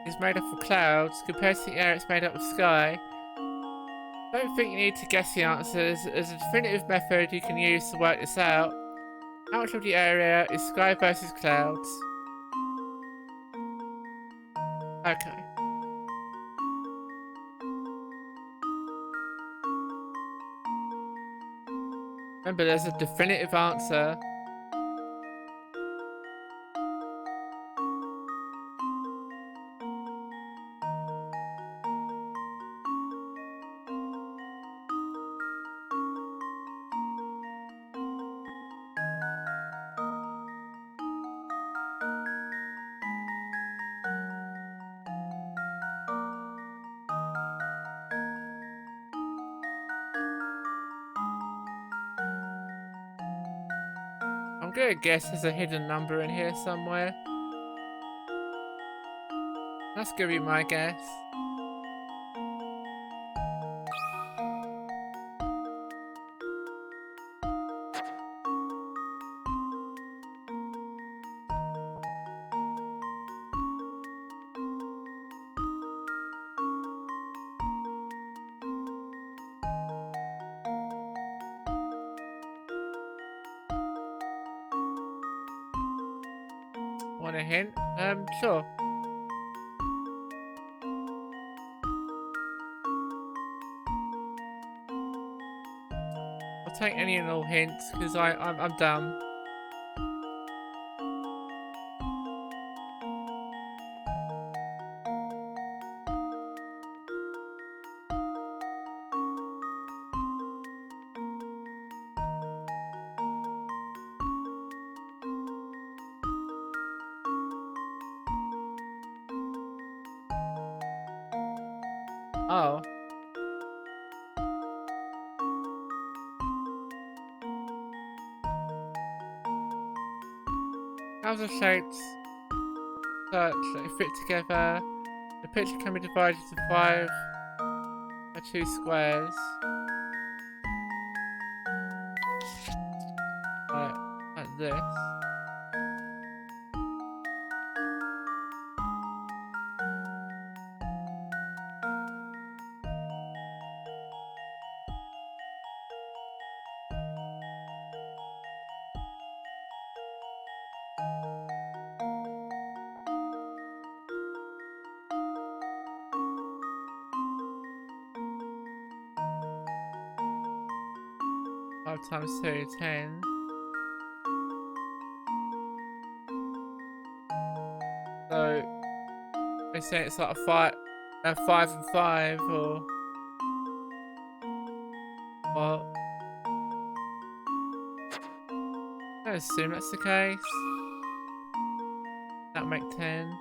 is made up of clouds compared to the area it's made up of sky? I don't think you need to guess the answers. There's a definitive method you can use to work this out. How much of the area is sky versus clouds? Okay. Remember, there's a definitive answer. I'm gonna guess there's a hidden number in here somewhere. That's gonna be my guess. Want a hint? Sure. I'll take any and all hints because I'm dumb. Oh. How's the shapes such that they fit together? The picture can be divided into 5 by 2 squares. Like this. Times 2, 10. So they say it's like a 5 and 5, or what? I assume that's the case. That'll make 10.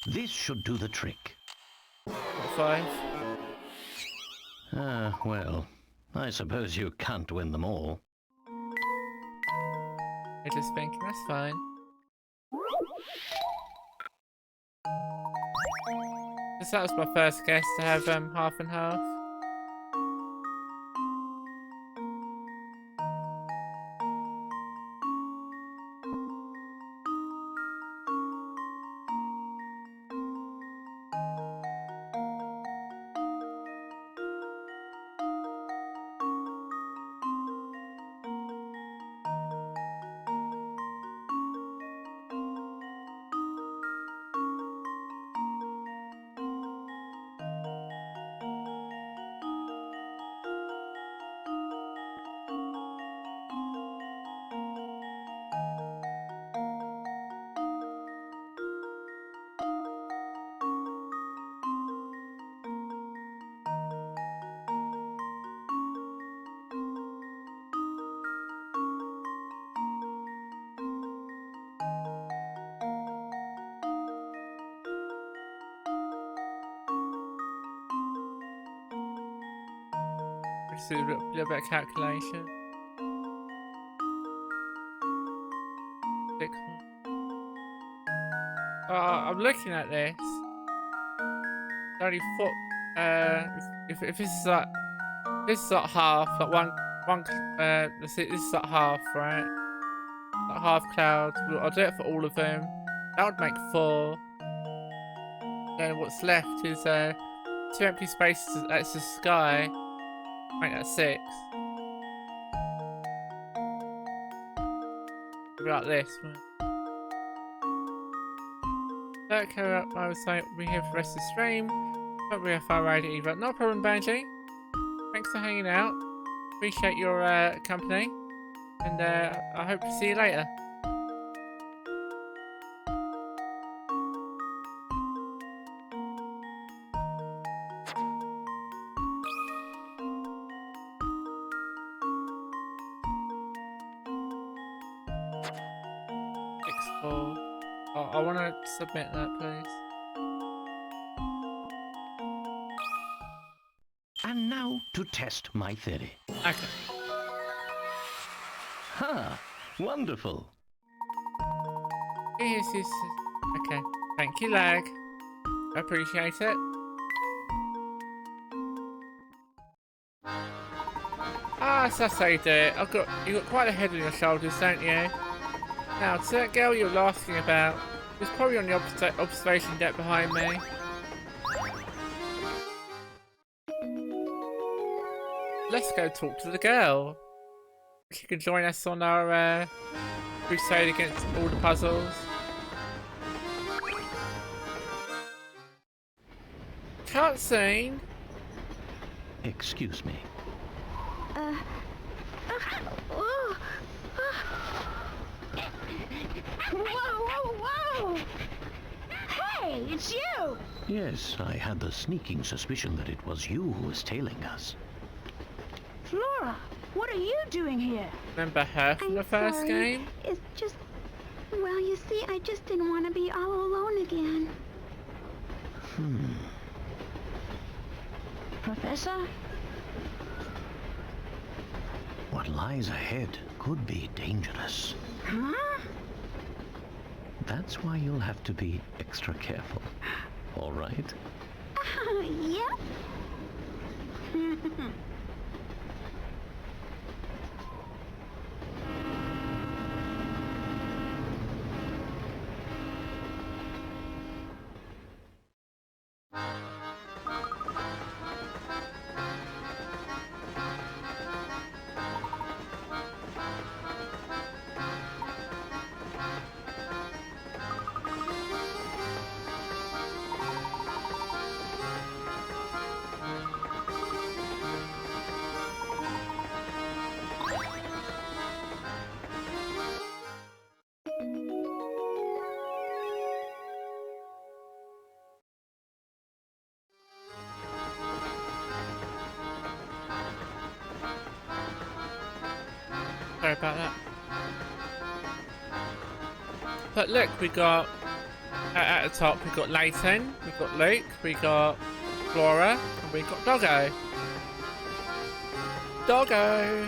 This should do the trick. 5. Well, I suppose you can't win them all. I just think that's fine. Because that was my first guess to have half and half. Just do a little bit of calculation. 6. I'm looking at this. Only 4. If this is like half, like one. Let's see, this is like half, right? Like half clouds. I'll do it for all of them. That would make 4. Then what's left is 2 empty spaces. That's the sky. Make that 6. About this. Okay, I was saying we have for the rest of the stream. Won't be a far ride either. No problem, Benji. Thanks for hanging out. Appreciate your company. And I hope to see you later. I want to submit that, please. And now to test my theory. Okay. Ha! Wonderful. Yes. Okay. Thank you, Lag. I appreciate it. Ah, so that's how you do it. You got quite a head on your shoulders, don't you? Now, to that girl you were asking about, was probably on the observation deck behind me. Let's go talk to the girl. She can join us on our crusade against all the puzzles. Cutscene. Excuse me. Whoa! Hey, it's you! Yes, I had the sneaking suspicion that it was you who was tailing us. Flora, what are you doing here? Remember her from the first game? It's just... Well, you see, I just didn't want to be all alone again. Professor? What lies ahead could be dangerous. Huh? That's why you'll have to be extra careful. All right? Yep. Sorry about that. But look, we got at the top we got Layton, we got Luke, we got Flora, and we got Doggo. Doggo!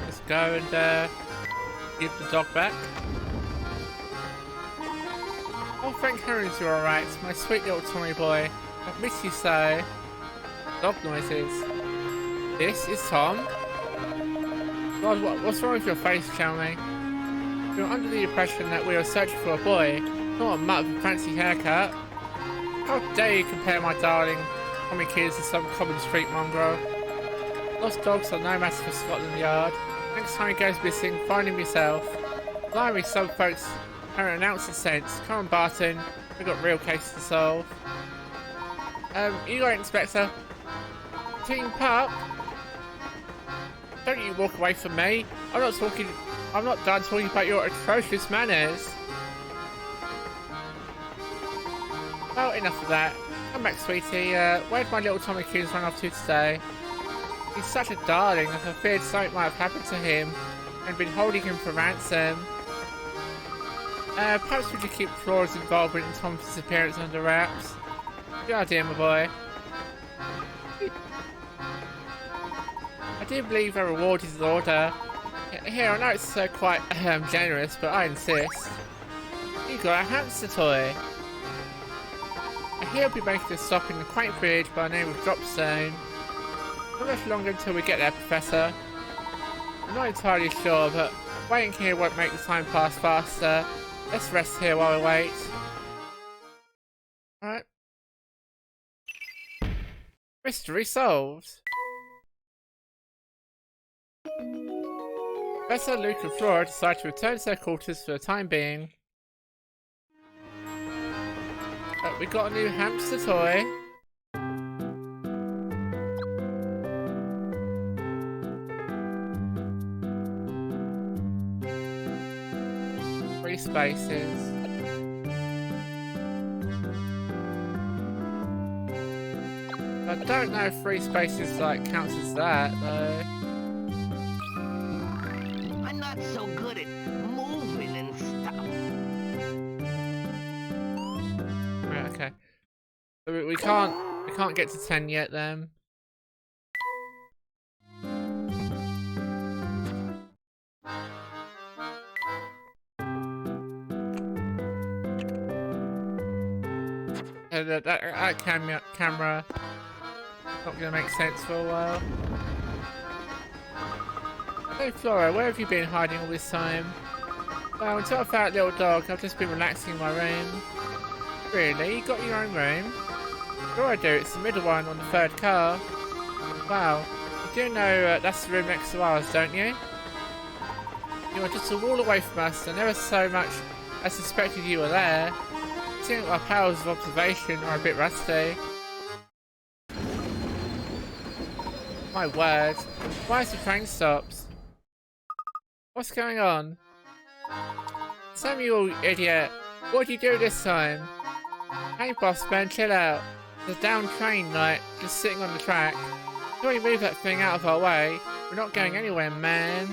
Let's go and give the dog back. Oh, thank heavens you're alright, my sweet little Tommy boy. I miss you so. Dog noises. This is Tom. God, what's wrong with your face, Chalmy? You're under the impression that we are searching for a boy, not a mutt with a fancy haircut. How dare you compare my darling Tommy kids to some common street mongrel? Lost dogs are no matter for Scotland Yard. Next time he goes missing, find him yourself. Blimey, some folks haven't an ounce of sense. Come on, Barton. We've got real cases to solve. You got it, Inspector. Team Pup? Don't you walk away from me. I'm not done talking about your atrocious manners. Oh, enough of that. Come back, sweetie. Where'd my little Tommy Coons run off to today? He's such a darling that I feared something might have happened to him and been holding him for ransom. Perhaps we should keep Flora's involvement in Tom's disappearance under wraps. Good idea, my boy. I do believe a reward is an order. Here, I know it's quite generous, but I insist. You got a hamster toy. I hear we'll be making a stop in the quaint bridge by the name of Dropstone. Not much longer until we get there, Professor. I'm not entirely sure, but waiting here won't make the time pass faster. Let's rest here while we wait. Alright. Mystery solved. Professor Luke and Flora decide to return to their quarters for the time being. We got a new hamster toy. Free spaces. I don't know if free spaces like counts as that though. I'm not so good at moving and stuff. Right, okay. So we can't get to 10 yet then. That camera not gonna make sense for a while. Hey Flora, where have you been hiding all this time? Well, until I found that little dog, I've just been relaxing in my room. Really? You got your own room? Sure I do, it's the middle one on the third car. Wow, you do know that's the room next to ours, don't you? You are just a wall away from us, and never so much as suspected you were there. I think our powers of observation are a bit rusty. My word, why is the train stopped? What's going on? Samuel, idiot, what did you do this time? Hey boss man, chill out. There's a down train, like, just sitting on the track. Can we move that thing out of our way? We're not going anywhere, man.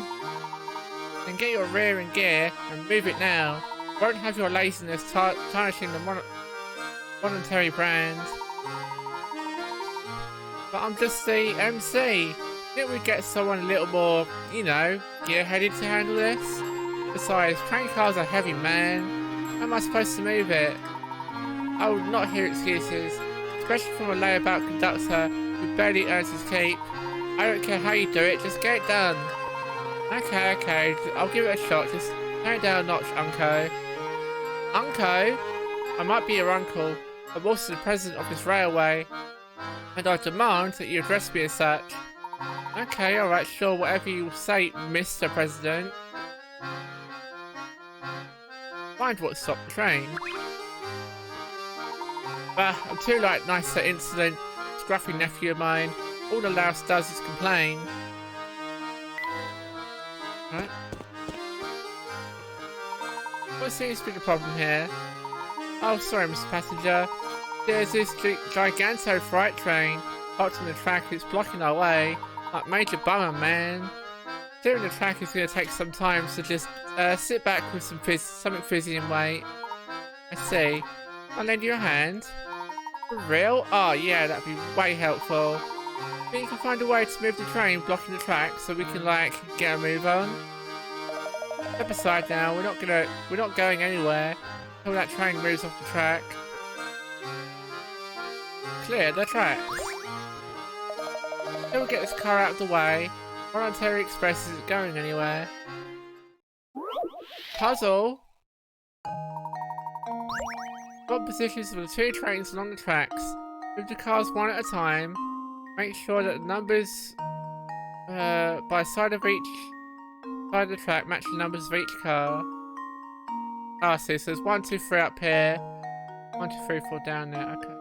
Then get your rear in gear and move it now. Won't have your laziness tarnishing the monetary brand. But I'm just the MC. Didn't we get someone a little more, you know, gear-headed to handle this? Besides, train cars are heavy, man. How am I supposed to move it? I will not hear excuses, especially from a layabout conductor who barely earns his keep. I don't care how you do it, just get it done. Okay, I'll give it a shot, just turn it down a notch, Unco. Unco? I might be your uncle, but I'm also the president of this railway, and I demand that you address me as such. Okay, alright, sure, whatever you say, Mr. President. Find what stopped the train. I'm too nice that insolent, scruffy nephew of mine. All the louse does is complain. Right. What seems to be the problem here? Oh, sorry, Mr. Passenger. There's this giganto freight train parked on the track. It's blocking our way. Like, major bummer, man. Clearing the track is going to take some time, so just sit back with something fizzy and wait. I see. I'll lend you a hand. For real? Oh yeah, that'd be way helpful. Think you can find a way to move the train blocking the track so we can get a move on? Step aside now, we're not going anywhere until that train moves off the track. Clear the tracks. Then we'll get this car out of the way. Voluntary Express isn't going anywhere. Puzzle! Got positions for the two trains along the tracks. Move the cars one at a time. Make sure that the numbers by side of each side of the track match the numbers of each car. Ah, see, so there's 1, 2, 3 up here. 1, 2, 3, 4 down there. Okay.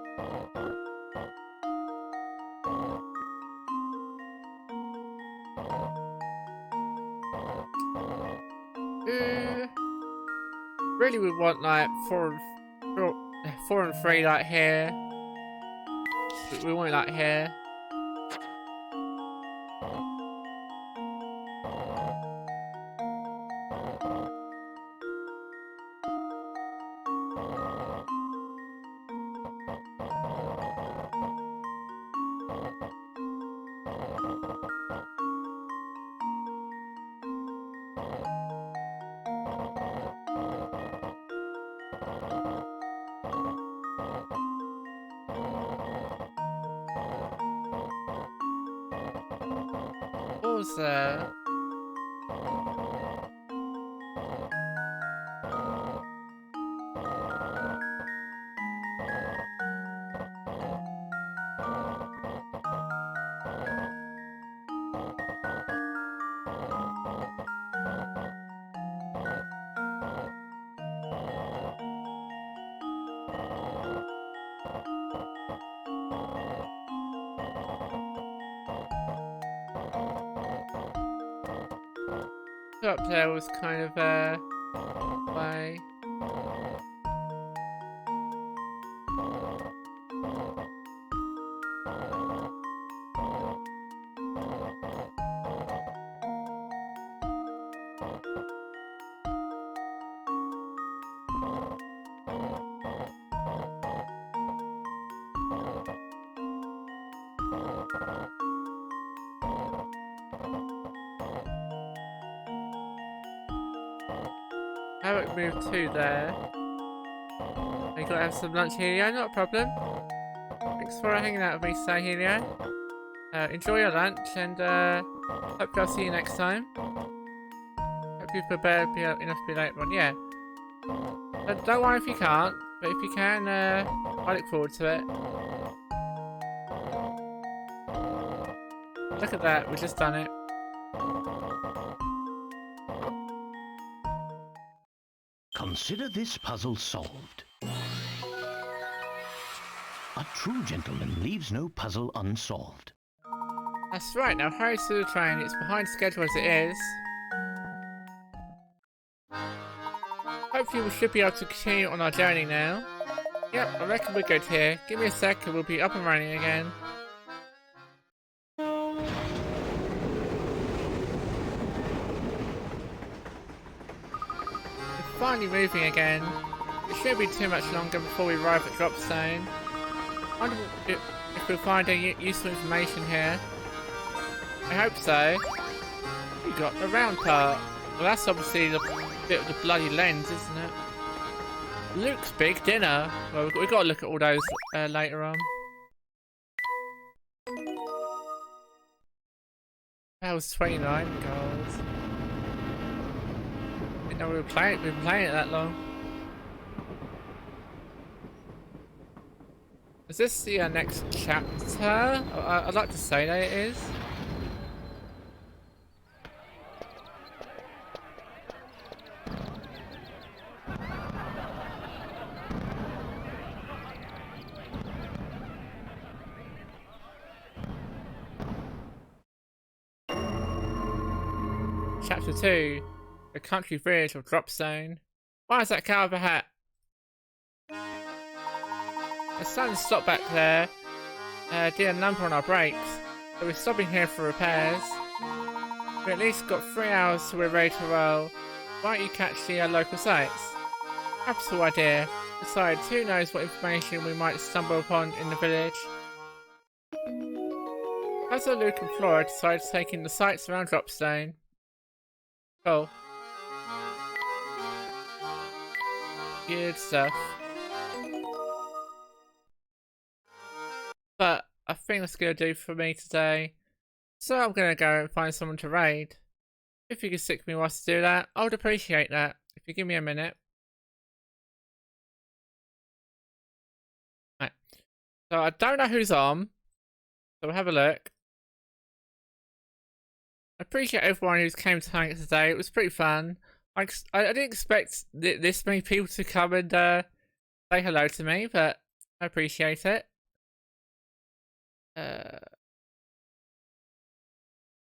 Really, we want 4 and 3 here. We want it here. puzzles there. Up there was kind of way. I haven't moved to there. You gotta have some lunch, Helio, not a problem. Thanks for hanging out with me today, Helio. Enjoy your lunch and hope I'll see you next time. Hope you prepared enough to be later on, yeah. But don't worry if you can't, but if you can, I look forward to it. Look at that, we've just done it. Consider this puzzle solved. A true gentleman leaves no puzzle unsolved. That's right, now hurry to the train. It's behind schedule as it is. Hopefully we should be able to continue on our journey now. Yep, I reckon we're good here. Give me a sec and we'll be up and running again. We're finally moving again. It shouldn't be too much longer before we arrive at Dropstone. I wonder if we'll find any useful information here. I hope so. We got the round part. Well, that's obviously the bit of the bloody lens, isn't it? Luke's big dinner. Well, we've got to look at all those later on. That was 29 goals. Didn't know we've been playing it that long. Is this the next chapter? I'd like to say that it is. Chapter 2, The Country Village of Dropstone. Why is that cow of a hat? The sun stopped back there. Did a number on our brakes. So we're stopping here for repairs. We at least got 3 hours till we're ready to roll. Why don't you catch the local sites? Capital idea. Besides, who knows what information we might stumble upon in the village. As Luke and Flora decided to take in the sights around Dropstone. Cool. Good stuff. But I think that's going to do for me today. So I'm going to go and find someone to raid. If you could stick with me whilst I do that, I would appreciate that. If you give me a minute. Right. So I don't know who's on. So we'll have a look. I appreciate everyone who's came to hang out today. It was pretty fun. I didn't expect this many people to come and say hello to me, but I appreciate it.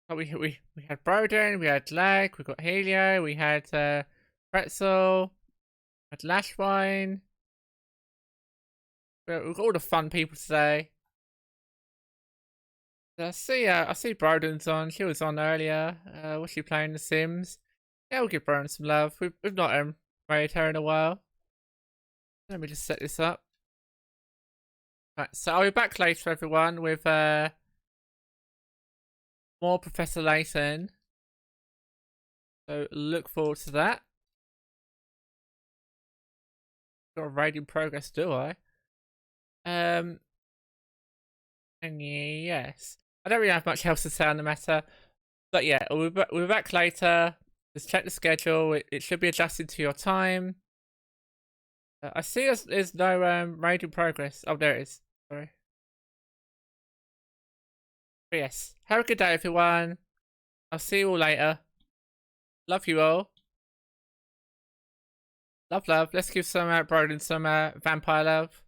We had Broden, we had Leg, we got Helio, we had Pretzel, we had Lashwine. We've got all the fun people today. I see Broden's on. She was on earlier. Was she playing The Sims? Yeah, we'll give Broden some love. We've not raided her in a while. Let me just set this up. Right, so I'll be back later, everyone, with more Professor Layton. So look forward to that. Got a raid in progress, do I? And yes. I don't really have much else to say on the matter. But yeah, we'll be back later. Just check the schedule. It should be adjusted to your time. I see there's no raid progress. Oh, there it is. Sorry. But yes, have a good day, everyone. I'll see you all later. Love you all. Love. Let's give some Broden some vampire love.